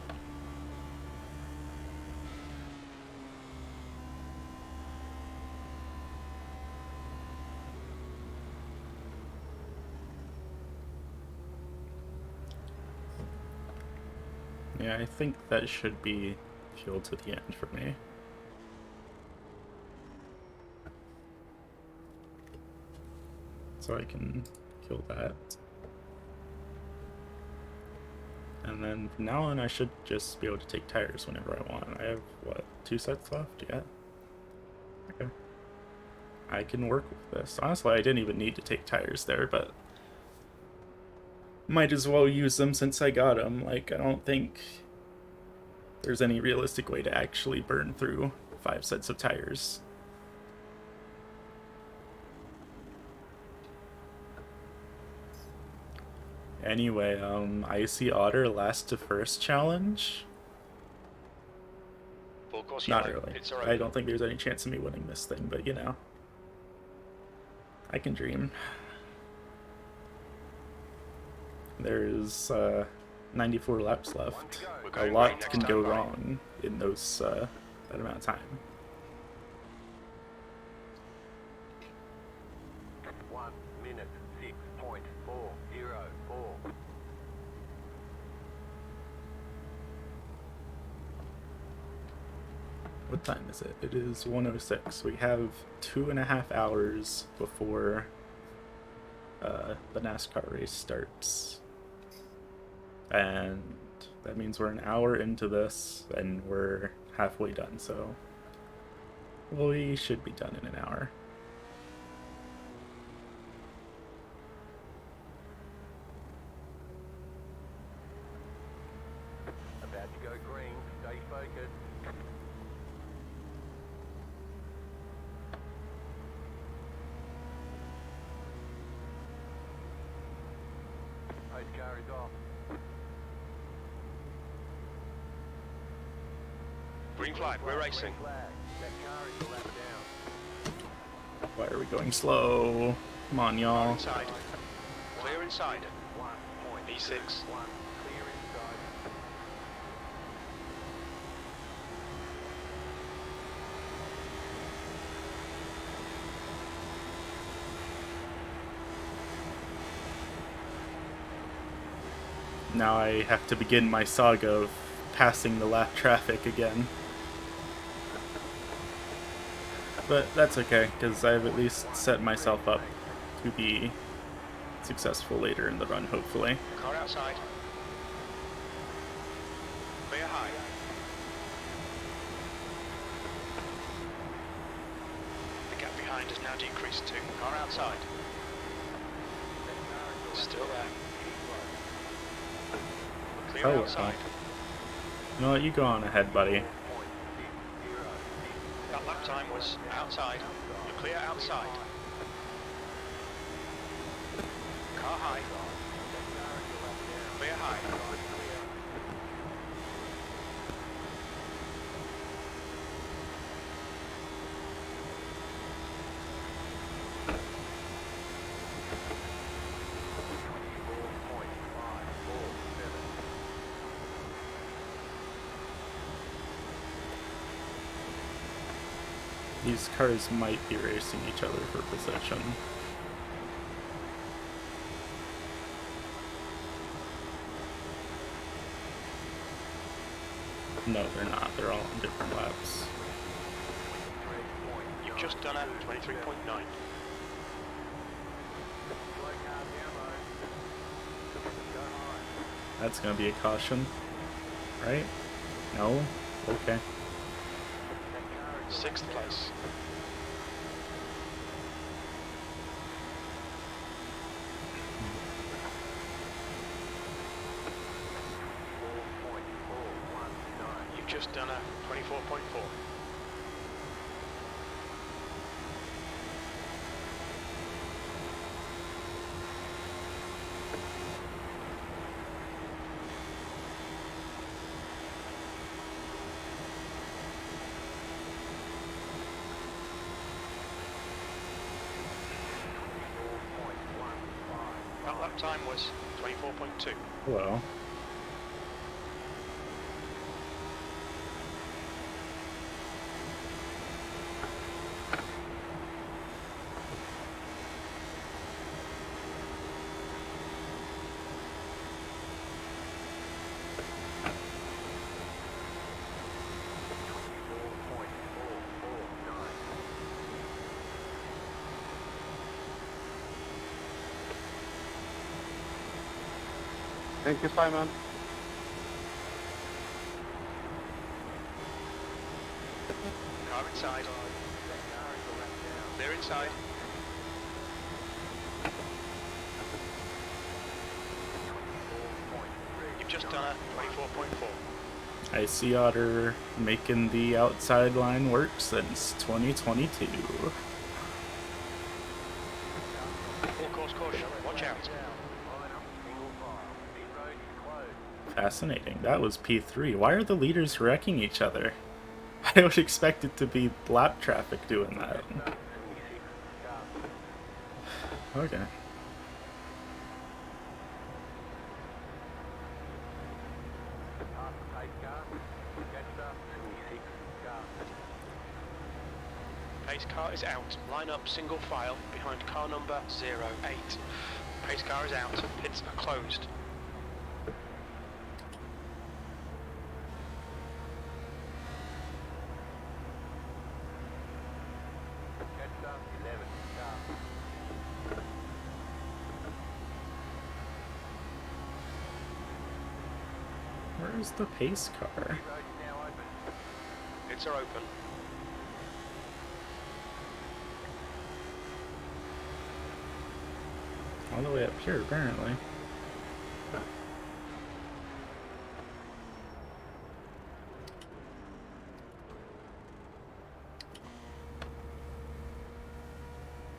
S1: Yeah, I think that should be fuel to the end for me. So I can kill that. And then from now on I should just be able to take tires whenever I want. I have, what, 2 sets left? Yeah. Okay. I can work with this. Honestly, I didn't even need to take tires there, but might as well use them since I got them. Like, I don't think there's any realistic way to actually burn through 5 sets of tires. Anyway, Icy Otter last to first challenge?
S2: Full course
S1: Not
S2: yellow.
S1: really.
S2: Pits are
S1: I
S2: open.
S1: don't think there's any chance of me winning this thing, but you know. I can dream. There's 94 laps left.
S2: We're
S1: A
S2: going
S1: lot
S2: right next
S1: can
S2: time,
S1: go
S2: Bryan.
S1: wrong in those that amount of time.
S3: 1 minute 6.404.
S1: What time is it? It is 1:06. We have 2.5 hours before the NASCAR race starts. And that means we're an hour into this and we're halfway done, so we should be done in an hour.
S3: About to go green. Stay focused. Pace car is off.
S2: Green flag. We're racing.
S3: Green flag. That car is a lap down.
S1: Why are we going slow? Come on, y'all.
S2: Inside. Clear inside.
S3: 1.1.
S2: E6.
S3: Clear inside.
S1: Now I have to begin my saga of passing the lap traffic again. But that's okay, because I've at least set myself up to be successful later in the run, hopefully.
S2: Car outside. Clear high. behind has now decreased to car outside. Still there. Clear
S1: Oh,
S2: outside.
S1: You know what? You go on ahead, buddy.
S2: That lap time was outside. You're clear outside. Car high. Clear high.
S1: These cars might be racing each other for possession. No, they're not. They're all on different laps.
S2: You've just done a 23.9.
S1: That's gonna be a caution, right? No? Okay.
S2: 6th place. You've just done a 24.4. That lap time was 24.2.
S1: Hello.
S8: Thank you, Simon.
S2: Car inside. Clear inside. You've just done a 24.4.
S1: I see Otter making the outside line work since 2022.
S2: Full course caution. Watch out.
S1: Fascinating. That was P3. Why are the leaders wrecking each other? I would expect it to be lap traffic doing that. Okay.
S2: Pace car is out. Line up single file behind car number 08. Pace car is out. Pits are closed.
S1: Where's the pace car?
S2: Pits are open.
S1: All the way up here, apparently.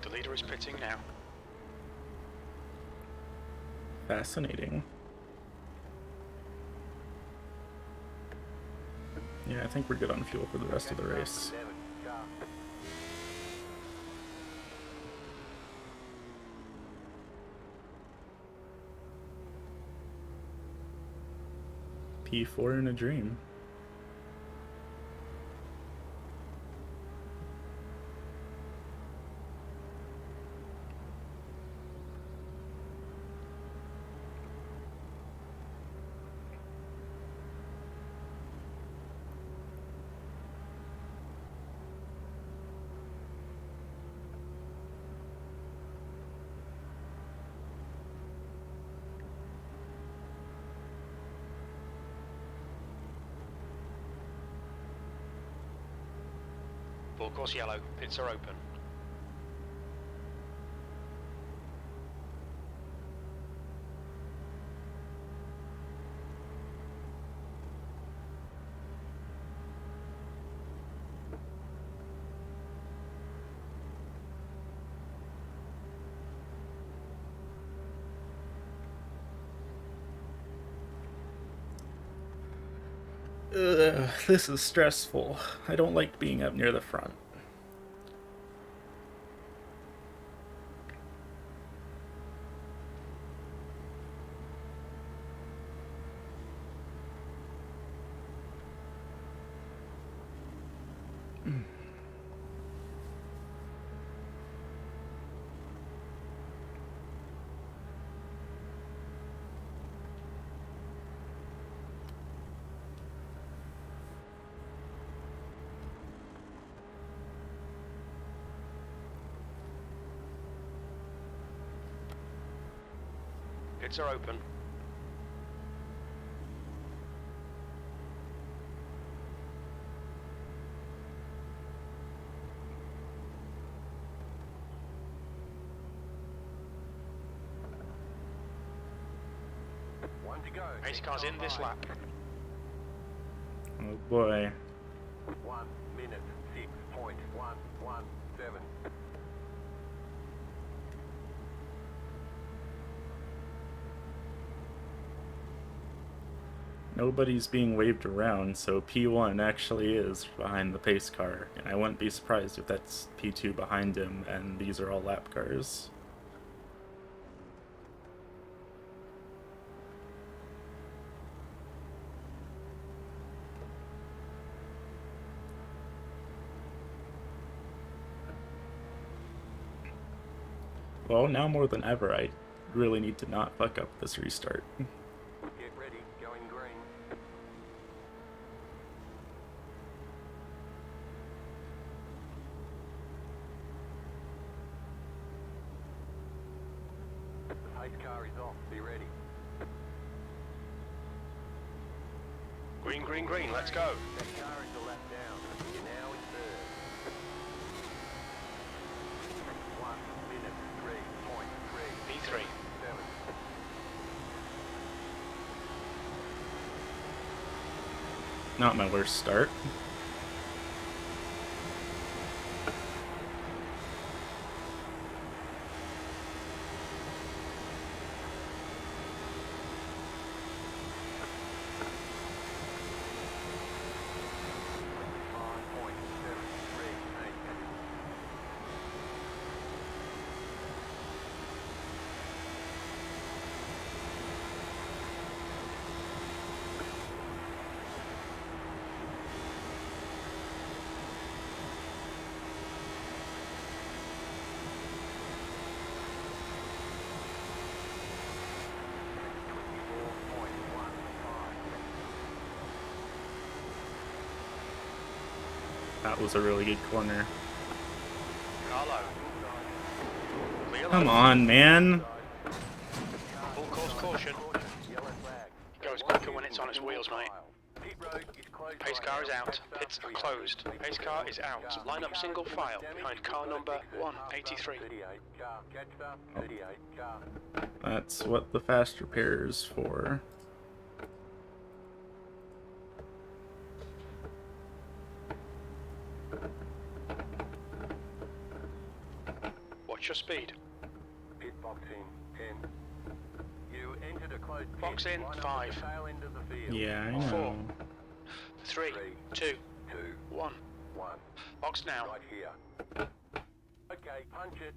S2: The leader is pitting now.
S1: Fascinating. Yeah, I think we're good on fuel for the rest of the race. P4 in a dream.
S2: Full course yellow. Pits are open.
S1: Ugh, this is stressful. I don't like being up near the front.
S2: Pits are open.
S3: One to go.
S2: Pace car's in this lap.
S1: Oh boy.
S3: 1 minute 6.117.
S1: Nobody's being waved around, so P1 actually is behind the pace car, and I wouldn't be surprised if that's P2 behind him, and these are all lap cars. Well, now more than ever, I really need to not fuck up this restart.
S3: Get ready, going green. The pace car is off, be ready.
S2: Green, green, green, let's go.
S3: That car is a lap down. You're now in third. 1 minute 3.3.
S2: P3.
S1: Not my worst start. That was a really good corner.
S2: Carlo. Clear
S1: Come
S2: left.
S1: on, man.
S2: Full course caution. It goes quicker when it's on its wheels, mate. Pace car is out. Pits are closed. Pace car is out. Line up single file behind car number 183.
S1: That's what the fast repair is for.
S2: Watch your speed.
S3: Pit box in 10. You entered a closed pit.
S2: Box in
S3: Line up at
S2: 5.
S3: the tail end of the field.
S1: Yeah, I know.
S2: 4, 3, 2, 1.
S3: 1.
S2: Box now.
S3: Right here. Okay, punch it.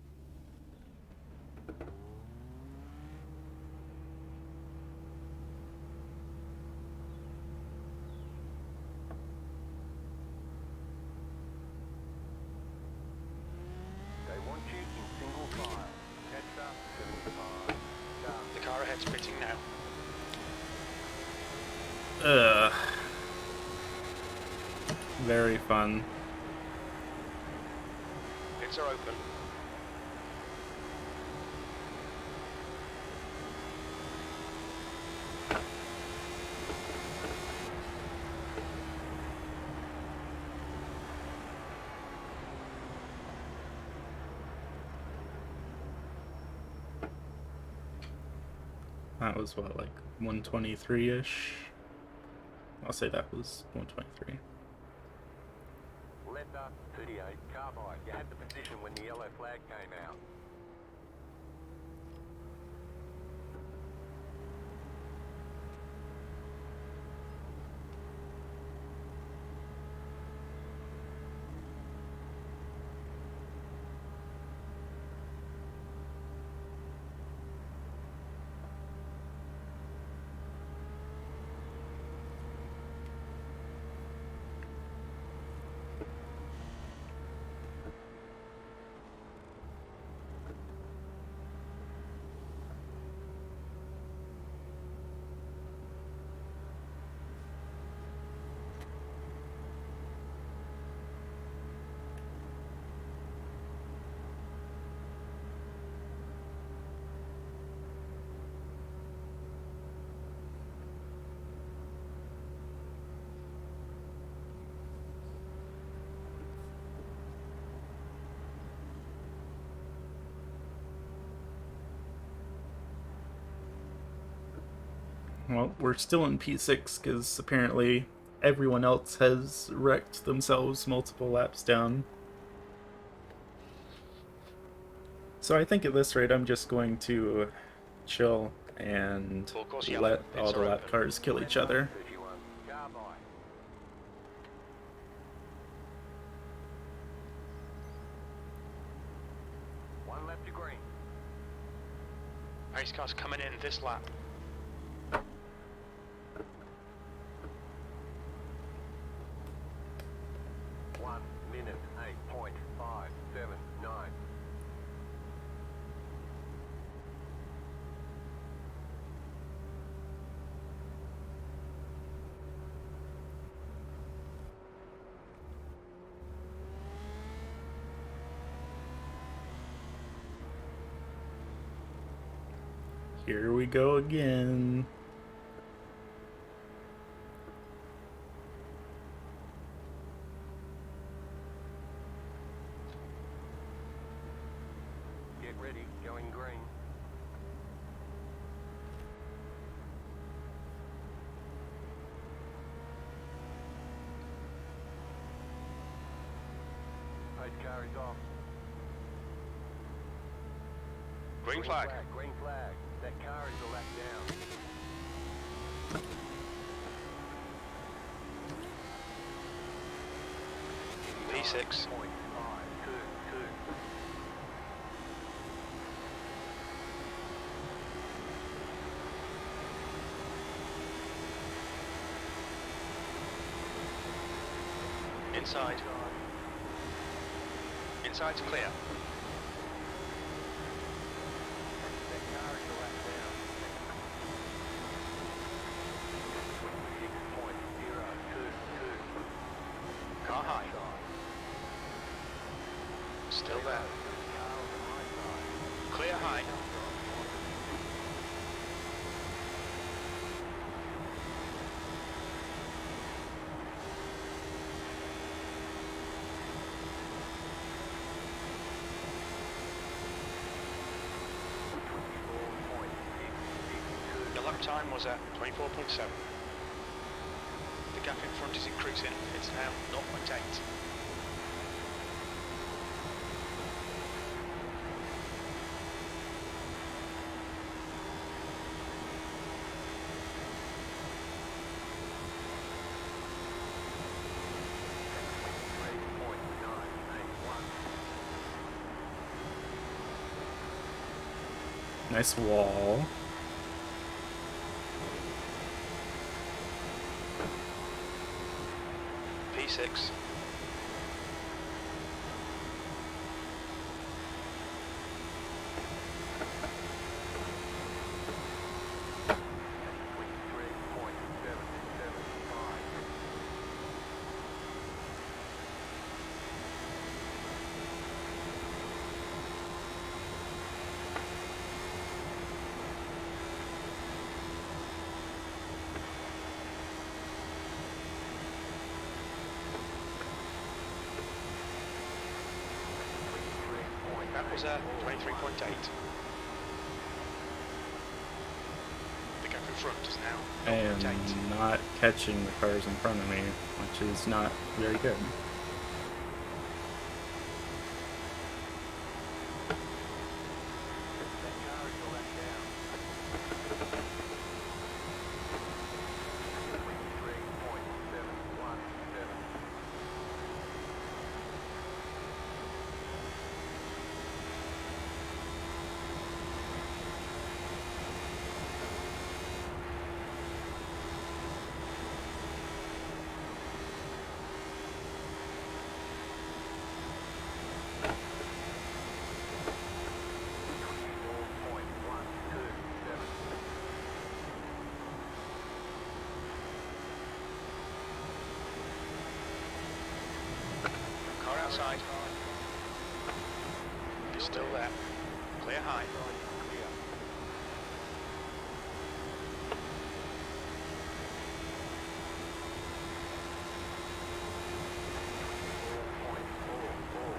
S3: They want you in single file. Catch up, 75.
S2: The car ahead's pitting now.
S1: Ugh. Very fun.
S2: Pits are open.
S1: That was what, like 123-ish? I'll say that was 123.
S3: Letter 38, carbide. You had the position when the yellow flag came out.
S1: Well, we're still in P6 because apparently everyone else has wrecked themselves multiple laps down. So I think at this rate I'm just going to chill and
S2: Full course yellow.
S1: let all
S2: Pits
S1: the
S2: are
S1: lap
S2: open.
S1: cars kill each other.
S3: 31. Car by. One lap to green.
S2: Pace car's coming in this lap.
S3: 1 minute 8.579.
S1: Here we go again.
S3: Get ready, going green. Pace car is off.
S2: Green flag.
S3: Green flag. That car is a lap down.
S2: P6.
S3: 5.522.
S2: Inside. Inside's clear.
S3: That car is a lap down. 6.022.
S2: Car high. Still there.
S3: Car on the high side.
S2: Clear high. The lap time was at 24.7. The gap in front is increasing. It's now 0.8.
S1: Nice wall.
S2: P6. That was at 23.8. The gap in front is now
S1: I am
S2: 0.8.
S1: not catching the cars in front of me, which is not very good.
S2: Car outside. It's still there. Clear high.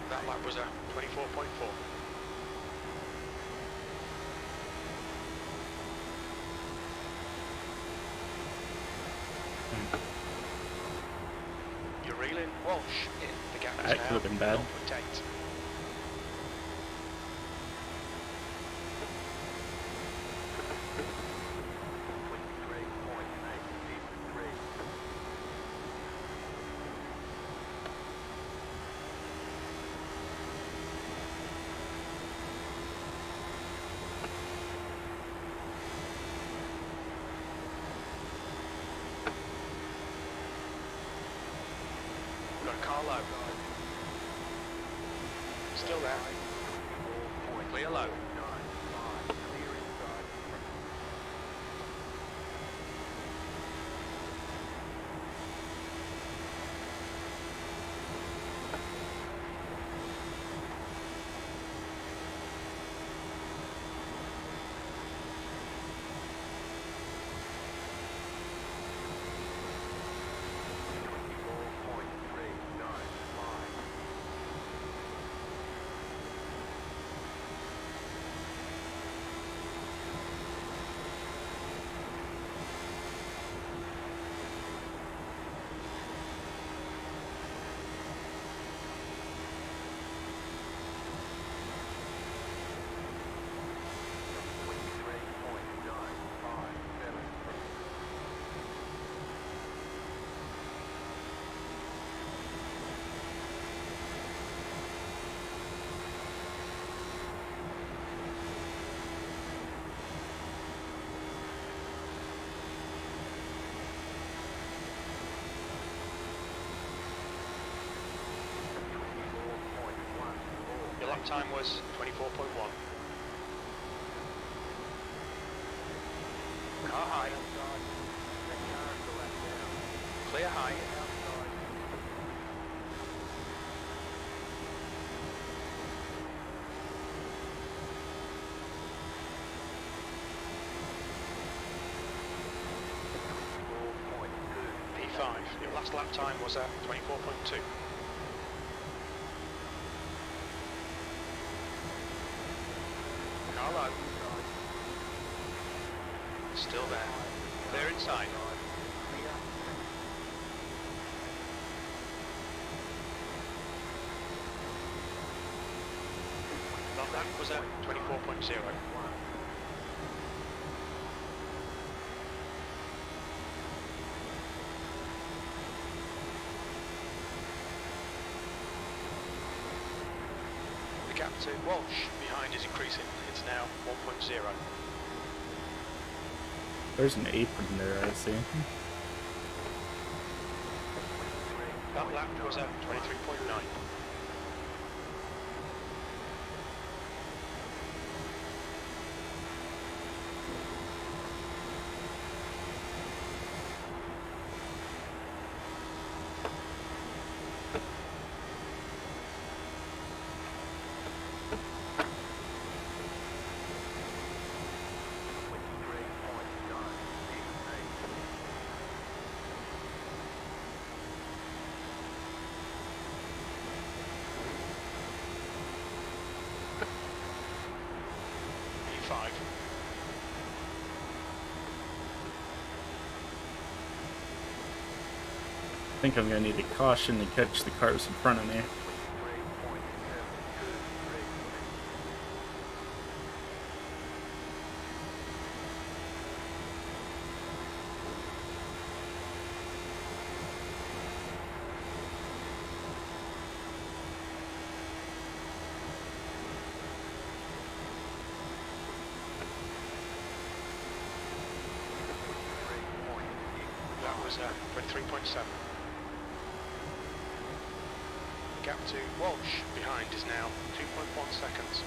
S2: That lap was at 24.4. Walsh, the gap is
S1: That
S2: now
S1: could have been bad.
S2: 0.8. Got a car low. Still there. Clear low. Your lap time was 24.1. Car high. Clear high. P5. Your last lap time was at 24.2. Car low. Still there. Clear inside. That was at 24.0. The gap to Walsh behind is increasing. It's now 1.0.
S1: There's an apron there, I see.
S2: That lap was at 23.9. P5.
S1: I think I'm gonna need a caution to catch the cars in front of me.
S2: That was 23.7. Gap to Walsh behind is now 2.1 seconds.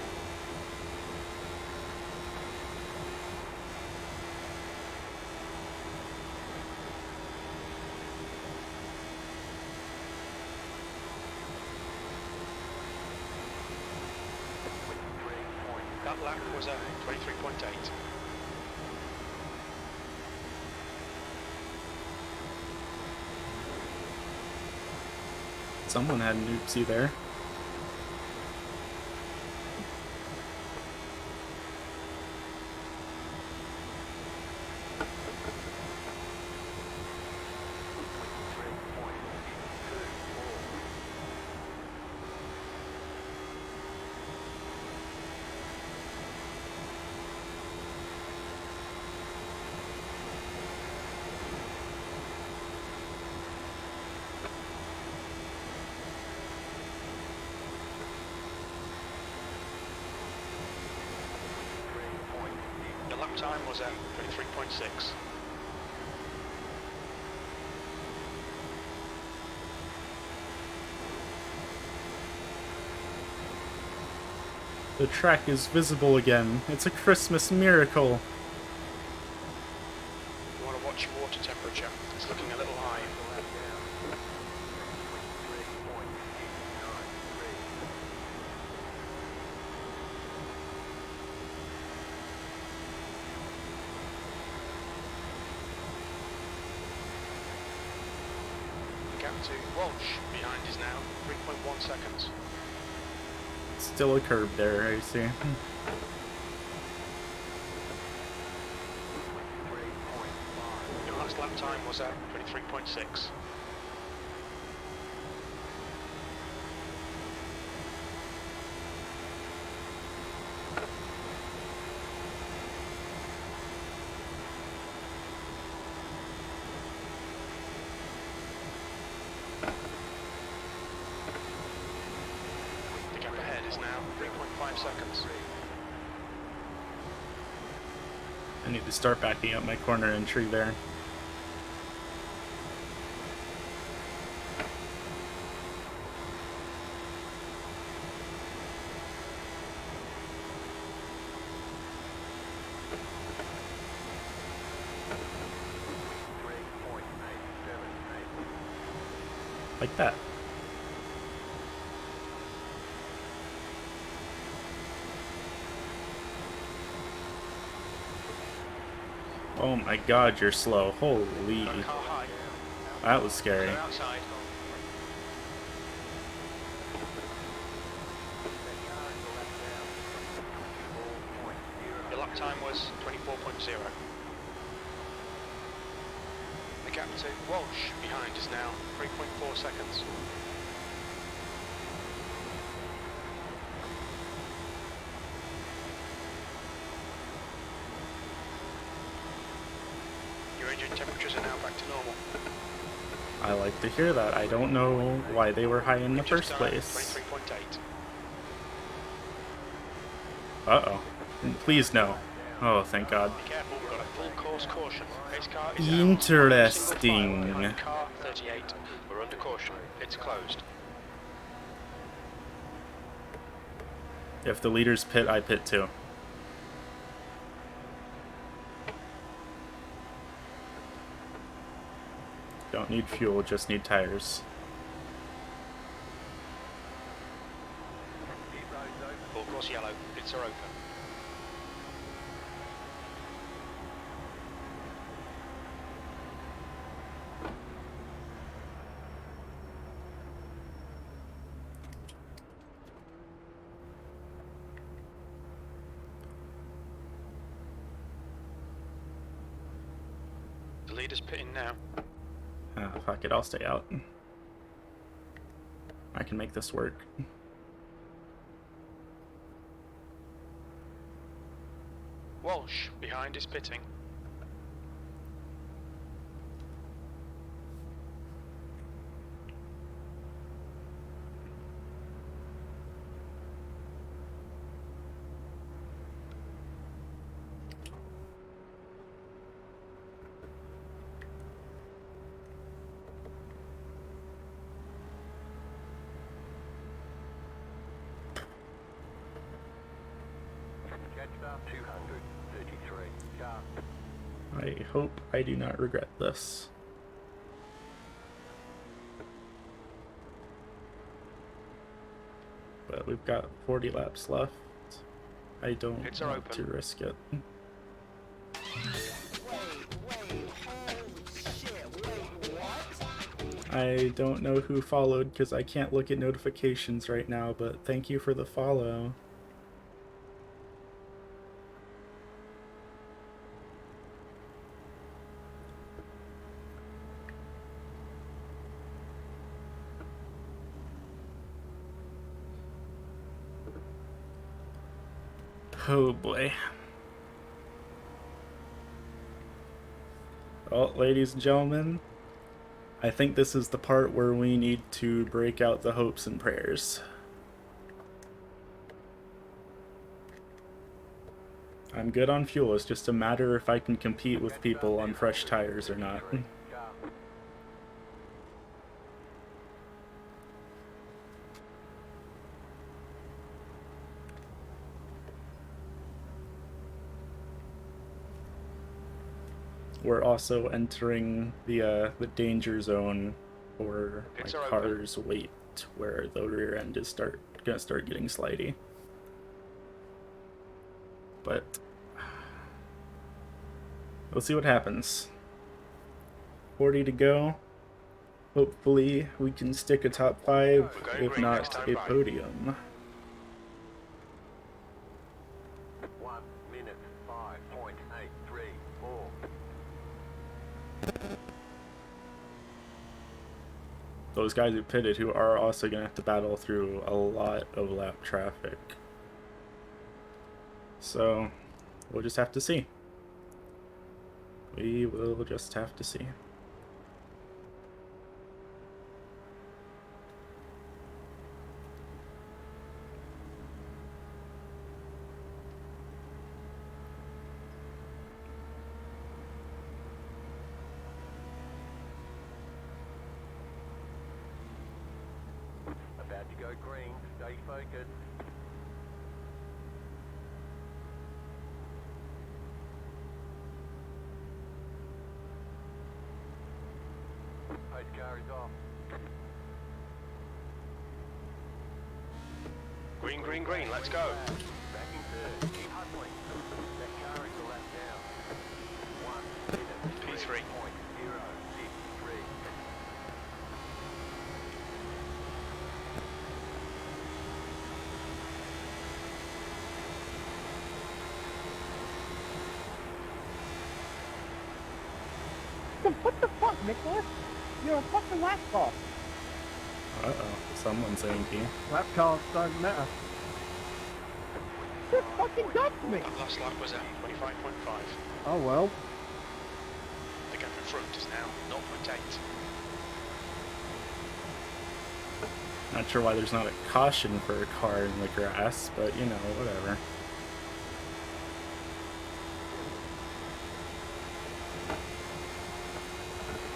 S2: That lap was 23.8.
S1: Someone had an oopsie there.
S2: time was at 23.6.
S1: The track is visible again. It's a Christmas miracle.
S2: You want to watch your water temperature. It's looking a little high. The gap to Walsh behind is now 3.1 seconds.
S1: Still a curb there, I see.
S2: Your last lap time was at 23.6. The gap ahead is now 3.5 seconds.
S1: I need to start backing up my corner entry there. Like that. Oh my god, you're slow. Holy.
S2: Car high.
S1: That was scary.
S2: They're outside. Your lap time was 24.0. The gap to Walsh behind is now 3.4 seconds. Your engine temperatures are now back to normal.
S1: I like to hear that. I don't know why they were high in the
S2: Just
S1: first
S2: done
S1: place.
S2: 23.8.
S1: Uh-oh. Please no. Oh, thank God.
S2: Be careful, we've got a full course caution. Pace car is
S1: Interesting.
S2: out. Single file. Car 38. We're under caution. It's closed.
S1: If the leaders pit, I pit too. Don't need fuel, just need tires.
S2: Full course yellow. Pits are open. The leader's pitting now.
S1: Ah, fuck it, I'll stay out. I can make this work.
S2: Walsh behind is pitting.
S3: Jetstar 233. Car.
S1: I hope I do not regret this. But we've got 40 laps left. I don't
S2: Pits are
S1: want to
S2: open.
S1: risk it. I don't know who followed because I can't look at notifications right now, but thank you for the follow. Oh boy. Well, ladies and gentlemen, I think this is the part where we need to break out the hopes and prayers. I'm good on fuel. It's just a matter if I can compete with people on fresh tires or not. We're also entering the danger zone for my car's weight, where the rear end is gonna start getting slidey. But we'll see what happens. 40 to go. Hopefully we can stick a top 5, if not a podium.
S3: 1 minute 5.834.
S1: Those guys who pitted, who are also going to have to battle through a lot of lap traffic. So, we'll just have to see. We will just have to see.
S3: About to go green, stay focused. Post car is off.
S2: Green, green, green, let's go.
S3: Back in third, keep hustling. That car is a lap down. 1 minute
S2: P3.
S3: 3.063.
S8: What the fuck, Nicholas? You're a fucking lap car.
S1: Uh-oh, someone's saying P.
S8: Lap cars don't matter. Just fucking dumped me.
S2: That last lap was at 25.5.
S8: Oh well.
S2: The gap in front is now 0.8.
S1: Not sure why there's not a caution for a car in the grass, but you know, whatever.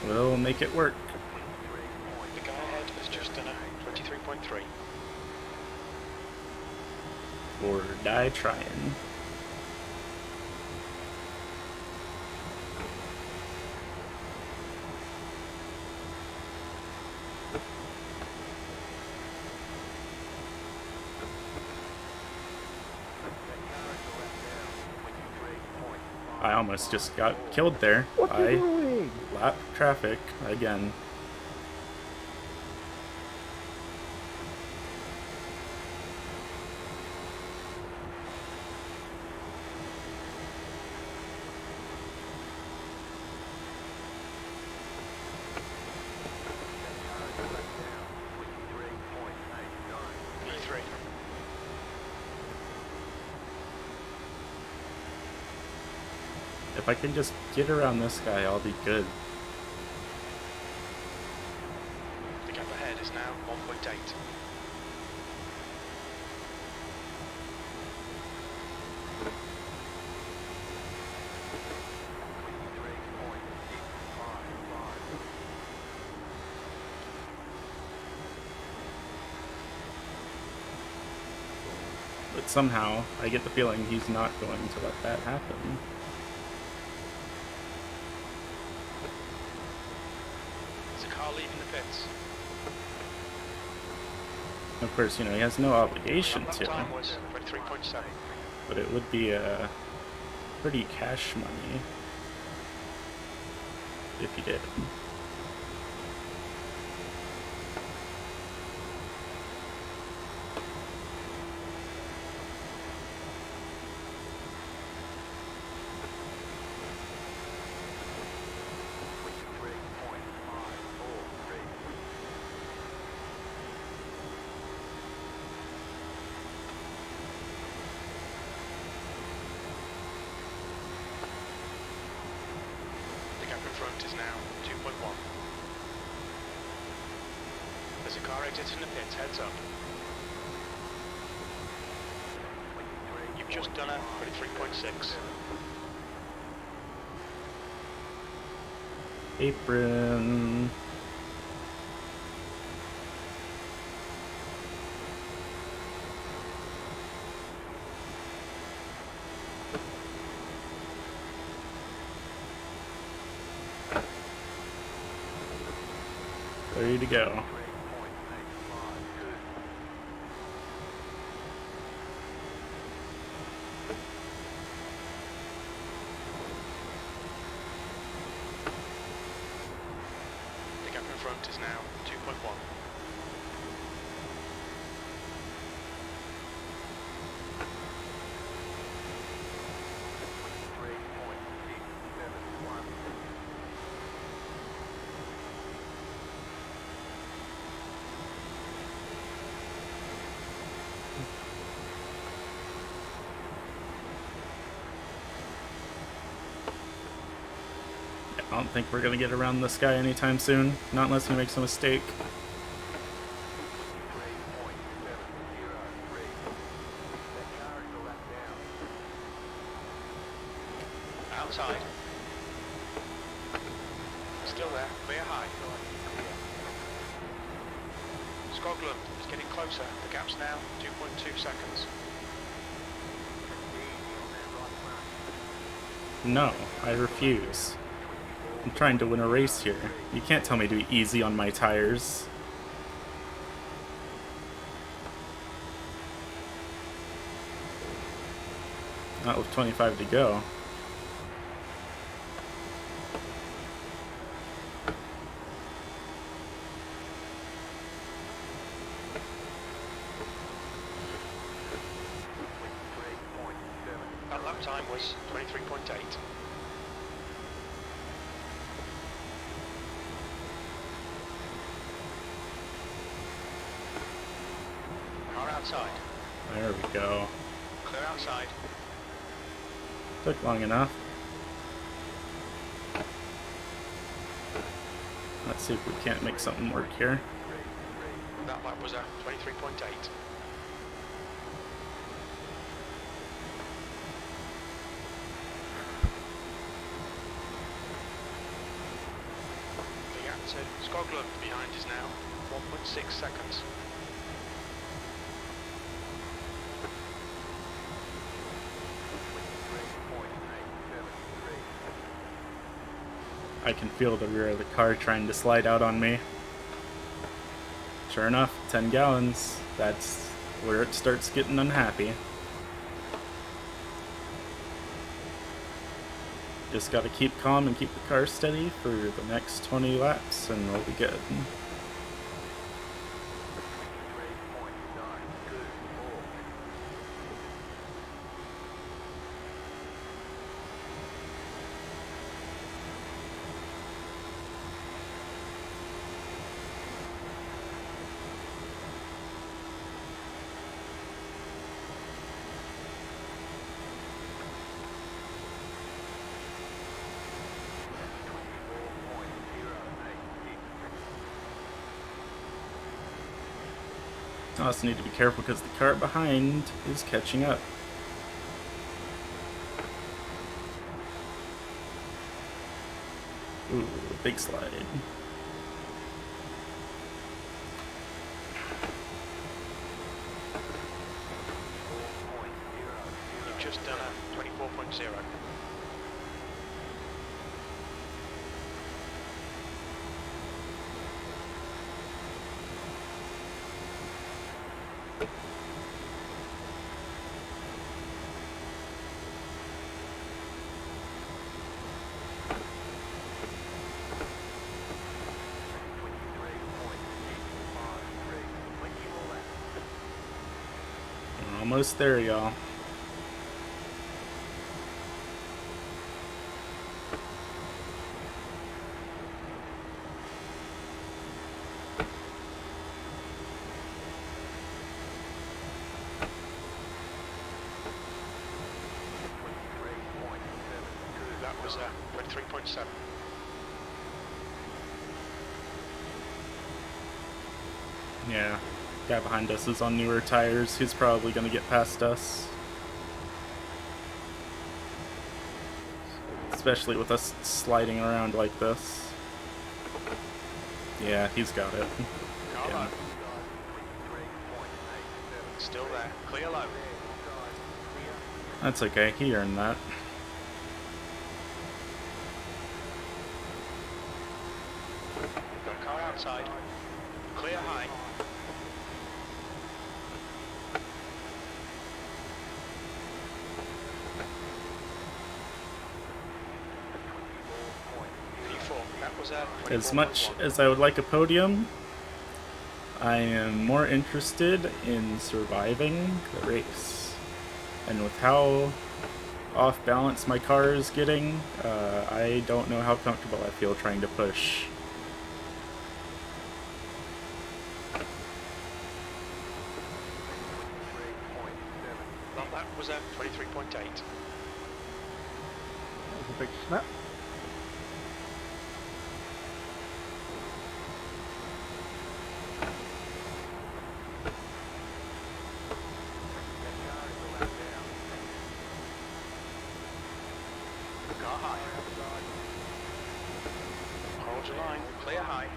S1: We'll make it work.
S2: The guy ahead has just done a 23.3.
S1: Or die trying. I almost just got killed there
S8: What you
S1: by
S8: doing?
S1: lap traffic again.
S2: P3.
S1: If I can just get around this guy, I'll be good.
S2: The gap ahead is now 1.8.
S1: But somehow, I get the feeling he's not going to let that happen.
S2: There's a car leaving the pits.
S1: Of course, you know, he has no obligation
S2: Lap
S1: to,
S2: time was 23.7.
S1: but it would be pretty cash money if he did.
S2: The gap in front is now 2.1. There's a car exiting the pits, heads up. You just done a 23.6.
S1: Apron. Ready to go.
S2: The gap in front is now 2.1.
S1: I don't think we're gonna get around this guy anytime soon. Not unless he makes a mistake.
S2: Outside. Still there, clear high. Scotland is getting closer. The gap's now 2.2 seconds.
S1: No, I refuse. I'm trying to win a race here. You can't tell me to be easy on my tires. Not with 25 to go.
S2: That lap time was 23.8. Car outside.
S1: There we go.
S2: Clear outside.
S1: Took long enough. Let's see if we can't make something work here.
S2: That lap was a 23.8. The gap to Scotland behind is now 1.6 seconds.
S1: I can feel the rear of the car trying to slide out on me. Sure enough, 10 gallons. That's where it starts getting unhappy. Just gotta keep calm and keep the car steady for the next 20 laps and we'll be good. I also need to be careful because the car behind is catching up. Ooh, big slide.
S2: You've just done a 24.0.
S1: Almost there, y'all.
S2: That was 23.7.
S1: Yeah, guy behind us is on newer tires. He's probably gonna get past us. especially with us sliding around like this. Yeah, he's got it.
S2: Car
S1: Yeah.
S2: low. Still there. Clear low.
S1: That's okay, he earned that.
S2: Got car outside. Clear high. P4. That was a
S1: As much
S2: 24.1.
S1: as I would like a podium, I am more interested in surviving the race. And with how off balance my car is getting, I don't know how comfortable I feel trying to push.
S2: That was a 23.8.
S8: That was a big snap.
S2: Car high. Hold your line. Clear high.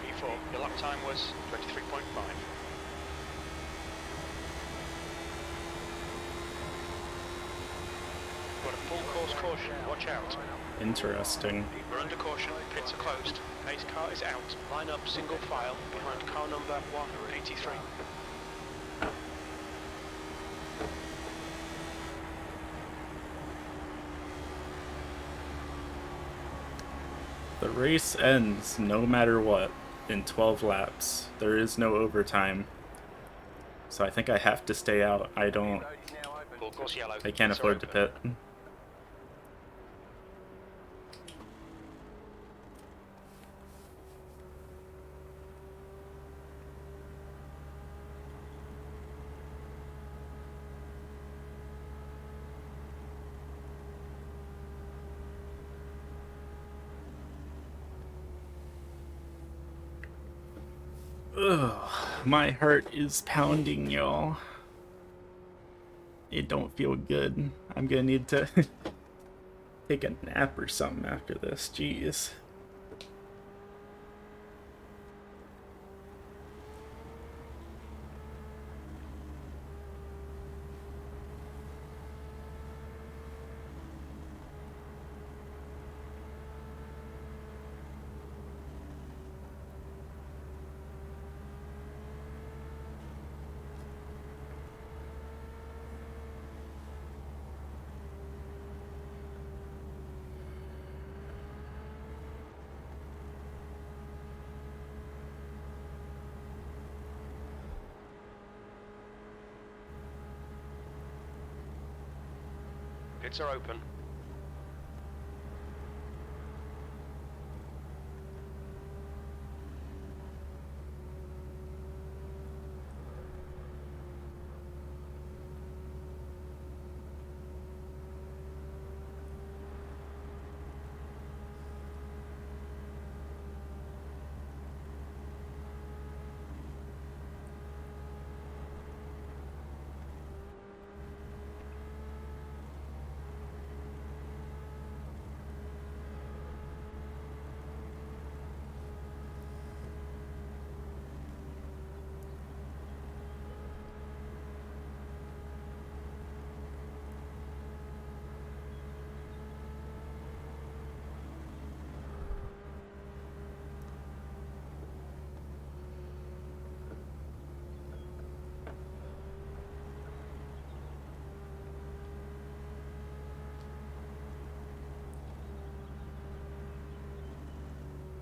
S2: P4. Your lap time was 23.5. Got a full course caution. Watch out.
S1: Interesting.
S2: We're under caution. Pits are closed. Pace car is out. Line up single file behind car number 183.
S1: The race ends no matter what in 12 laps. There is no overtime. So I think I have to stay out.
S2: Full course yellow.
S1: I can't
S2: Pits are
S1: afford to
S2: open.
S1: pit. Ugh, my heart is pounding, y'all. It don't feel good. I'm gonna need to take a nap or something after this. Jeez.
S2: Pits are open.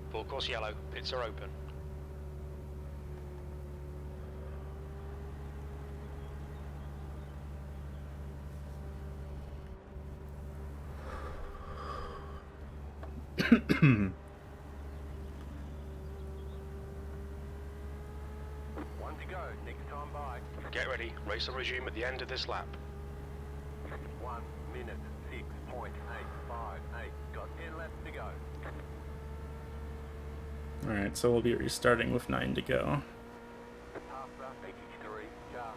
S2: Full course yellow. Pits are open.
S3: One to go. Next time by.
S2: Get ready. Race will resume at the end of this lap.
S3: 1 minute 6.858. Got 10 laps to go.
S1: Alright, so we'll be restarting with 9 to go.
S3: Half lap 83. Car.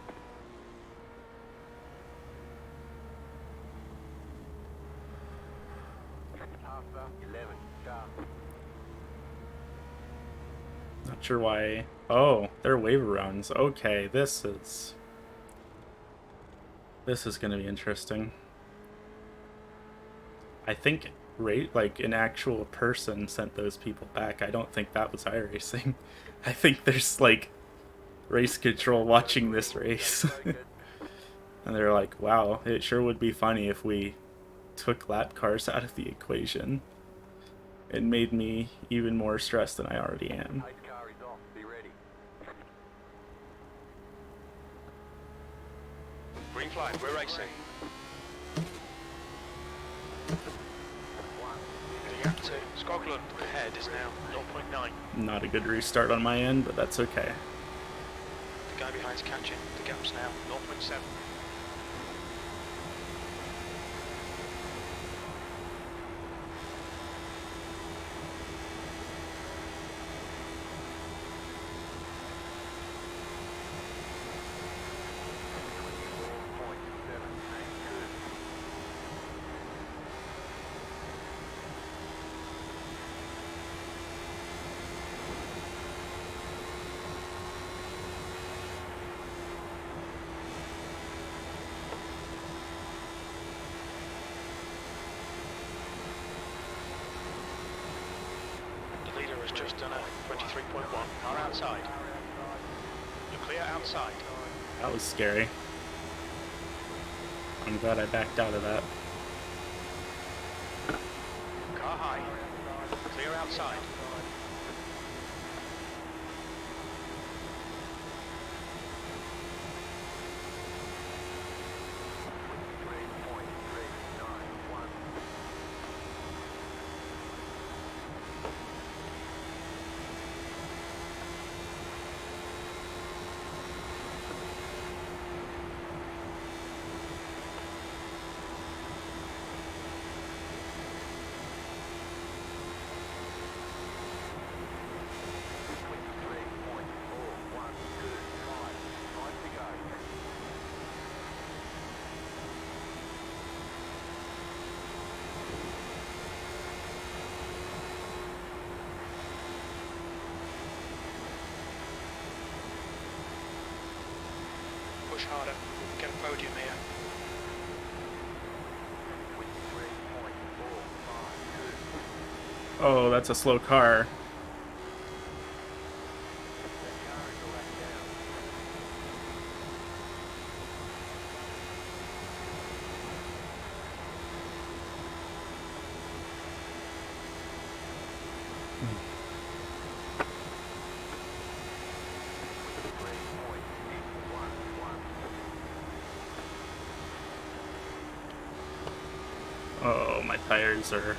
S3: Half lap 11. Car.
S1: Not sure why. Oh, they're wave runs. Okay, this is gonna be interesting. I think like an actual person sent those people back. I don't think that was iRacing. I think there's like race control watching this race. And they're like, wow, it sure would be funny if we took lap cars out of the equation. It made me even more stressed than I already am.
S3: Pace car is off. Be ready.
S2: Green flag, we're racing. The gap to Scotland ahead is now 0.9.
S1: Not a good restart on my end, but that's okay.
S2: The guy behind's catching. The gap's now 0.7. Has just done a 23.1. Car outside. You're clear outside.
S1: That was scary. I'm glad I backed out of that.
S2: Car high. Clear outside. Push harder. Get a podium here.
S1: Oh, that's a slow car. Oh, my tires are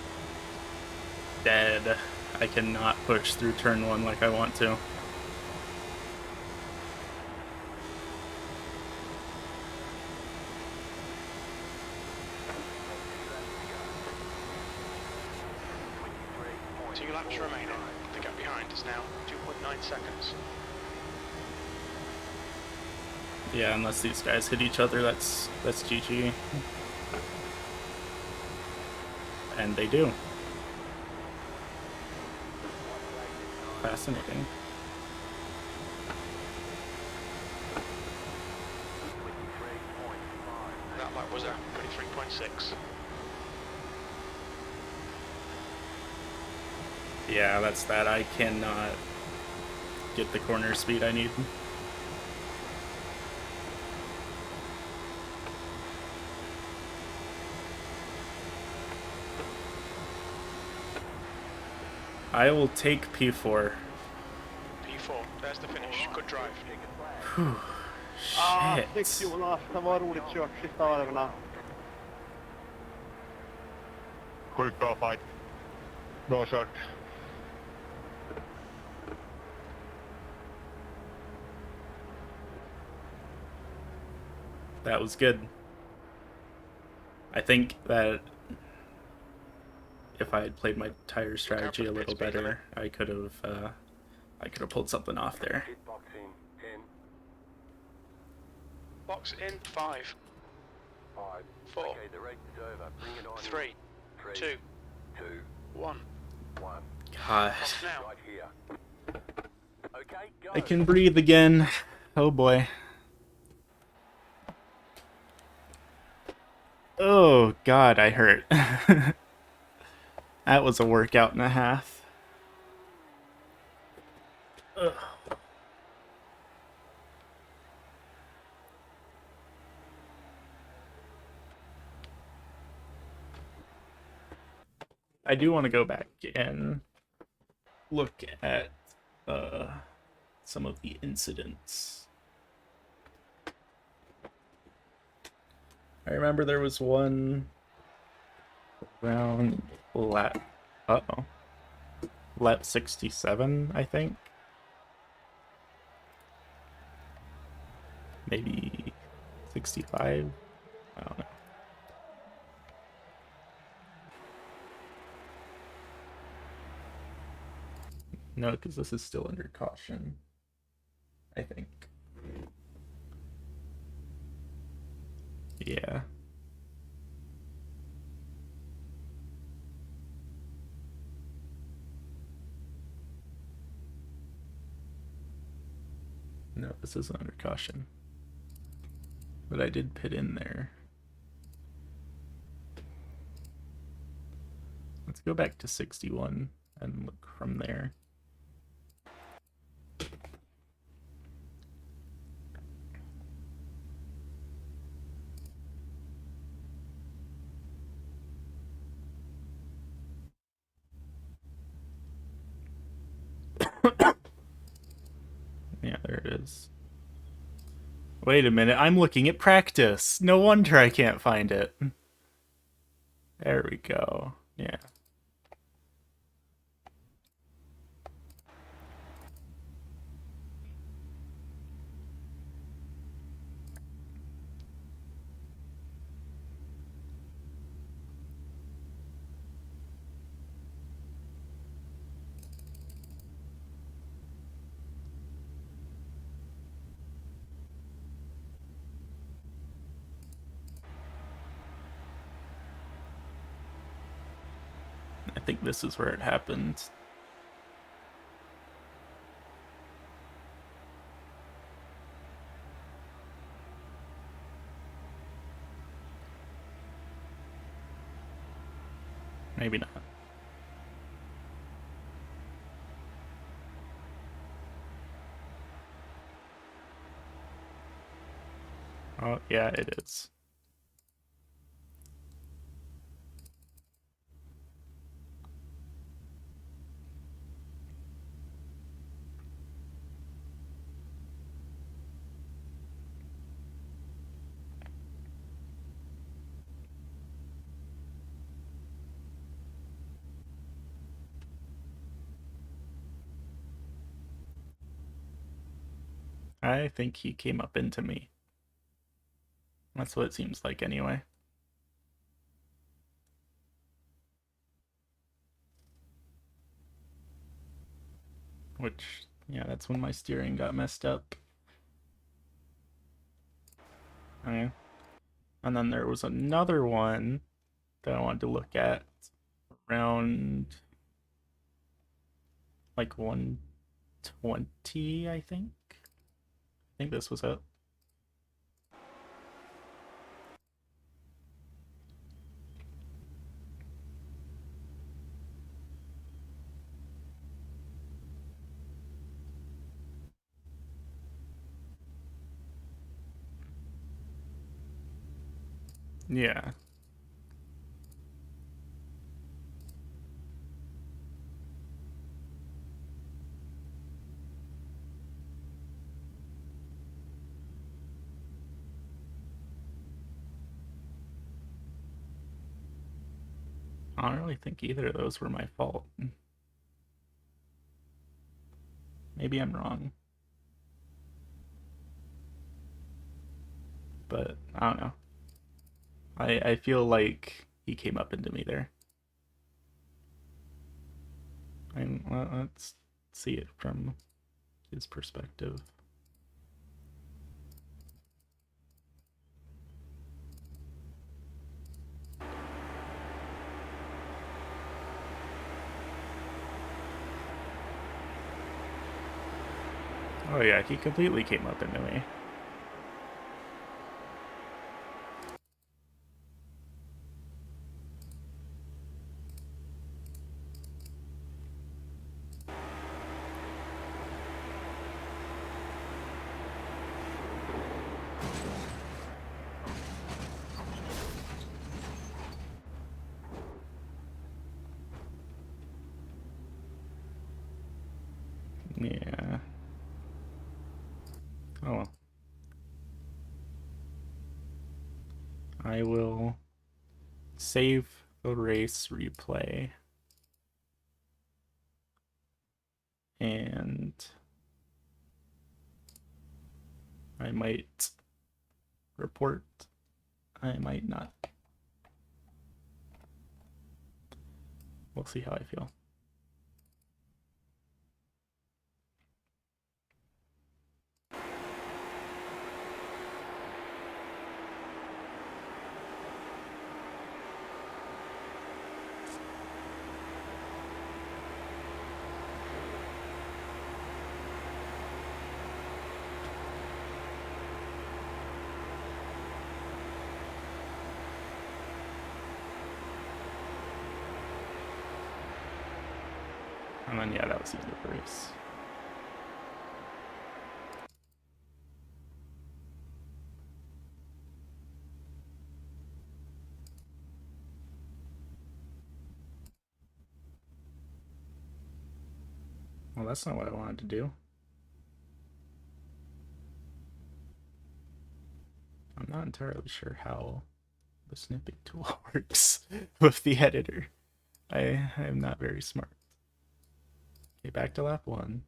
S1: dead. I cannot push through turn 1 like I want to.
S2: Two laps remaining. The gap behind is now 2.9 seconds.
S1: Yeah, unless these guys hit each other, that's GG. And they do. Fascinating.
S2: That lap was a 23.6.
S1: Yeah, that's that. I cannot get the corner speed I need. I will take P4.
S2: P4, there's the finish. Good drive.
S1: Whew.
S8: Snyggt
S1: Shit.
S8: Jonas, det var roligt kört sista varven.
S7: Sjukt bra fight. Bra kört.
S1: That was good. I think that if I had played my tire strategy a little better, I could have pulled something off there.
S3: Pit box in 10,
S2: Box in 5,
S3: 5.
S2: 4,
S3: Okay, the race is over. Bring it on.
S2: 3,
S3: 3,
S2: 2,
S3: 2,
S2: 1.
S3: 1.
S1: God.
S2: Box now.
S3: Right here. Okay, go.
S1: I can breathe again. Oh boy. Oh God, I hurt. That was a workout and a half. Ugh. I do want to go back and look at some of the incidents. I remember there was one around lap. Uh-oh. Lap 67, I think. Maybe 65. I don't know. No, because this is still under caution, I think. Yeah. No, this isn't under caution. But I did pit in there. Let's go back to 61 and look from there. Yeah, there it is. Wait a minute, I'm looking at practice. No wonder I can't find it. There we go. Yeah. I think this is where it happened. Maybe not. Oh, yeah, it is. I think he came up into me. That's what it seems like anyway. Which, yeah, that's when my steering got messed up. Okay. And then there was another one that I wanted to look at around like 120, I think. I think this was it. Yeah. I don't really think either of those were my fault. Maybe I'm wrong. but I don't know. I feel like he came up into me there. Let's see it from his perspective. Oh yeah, he completely came up into me. Yeah. Oh well. I will save the race replay. And I might report. I might not. We'll see how I feel. And then, yeah, that was the end of the race. Well, that's not what I wanted to do. I'm not entirely sure how the snipping tool works with the editor. I am not very smart. Okay, back to lap 1.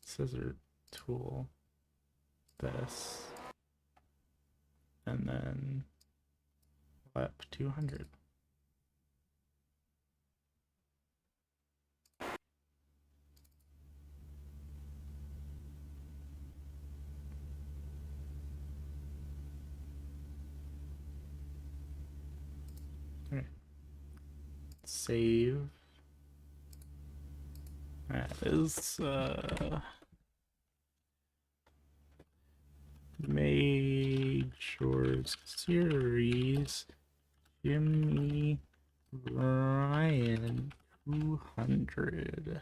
S1: Scissor tool. This. And then lap 200. Okay. Save. That is Majors Series Jimmy Bryan 200.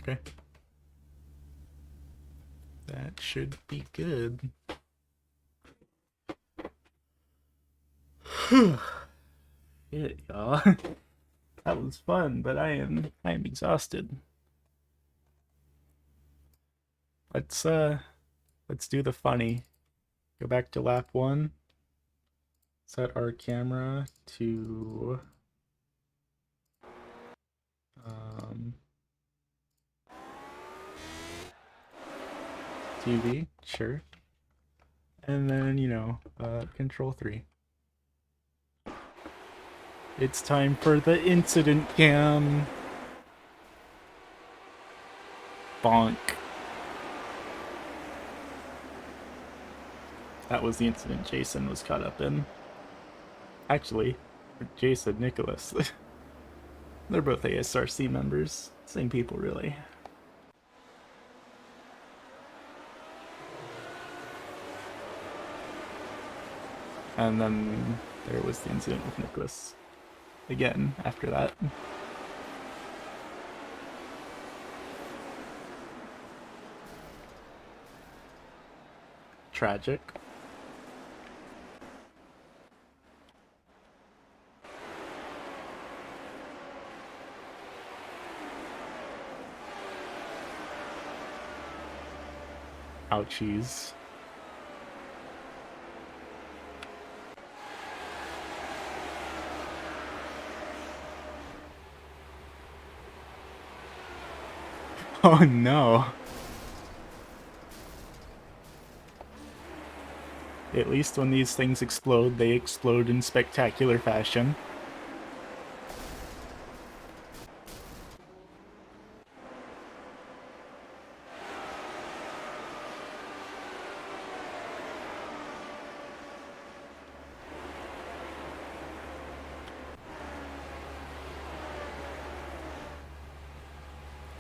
S1: Okay. That should be good. Yeah, y'all. That was fun, but I am exhausted. Let's do the funny. Go back to lap 1. Set our camera to TV, sure. And then, control 3. It's time for the incident cam. Bonk. That was the incident Jason was caught up in. Actually, Jason, Nicholas. They're both ASRC members. Same people, really. And then there was the incident with Nicholas. Again, after that. Tragic. Ouchies. Oh no. At least when these things explode, they explode in spectacular fashion.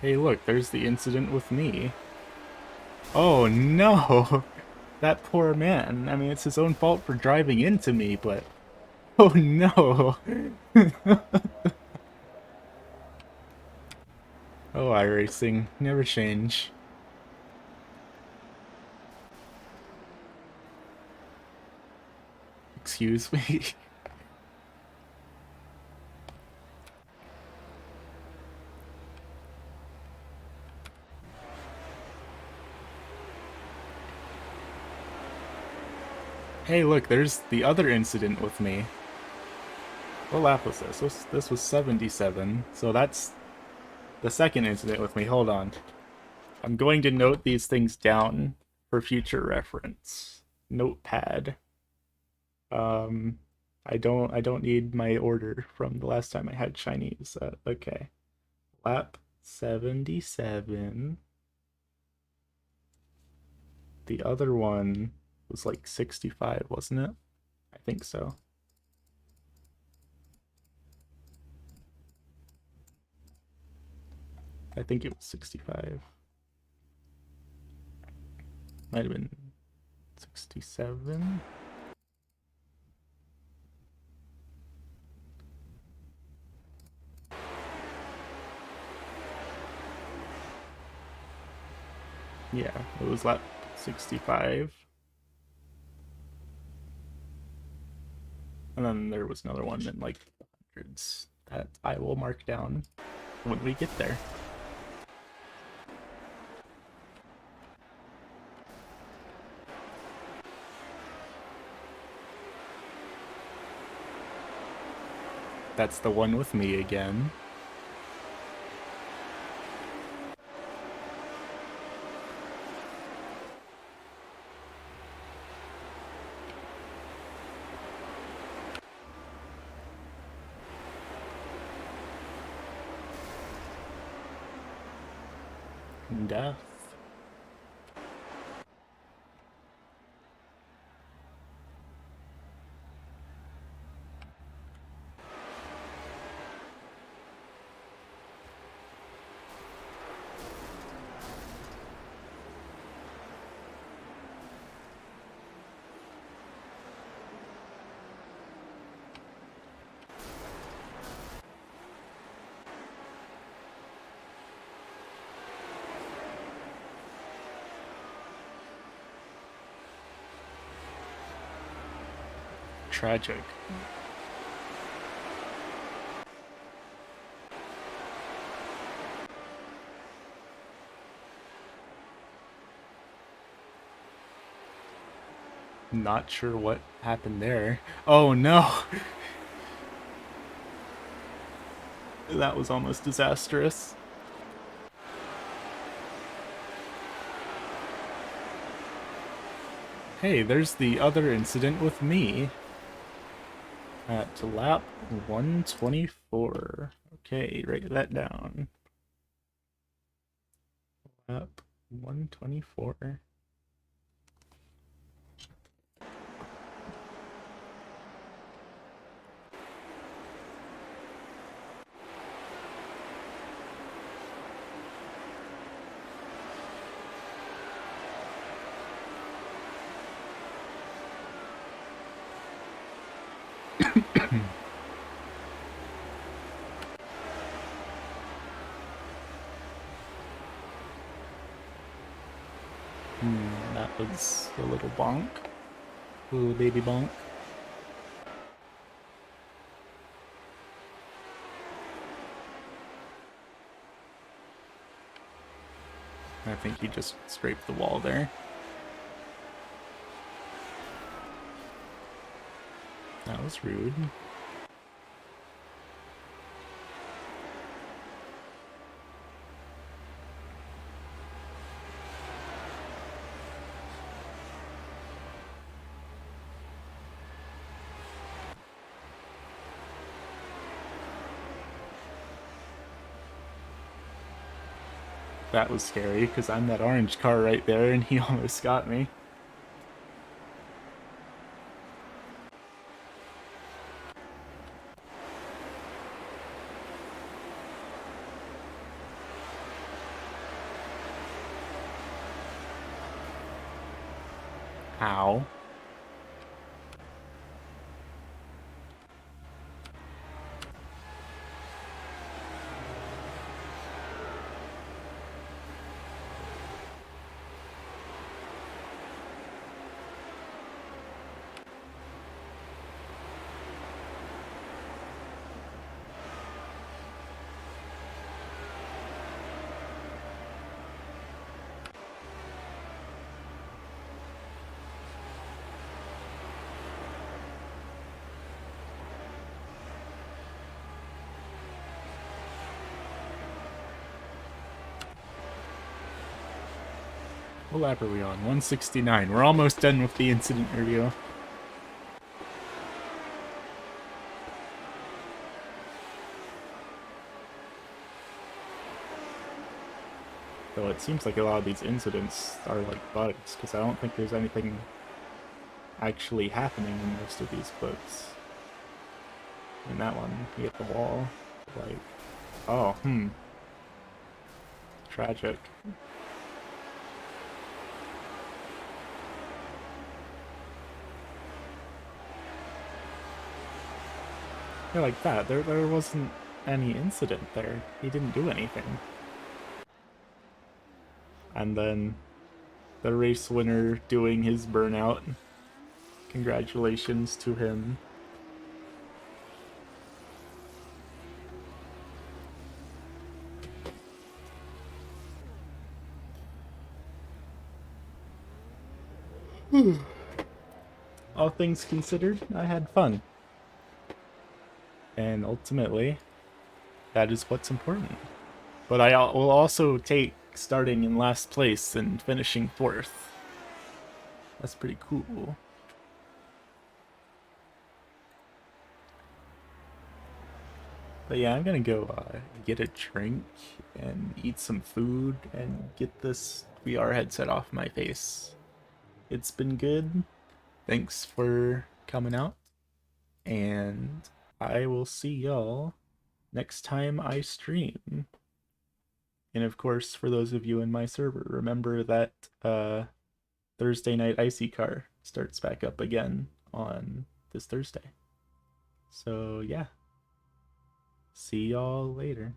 S1: Hey look, there's the incident with me. Oh no! That poor man. I mean, it's his own fault for driving into me, but... Oh no! Oh, iRacing. Never change. Excuse me? Hey, look, there's the other incident with me. What lap was this? This was 77, so that's the second incident with me. Hold on. I'm going to note these things down for future reference. Notepad. Um, I don't need my order from the last time I had Chinese. Okay. Lap 77. The other one was like 65, wasn't it? I think so. I think it was 65. Might have been 67. Yeah, it was lap 65. And then there was another one in like the hundreds that I will mark down when we get there. That's the one with me again. Death. Tragic. Not sure what happened there. Oh no! That was almost disastrous. Hey, there's the other incident with me. At lap 124. Okay, write that down. Lap 124. That was a little bonk. A little baby bonk. I think he just scraped the wall there. That was rude. That was scary, because I'm that orange car right there, and he almost got me. Ow. What lap are we on? 169. We're almost done with the incident review. Though it seems like a lot of these incidents are like bugs, because I don't think there's anything actually happening in most of these clips. In that one, he hit the wall. Like, oh, tragic. Yeah, like that. There wasn't any incident there. He didn't do anything. And then the race winner doing his burnout. Congratulations to him. All things considered, I had fun. And ultimately, that is what's important. But I will also take starting in last place and finishing 4th. That's pretty cool. But yeah, I'm gonna go get a drink and eat some food and get this VR headset off my face. It's been good. Thanks for coming out. And I will see y'all next time I stream. And of course, for those of you in my server, remember that Thursday night Icy Car starts back up again on this Thursday. So yeah, see y'all later.